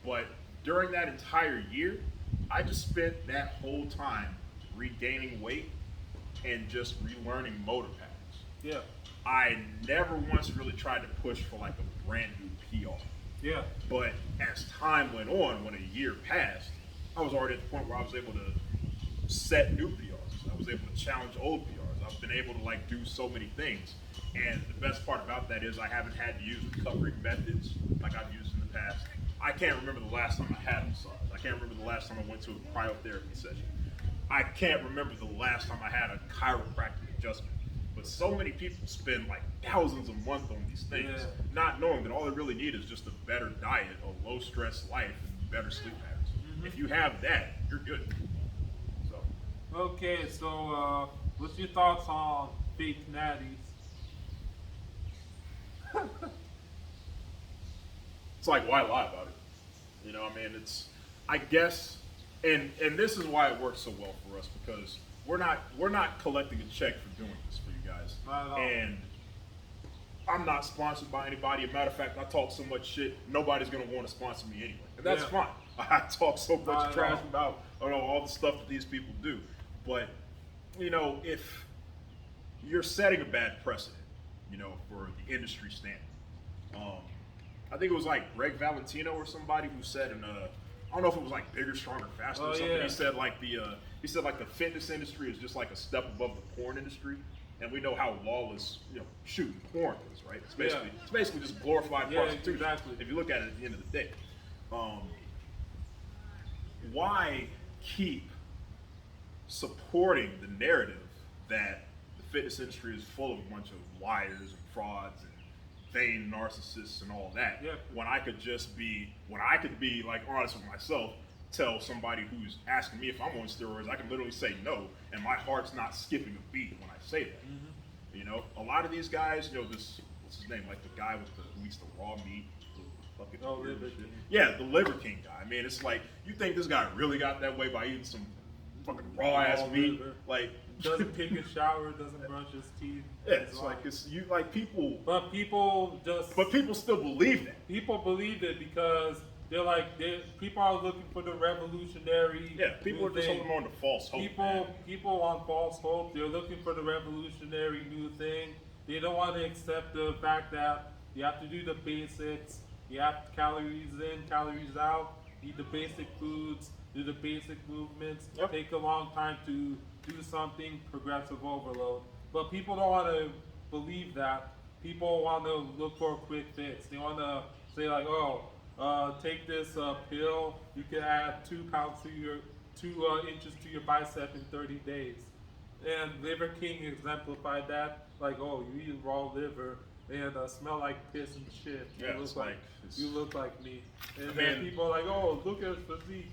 But during that entire year, I just spent that whole time regaining weight and just relearning motor patterns. Yeah. I never once really tried to push for like a brand new PR. Yeah. But as time went on, when a year passed, I was already at the point where I was able to set new PRs. I was able to challenge old PRs. I've been able to like do so many things. And the best part about that is I haven't had to use recovery methods like I've used in the past. I can't remember the last time I had a massage. I can't remember the last time I went to a cryotherapy session. I can't remember the last time I had a chiropractic adjustment. But so many people spend like thousands a month on these things, not knowing that all they really need is just a better diet, a low stress life, and better sleep patterns. If you have that, you're good. So. Okay, so what's your thoughts on fake natties? It's like, why lie about it? It's, I guess, and this is why it works so well for us, because we're not collecting a check for doing this for you guys. Not at all. And I'm not sponsored by anybody. As a matter of fact, I talk so much shit, nobody's gonna want to sponsor me anyway. And that's fine. I talk so much trash about all the stuff that these people do. But, if you're setting a bad precedent, for the industry standard. I think it was like Greg Valentino or somebody who said I don't know if it was like Bigger, Stronger, Faster or something. Yeah. He said like the fitness industry is just like a step above the porn industry, and we know how lawless shooting porn is, right? It's basically just glorified prostitution. Exactly. If you look at it at the end of the day, why keep supporting the narrative that the fitness industry is full of a bunch of liars and frauds and vain narcissists and all that, when I could be like honest with myself, tell somebody who's asking me if I'm on steroids, I can literally say no, and my heart's not skipping a beat when I say that. A lot of these guys, this, what's his name, like the guy with who eats the raw meat, Liver King. Yeah, the Liver King guy. I mean, it's like, you think this guy really got that way by eating some fucking raw ass meat? Liver. Like, Doesn't take a shower, doesn't brush his teeth. yeah, it's like people. But people still believe that. People believe it because people are looking for the revolutionary. Yeah, people are just holding on to false hope. People want false hope. They're looking for the revolutionary new thing. They don't want to accept the fact that you have to do the basics. You have calories in, calories out. Eat the basic foods. Do the basic movements. Take a long time to do something, progressive overload. But people don't want to believe that. People want to look for a quick fix. They want to say like, take this pill. You can add 2 pounds to your 2 inches to your bicep in 30 days. And Liver King exemplified that. Like, you eat raw liver and smell like piss and shit. Yeah, You look like me. And then people are like, look at his physique.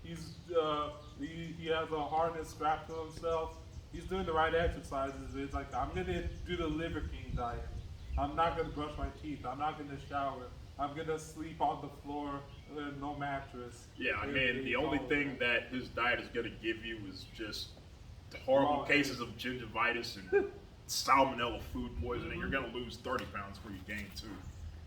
He has a harness strapped to himself. He's doing the right exercises. It's like, I'm gonna do the Liver King diet. I'm not gonna brush my teeth. I'm not gonna shower. I'm gonna sleep on the floor with no mattress. Yeah, I If mean, they the only follow thing that this diet is going to give you is just horrible Raw cases of gingivitis and salmonella food poisoning. You're going to lose 30 pounds before you gain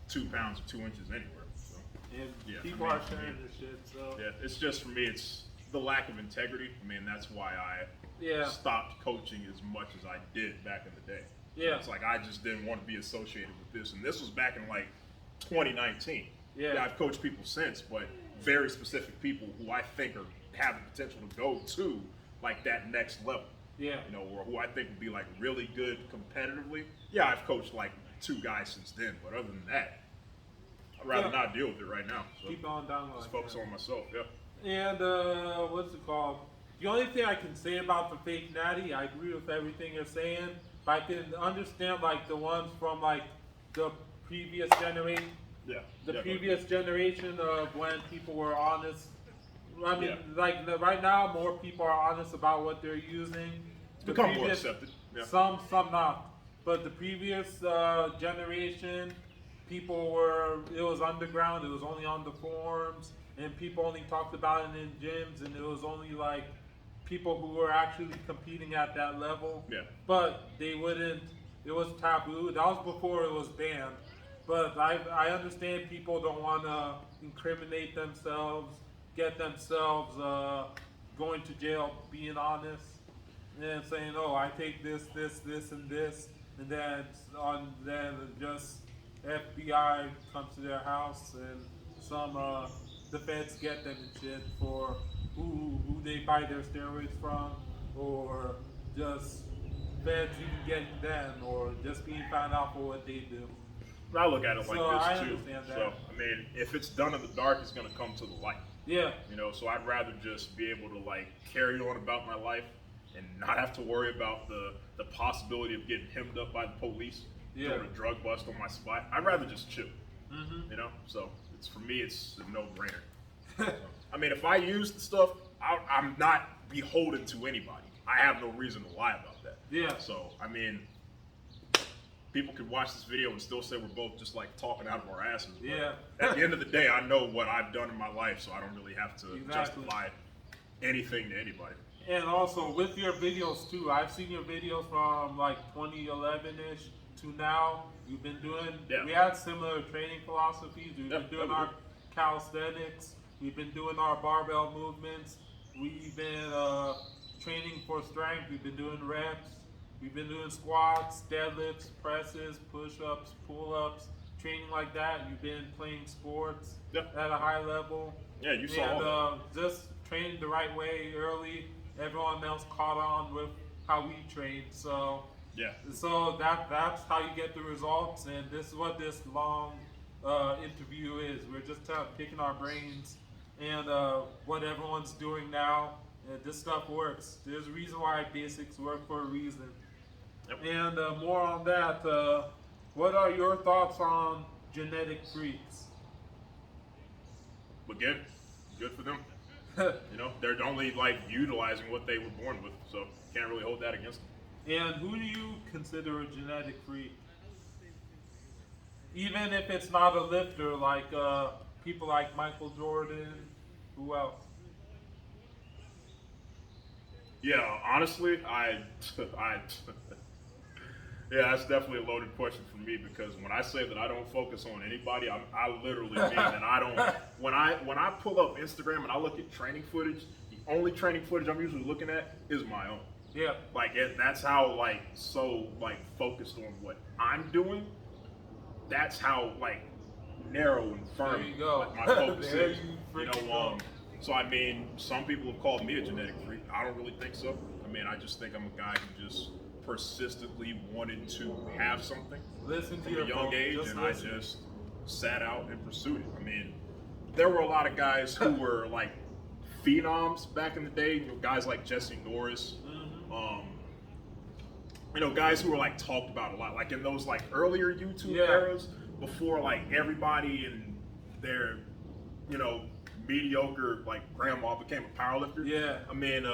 2 pounds or 2 inches anywhere. So, And yeah, people I mean, are sharing this shit, so. yeah, it's just for me, it's the lack of integrity. I mean, that's why I Yeah. stopped coaching as much as I did back in the day. Yeah. It's like I just didn't want to be associated with this. And this was back in like 2019. Yeah. I've coached people since, but very specific people who I think have the potential to go to like that next level. Yeah. You know, or who I think would be like really good competitively. Yeah, I've coached like 2 guys since then, but other than that, I'd rather not deal with it right now. So Keep on down just like focus that. on myself. Yeah. And what's it called? The only thing I can say about the fake natty, I agree with everything you're saying, but I can understand like the ones from like the previous generation, Yeah. the yeah, previous generation of when people were honest. I mean, Yeah. like right now, more people are honest about what they're using. It's become more accepted. Yeah. Some not. But the previous generation, people were, it was underground, it was only on the forums, and people only talked about it in gyms, and it was only like people who were actually competing at that level. Yeah. But they wouldn't, it was taboo. That was before it was banned. But I understand people don't want to incriminate themselves, get themselves going to jail, being honest, and saying, "Oh, I take this, and this," and then just FBI comes to their house and some the feds get them and shit for who they buy their steroids from, or just feds even getting them, or just being found out for what they do. I look at it like So, I this too. understand that. So I mean, if it's done in the dark, it's gonna come to the light. Yeah, You know, so I'd rather just be able to like carry on about my life and not have to worry about the possibility of getting hemmed up by the police, Yeah. doing a drug bust on my spot. I'd rather just chill. Mhm. You know, so it's for me, it's a no-brainer. I mean, if I use the stuff, I'm not beholden to anybody. I have no reason to lie about that. Yeah. So I mean, people could watch this video and still say we're both just like talking out of our asses. But Yeah. at the end of the day, I know what I've done in my life, so I don't really have to Exactly. justify anything to anybody. And also with your videos too, I've seen your videos from like 2011-ish to now. You've been doing, Yeah. we had similar training philosophies. We've Yeah, been doing yeah, we our do. calisthenics. We've been doing our barbell movements. We've been training for strength. We've been doing reps. We've been doing squats, deadlifts, presses, push-ups, pull-ups, training like that. You've been playing sports Yeah. at a high level. Yeah, you saw all that. Just training the right way early. Everyone else caught on with how we trained. So Yeah. that's how you get the results. And this is what this long interview is. We're just picking our brains and what everyone's doing now. This stuff works. There's a reason why basics work for a reason. Yep. And more on that, what are your thoughts on genetic freaks? But good for them. You know, they're only like utilizing what they were born with, so can't really hold that against them. And who do you consider a genetic freak? Even if it's not a lifter, like people like Michael Jordan, who else? Yeah, honestly, yeah, that's definitely a loaded question for me because when I say that I don't focus on anybody, I literally mean that I don't. When I pull up Instagram and I look at training footage, the only training footage I'm usually looking at is my own. Yeah. Like that's how so focused on what I'm doing. That's how narrow and firm There you go. my focus There is. you You freaking know, go. so I mean, some people have called me a genetic freak. I don't really think so. I mean, I just think I'm a guy who just persistently wanted to have something Listen to from your a young phone. age, Just and listen. I just sat out and pursued it. I mean, there were a lot of guys who were phenoms back in the day. You know, guys like Jesse Norris. You know, guys who were talked about a lot, in those earlier YouTube Yeah. eras, before everybody and their, mediocre grandma became a powerlifter. Yeah. I mean,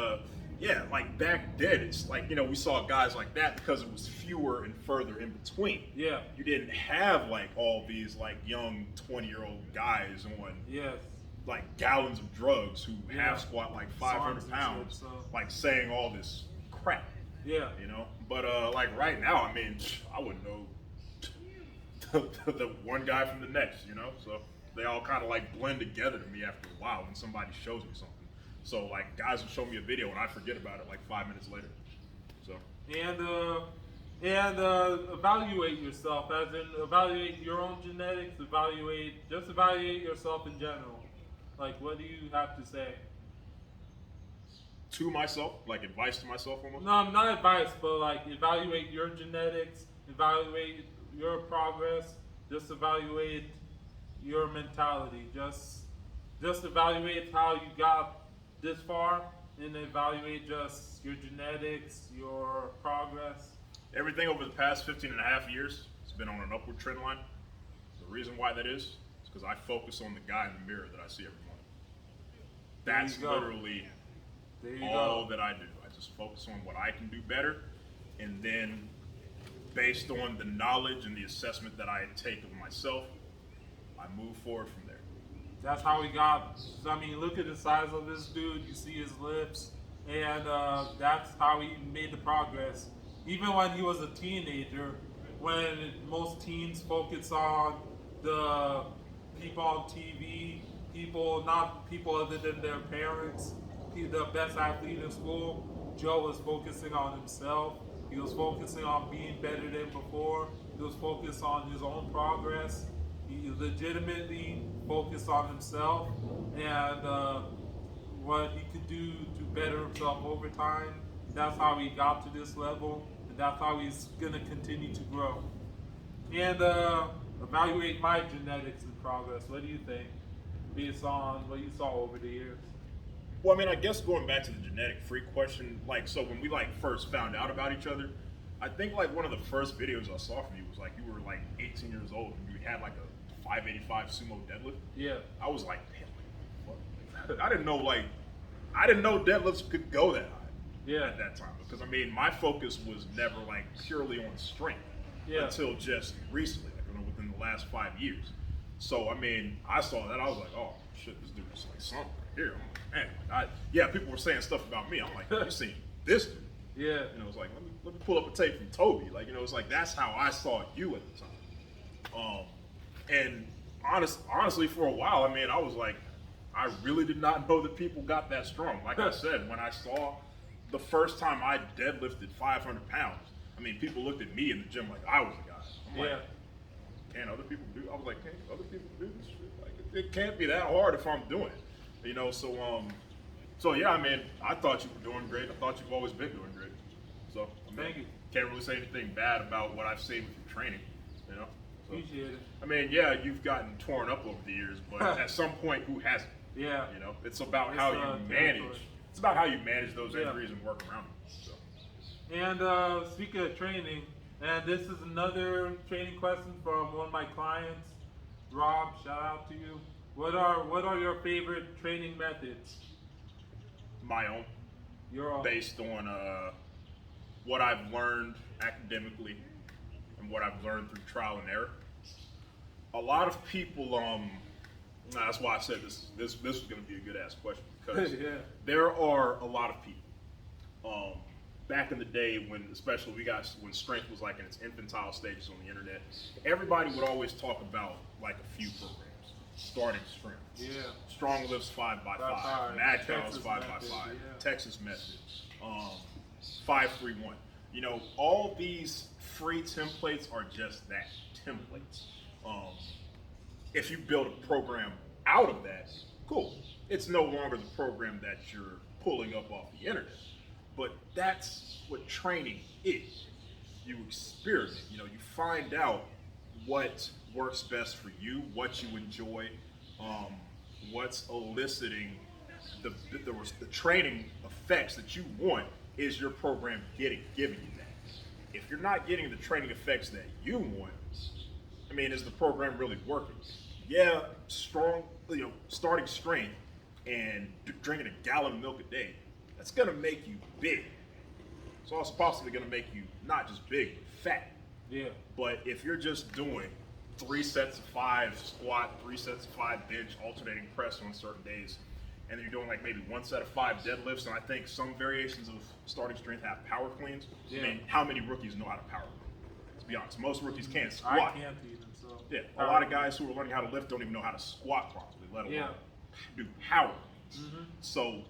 yeah, like back then, it's like, we saw guys like that because it was fewer and further in between. Yeah. You didn't have like all these like young 20-year-old guys on Yes. like gallons of drugs who Yeah. half squat like 500 Songs and pounds, shit, so. like saying all this crap, Yeah. But like right now, I mean, I wouldn't know the one guy from the next, so they all kind of like blend together to me after a while when somebody shows me something. So like guys will show me a video and I forget about it like 5 minutes later. So And evaluate yourself, as in evaluate your own genetics. Evaluate yourself in general. Like, what do you have to say? to myself, like advice to myself almost. No, not advice, but like evaluate your genetics, evaluate your progress, just evaluate your mentality. Just evaluate how you got this far, and evaluate just your genetics, your progress. Everything over the past 15 and a half years has been on an upward trend line. The reason why that is because I focus on the guy in the mirror that I see every morning. That's There you go. literally There you all go. that I do. I just focus on what I can do better, and then based on the knowledge and the assessment that I take of myself, I move forward from there. That's how we got. I mean, look at the size of this dude. You see his lips, and that's how he made the progress. Even when he was a teenager, when most teens focus on the people on TV, not people other than their parents, the best athlete in school, Joe was focusing on himself. He was focusing on being better than before. He was focused on his own progress. He legitimately focused on himself and what he could do to better himself over time. That's how he got to this level, and that's how he's going to continue to grow. And evaluate my genetics and progress. What do you think, based on what you saw over the years? Well, I mean, I guess going back to the genetic freak question, like, so when we like first found out about each other, I think like one of the first videos I saw from you was like you were like 18 years old and you had like a 585 sumo deadlift. Yeah. I was like, man, what? I didn't know deadlifts could go that high. Yeah. At that time, because I mean, my focus was never like purely on strength Yeah. until just recently, like within the last 5 years. So I mean, I saw that, I was like, oh shit, this dude is like something here. I'm like, man, people were saying stuff about me. I'm like, you seen this dude? Yeah. It's like, let me pull up a tape from Tobi. Like, it's like that's how I saw you at the time. And honestly, for a while, I mean, I was like, I really did not know that people got that strong. Like I said, when I saw the first time I deadlifted 500 pounds, I mean, people looked at me in the gym like I was a guy. I'm like, can other people do? I was like, can other people do this shit? Like, it can't be that hard if I'm doing it. So yeah, I mean, I thought you were doing great. I thought you've always been doing great. So I mean, Thank you. Can't really say anything bad about what I've seen with your training. So, Appreciate it. I mean, yeah, you've gotten torn up over the years, but at some point, who hasn't? Yeah. It's about It's, how you manage. territory. It's about how you manage those Yeah. injuries and work around them. So. And speaking of training, and this is another training question from one of my clients, Rob. Shout out to you. What are your favorite training methods? My own, Your own. based on what I've learned academically and what I've learned through trial and error. A lot of people, that's why I said this was going to be a good ass question, because Yeah. there are a lot of people. Back in the day especially when strength was like in its infantile stages on the internet, everybody would always talk about like a few programs. Starting strength. Yeah. Strong lifts 5x5. 5x5, Mad cows Texas 5x5. method, yeah. Texas method. 5-3-1. All these free templates are just that, templates. If you build a program out of that, cool. It's no longer the program that you're pulling up off the internet. But that's what training is. You experiment, you find out what works best for you, what you enjoy, what's eliciting the training effects that you want. Is your program giving you that? If you're not getting the training effects that you want, I mean, is the program really working? Yeah, starting strength and drinking a gallon of milk a day, that's gonna make you big. It's also possibly gonna make you not just big, but fat. Yeah. But if you're just doing 3 sets of 5 squat, 3 sets of 5 bench, alternating press on certain days, and then you're doing like maybe 1 set of 5 deadlifts, and I think some variations of starting strength have power cleans. Yeah. I mean, how many rookies know how to power clean? Let's be honest, most rookies can't squat. I can't even, so. Yeah, a lot of guys who are learning how to lift don't even know how to squat properly, let alone do power cleans. So,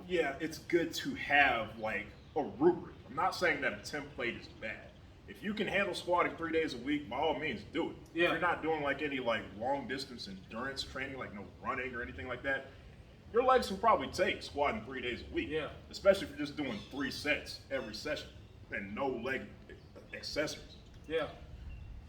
yeah, it's good to have like a rubric. I'm not saying that a template is bad. If you can handle squatting 3 days a week, by all means, do it. Yeah. If you're not doing like any like long distance endurance training, like no running or anything like that, your legs can probably take squatting 3 days a week. Yeah. Especially if you're just doing 3 sets every session and no leg accessories. Yeah.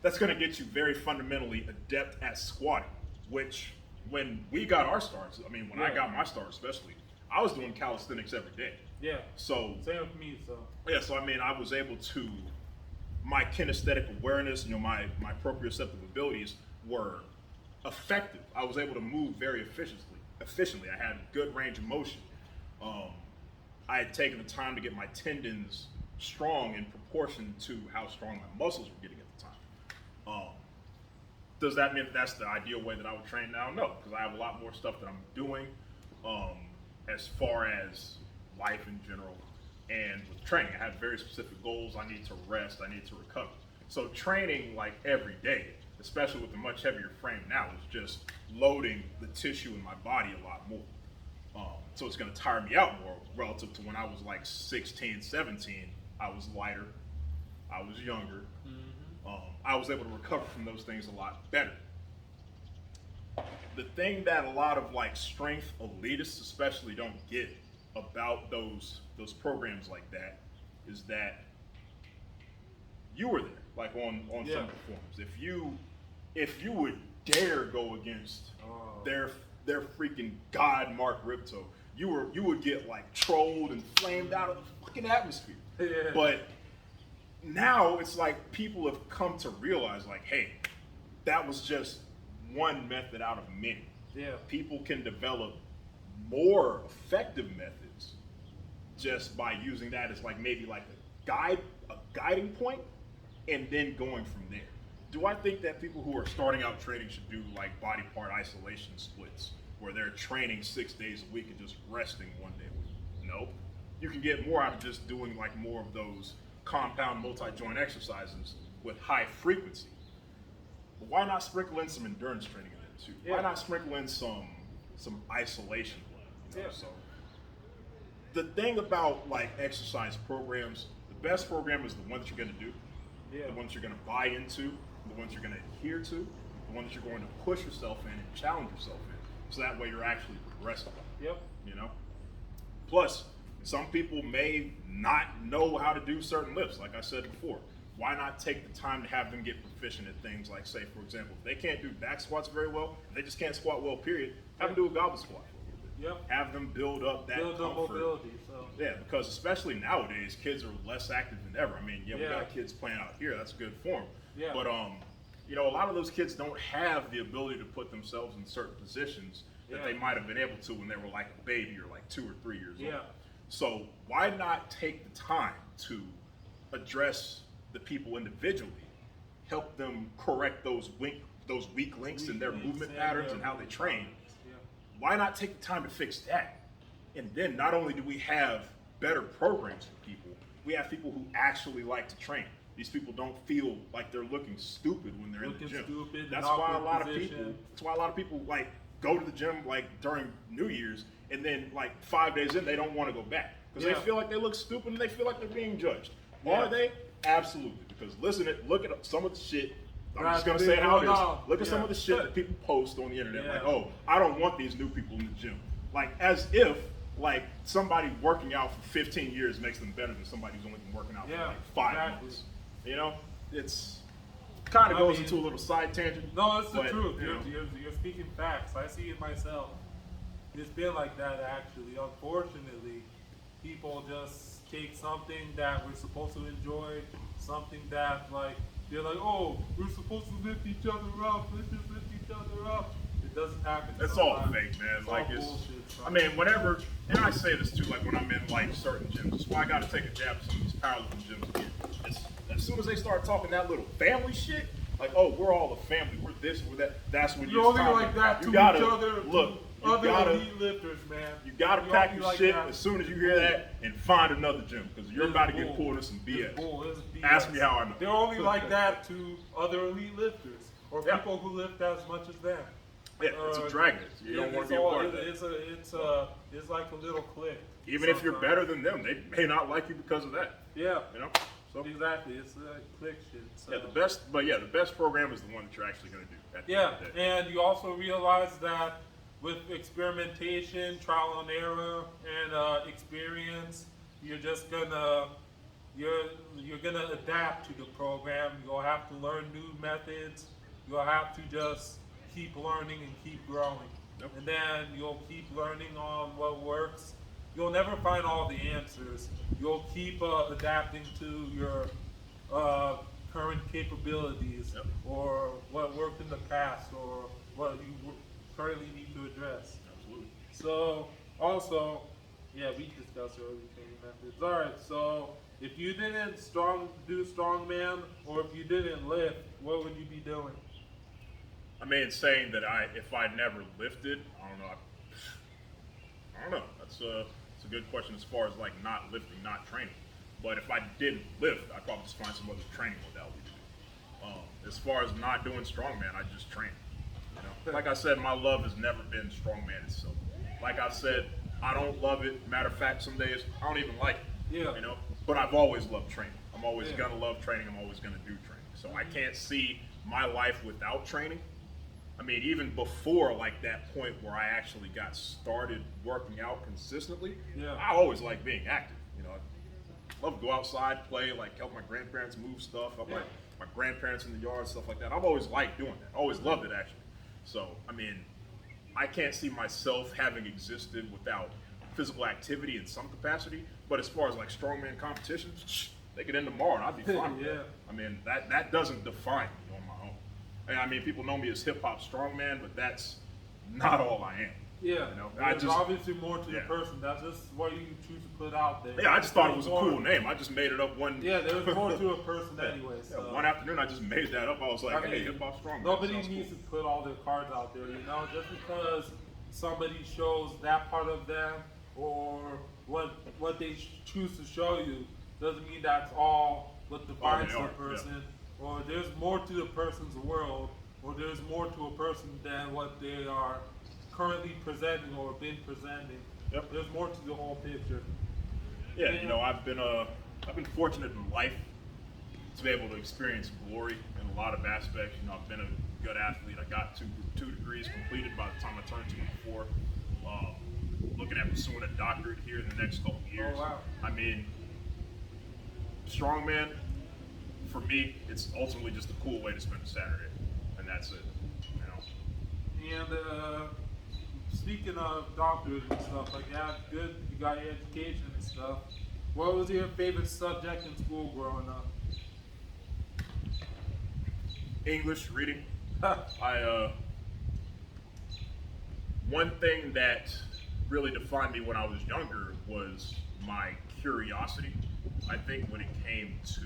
That's going to get you very fundamentally adept at squatting, which when we got our starts, I mean, when I got my start especially, I was doing calisthenics every day. Yeah. So, same with me, so. yeah, so I mean, I was able to, my kinesthetic awareness, my proprioceptive abilities were effective. I was able to move very efficiently. I had good range of motion. I had taken the time to get my tendons strong in proportion to how strong my muscles were getting at the time. Does that mean that's the ideal way that I would train now? No, because I have a lot more stuff that I'm doing as far as life in general. And with training, I have very specific goals. I need to rest, I need to recover. So training like every day, especially with a much heavier frame now, is just loading the tissue in my body a lot more. So it's gonna tire me out more relative to when I was like 16, 17. I was lighter, I was younger. I was able to recover from those things a lot better. The thing that a lot of like strength elitists especially don't get about those programs like that is that you were there, like on some of the forums. If you would dare go against their freaking god Mark Ripto, you would get like trolled and flamed out of the fucking atmosphere. Yeah. But now it's like people have come to realize like, hey, that was just one method out of many. Yeah. People can develop more effective methods just by using that as like maybe like a guiding point and then going from there. Do I think that people who are starting out training should do like body part isolation splits where they're training 6 days a week and just resting 1 day a week? No. You can get more out of just doing like more of those compound multi-joint exercises with high frequency. But why not sprinkle in some endurance training in there too? Yeah. Why not sprinkle in some isolation? You know? So the thing about like exercise programs, the best program is the one that you're going to do, the ones you're going to buy into, the ones you're going to adhere to, the ones you're going to push yourself in and challenge yourself in. So that way you're actually progressing. Yep. You know? Plus, some people may not know how to do certain lifts, like I said before. Why not take the time to have them get proficient at things like, say, for example, if they can't do back squats very well, if they just can't squat well, period, have them do a goblet squat for a little bit. Yep. Have them build up that Build up comfort. mobility, so. Yeah, because especially nowadays, kids are less active than ever. I mean, we got kids playing out here, that's good form. Yeah. But, you know, a lot of those kids don't have the ability to put themselves in certain positions that they might have been able to when they were like a baby or like 2 or 3 years old. So why not take the time to address the people individually, help them correct those weak links in their movement patterns and how they train? Why not take the time to fix that? And then not only do we have better programs for people, we have people who actually like to train. These people don't feel like they're looking stupid when they're in the gym. That's why a lot of people like go to the gym like during New Year's, and then like 5 days in they don't want to go back because they feel like they look stupid and they feel like they're being judged. Are they? Absolutely. Because look at some of the shit. I'm just gonna say it how it is. Look at some of the shit that people post on the internet, like, oh, I don't want these new people in the gym. Like as if like somebody working out for 15 years makes them better than somebody who's only been working out for like 5 months. You know, it's kind of goes into a little side tangent. No, it's the truth. You know. You're speaking facts. I see it myself. It's been like that actually. Unfortunately, people just take something that we're supposed to enjoy, something that like they're like, oh, we're supposed to lift each other up. Let's just lift each other up. It It doesn't happen. It's all sometimes. fake, man. It's Like all it's. bullshit. I mean, whenever, and I say this too, like when I'm in like certain gyms. That's why I got to take a jab at some of these powerlifting gyms again. As soon as they start talking that little family shit, like, oh, we're all a family, we're this, we're that. That's when You're only like that to you gotta each other. look. You Other gotta, elite lifters, man. you gotta You pack only your like shit that. as soon as you hear that and find another gym because you're It's about to bull. get pulled in some BS. It's bull. It's BS. Ask me how I know. They're only like that to other elite lifters or Yeah. people who lift as much as them. Yeah, it's a dragnet. You don't want to be a part of that. It's like a little clique. Even if you're better than them, they may not like you because of that. Yeah. You know. So Exactly. It's like clique shit. So. yeah, the best program is the one that you're actually going to do. At the Yeah, end of the day. and you also realize that with experimentation, trial and error, and experience, you're just gonna you're gonna adapt to the program. You'll have to learn new methods. You'll have to just keep learning and keep growing, Yep. and then you'll keep learning on what works. You'll never find all the answers. You'll keep adapting to your current capabilities, Yep. or what worked in the past, or what you currently need to address. Absolutely. So, also, yeah, we discussed early training methods. All right, so if you didn't do strongman, or if you didn't lift, what would you be doing? I mean, saying that if I never lifted, I don't know. I don't know. That's a good question as far as like not lifting, not training. But if I didn't lift, I'd probably just find some other training modality to do. As far as not doing strongman, I just train. You know, like I said, my love has never been strongman itself. Like I said, I don't love it. Matter of fact, some days I don't even like it. Yeah. You know, but I've always loved training. I'm always Yeah. gonna love training. I'm always gonna do training. So I can't see my life without training. I mean, even before like that point where I actually got started working out consistently, Yeah. I always liked being active. You know, I love to go outside, play, like help my grandparents move stuff, help my grandparents in the yard, stuff like that. I've always liked doing that. Always loved it actually. So, I mean, I can't see myself having existed without physical activity in some capacity. But as far as like strongman competitions, they could end tomorrow and I'd be fine with Yeah. that. I mean, that doesn't define me on my own. And I mean, people know me as hip hop strongman, but that's not all I am. Yeah, You know, there's obviously more to the yeah. person. That's just what you choose to put out there. Yeah, I just thought it was a There's cool more- name. I just made it up one. Yeah, there's more to a person Yeah. anyway. Yeah, So. one afternoon, I just made that up. I was like, I hey, mean, hip hop strongman. Nobody sounds needs cool. to put all their cards out there, you know. Just because somebody shows that part of them or what they choose to show you doesn't mean that's all what defines they the are, person. Or there's more to the person's world, or there's more to a person than what they are currently presenting or been presenting. Yep. There's more to the whole picture. Yeah, you know, I've been fortunate in life to be able to experience glory in a lot of aspects. You know, I've been a good athlete. I got two degrees completed by the time I turned 24. Looking at pursuing a doctorate here in the next couple of years. Oh, wow. I mean, strongman, for me, it's ultimately just a cool way to spend a Saturday, and that's it. You know. And speaking of doctors and stuff like that, good, you got your education and stuff. What was your favorite subject in school growing up? English reading. One thing that really defined me when I was younger was my curiosity. I think when it came to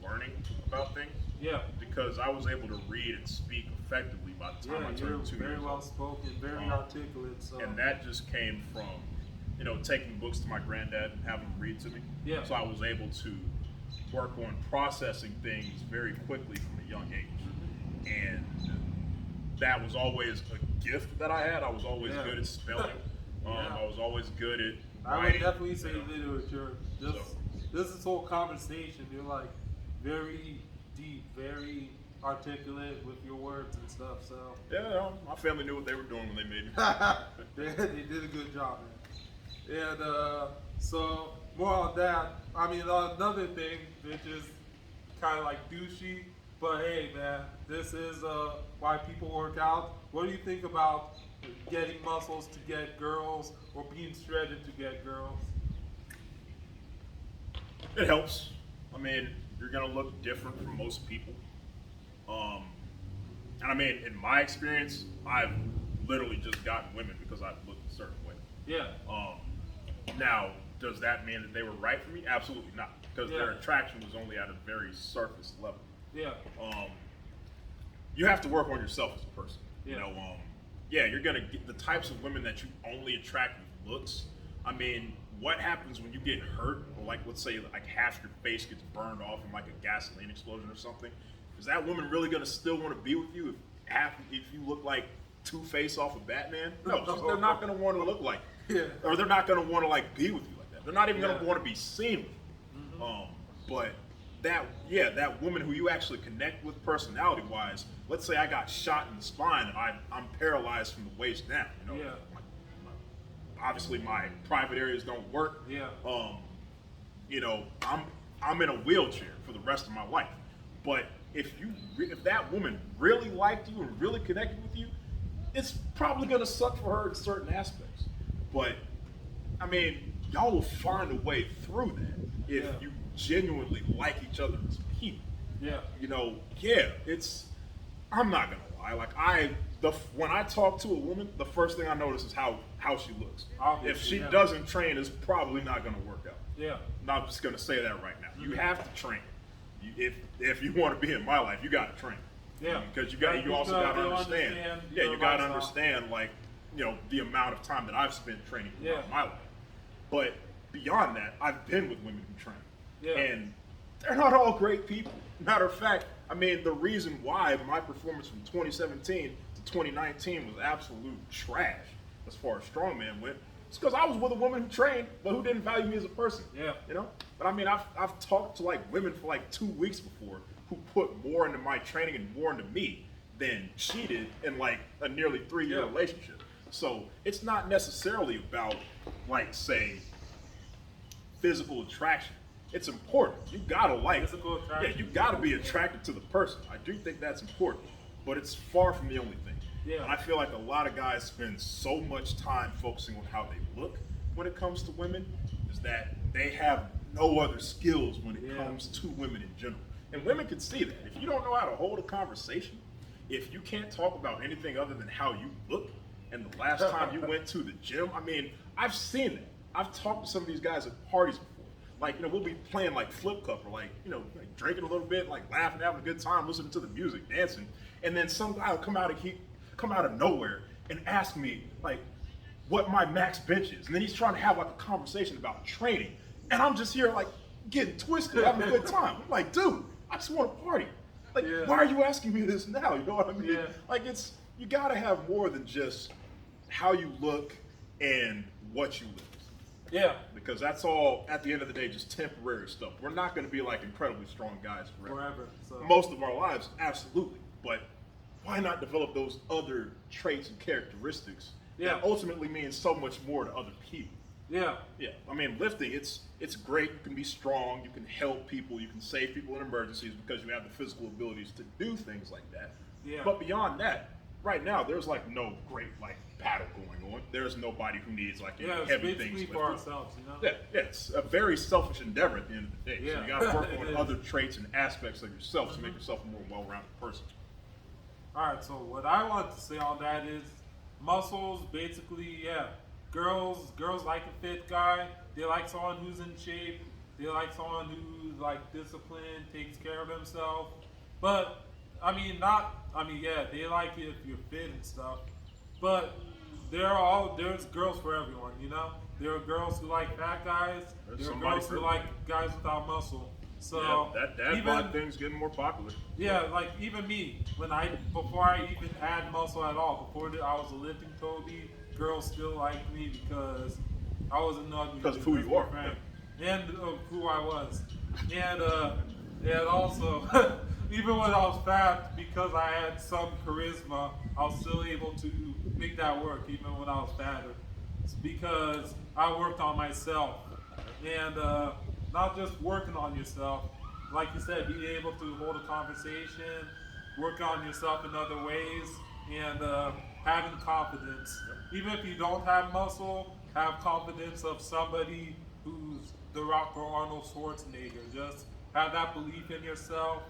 learning about things, Yeah. because I was able to read and speak effectively by the time Yeah, I you're turned 2 very years well old. spoken, very articulate. So. And that just came from, you know, taking books to my granddad and having him read to me. Yeah. So I was able to work on processing things very quickly from a young age. And that was always a gift that I had. I was always Yeah. good at spelling. Yeah. I was always good at I would writing. definitely say you know. literature. This whole conversation, you're like very deep, very articulate with your words and stuff. So Yeah, my family knew what they were doing when they made me. they did a good job, man. And so more on that. I mean, another thing which is kind of like douchey, but hey, man, this is why people work out. What do you think about getting muscles to get girls, or being shredded to get girls? It helps. I mean, you're gonna look different from most people. And I mean, in my experience, I've literally just gotten women because I looked a certain way. Yeah. Now, does that mean that they were right for me? Absolutely not, because their Yeah. attraction was only at a very surface level. Yeah. You have to work on yourself as a person. Yeah. You know, yeah, you're gonna get the types of women that you only attract with looks. I mean, what happens when you get hurt, or like let's say like half your face gets burned off in like a gasoline explosion or something? Is that woman really gonna still want to be with you if you look like Two-Face off of Batman? No, they're not gonna want to look like you. Yeah. Or they're not gonna want to like be with you like that. They're not even Yeah. gonna want to be seen with you. But that woman who you actually connect with personality wise, let's say I got shot in the spine and I'm paralyzed from the waist down. You know, Yeah. obviously my private areas don't work. Yeah. You know, I'm in a wheelchair for the rest of my life. But if that woman really liked you and really connected with you, it's probably gonna suck for her in certain aspects. But I mean, y'all will find a way through that if Yeah. you genuinely like each other as people. Yeah. You know, yeah, I'm not gonna lie. Like when I talk to a woman, the first thing I notice is how she looks. Obviously, If she yeah. doesn't train, it's probably not gonna work out. Yeah. I'm just gonna say that right now. You have to train. If you want to be in my life, you gotta train. Yeah. Because you Like, also you gotta gotta understand. understand Yeah, your you gotta lifestyle. understand like, you know, the amount of time that I've spent training throughout Yeah. my life. But beyond that, I've been with women who train. Yeah. And they're not all great people. Matter of fact, I mean, the reason why my performance from 2017 to 2019 was absolute trash as far as strongman went, it's because I was with a woman who trained, but who didn't value me as a person. Yeah. You know? But I mean, I've talked to like women for like 2 weeks before who put more into my training and more into me than she did in like a nearly 3-year Yeah. relationship. So it's not necessarily about like, say, physical attraction. It's important. You gotta like. Physical attraction. Yeah, you gotta be attracted to the person. I do think that's important, but it's far from the only thing. Yeah. And I feel like a lot of guys spend so much time focusing on how they look when it comes to women, is that they have no other skills when it Yeah. comes to women in general. And women can see that. If you don't know how to hold a conversation, if you can't talk about anything other than how you look, and the last time you went to the gym, I mean, I've seen that. I've talked to some of these guys at parties before. Like, you know, we'll be playing like flip cup or like, you know, like drinking a little bit, like laughing, having a good time, listening to the music, dancing. And then some guy will come out of nowhere and ask me like what my max bench is. And then he's trying to have like a conversation about training. And I'm just here like getting twisted, having a good time. I'm like, dude, I just want to party. Like, Yeah. why are you asking me this now? You know what I mean? Yeah. Like, you gotta have more than just how you look and what you live. Yeah. Because that's all, at the end of the day, just temporary stuff. We're not going to be like incredibly strong guys forever. Forever. So. Most of our lives, absolutely. But why not develop those other traits and characteristics Yeah. that ultimately mean so much more to other people? Yeah. Yeah, I mean, lifting, it's great. You can be strong. You can help people. You can save people in emergencies because you have the physical abilities to do things like that. Yeah. But beyond that, right now, there's like no great like battle going on. There's nobody who needs like any Yeah, it's heavy basically things for lifted. ourselves, you know? Yeah, it's a very selfish endeavor at the end of the day. So Yeah. you got to work It on is. other traits and aspects of yourself to make yourself a more well-rounded person. Alright, so what I want to say on that is muscles basically, yeah. Girls like a fit guy. They like someone who's in shape. They like someone who's like disciplined, takes care of himself. But yeah, they like it if you're fit and stuff. But there's girls for everyone, you know? There are girls who like fat guys. There's There are somebody girls for who like guys without muscle. So Yeah, that bod thing's getting more popular. yeah, like even me, before I even had muscle at all, before I was a lifting Tobi, girls still liked me because I was an ugly. Because of who you are. friend, and of who I was, and also even when I was fat, because I had some charisma, I was still able to make that work even when I was fatter. It's because I worked on myself, and not just working on yourself, like you said, being able to hold a conversation, work on yourself in other ways, and having confidence. Even if you don't have muscle, have confidence of somebody who's The Rock or Arnold Schwarzenegger. Just have that belief in yourself,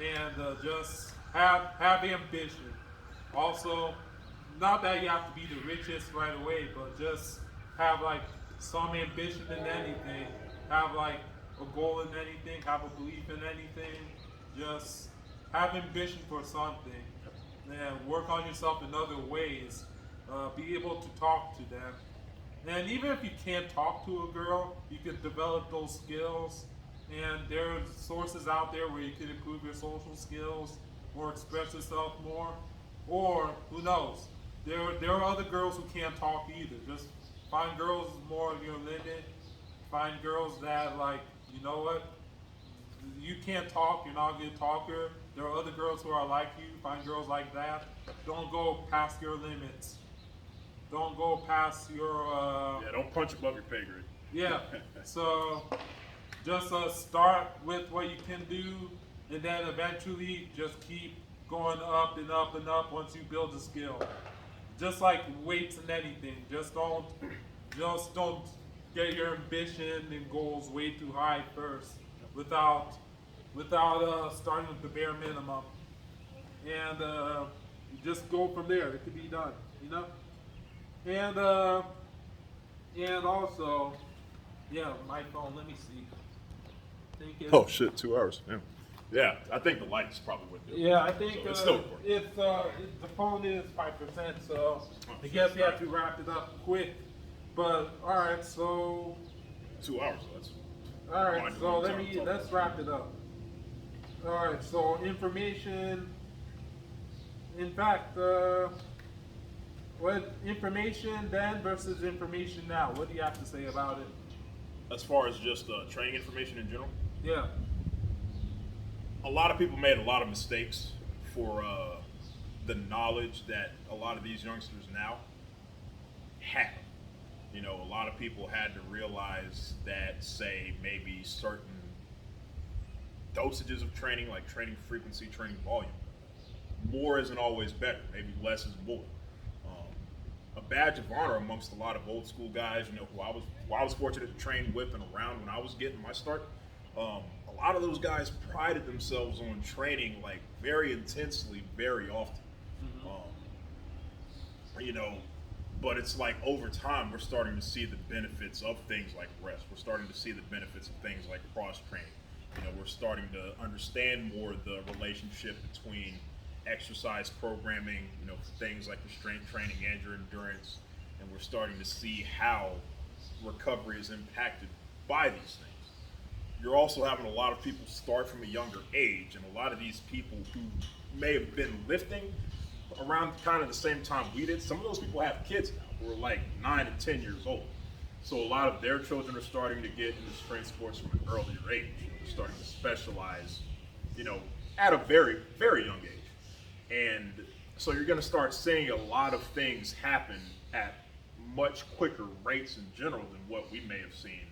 and just have ambition. Also, not that you have to be the richest right away, but just have like some ambition in anything, have like a goal in anything, have a belief in anything, just have ambition for something, and work on yourself in other ways. Be able to talk to them, and even if you can't talk to a girl, you can develop those skills. And there's sources out there where you can improve your social skills or express yourself more. Or who knows? There are other girls who can't talk either. Just find girls more of your limit. Find girls that like, you know what? You can't talk, you're not a good talker. There are other girls who are like you. Find girls like that. Don't go past your limits. Don't go past your Yeah, don't punch above your pay grade. yeah. So just start with what you can do, and then eventually just keep going up and up and up once you build a skill. Just like weights and anything, just don't get your ambition and goals way too high first, without starting with the bare minimum, and just go from there. It can be done, you know. And and also, yeah, my phone. Let me see. I think it's, Oh shit, 2 hours. Yeah. Yeah, I think the lights probably would do it. yeah, I think So it's still recording. the phone is 5%, so I guess we have to wrap it up quick. But all right, so 2 hours. That's all right, fine. so let's wrap it up. All right, so information. In fact, what information then versus information now? What do you have to say about it? As far as just training information in general, Yeah. a lot of people made a lot of mistakes for the knowledge that a lot of these youngsters now have. You know, a lot of people had to realize that, say, maybe certain dosages of training, like training frequency, training volume, more isn't always better. Maybe less is more. A badge of honor amongst a lot of old school guys, you know, who I was fortunate to train with and around when I was getting my start. A lot of those guys prided themselves on training like very intensely, very often. You know, but it's like over time we're starting to see the benefits of things like rest. We're starting to see the benefits of things like cross training. You know, we're starting to understand more the relationship between exercise programming, you know, things like your strength training and your endurance, and we're starting to see how recovery is impacted by these things. You're also having a lot of people start from a younger age, and a lot of these people who may have been lifting around kind of the same time we did, some of those people have kids now who are like 9 and 10 years old. So a lot of their children are starting to get into strength sports from an earlier age. They're starting to specialize, you know, at a very, very young age. And so you're going to start seeing a lot of things happen at much quicker rates in general than what we may have seen.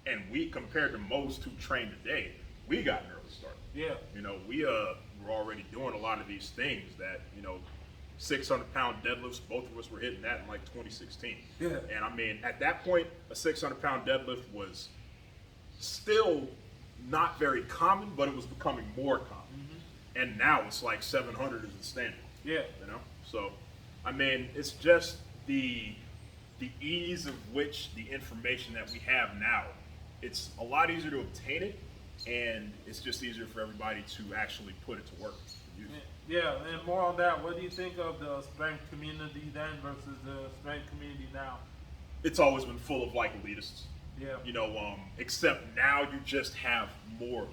And we, compared to most who train today, we got an early start. Yeah. You know, we were already doing a lot of these things that, you know, 600-pound deadlifts, both of us were hitting that in like 2016. Yeah. And I mean, at that point, a 600-pound deadlift was still not very common, but it was becoming more common. And now it's like 700 is the standard. Yeah. You know? So, I mean, it's just the ease of which the information that we have now, it's a lot easier to obtain it, and it's just easier for everybody to actually put it to work. Yeah, and more on that, what do you think of the strength community then versus the strength community now? It's always been full of like elitists. Yeah. You know, except now you just have more.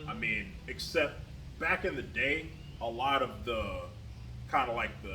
I mean, except back in the day, a lot of the kind of like the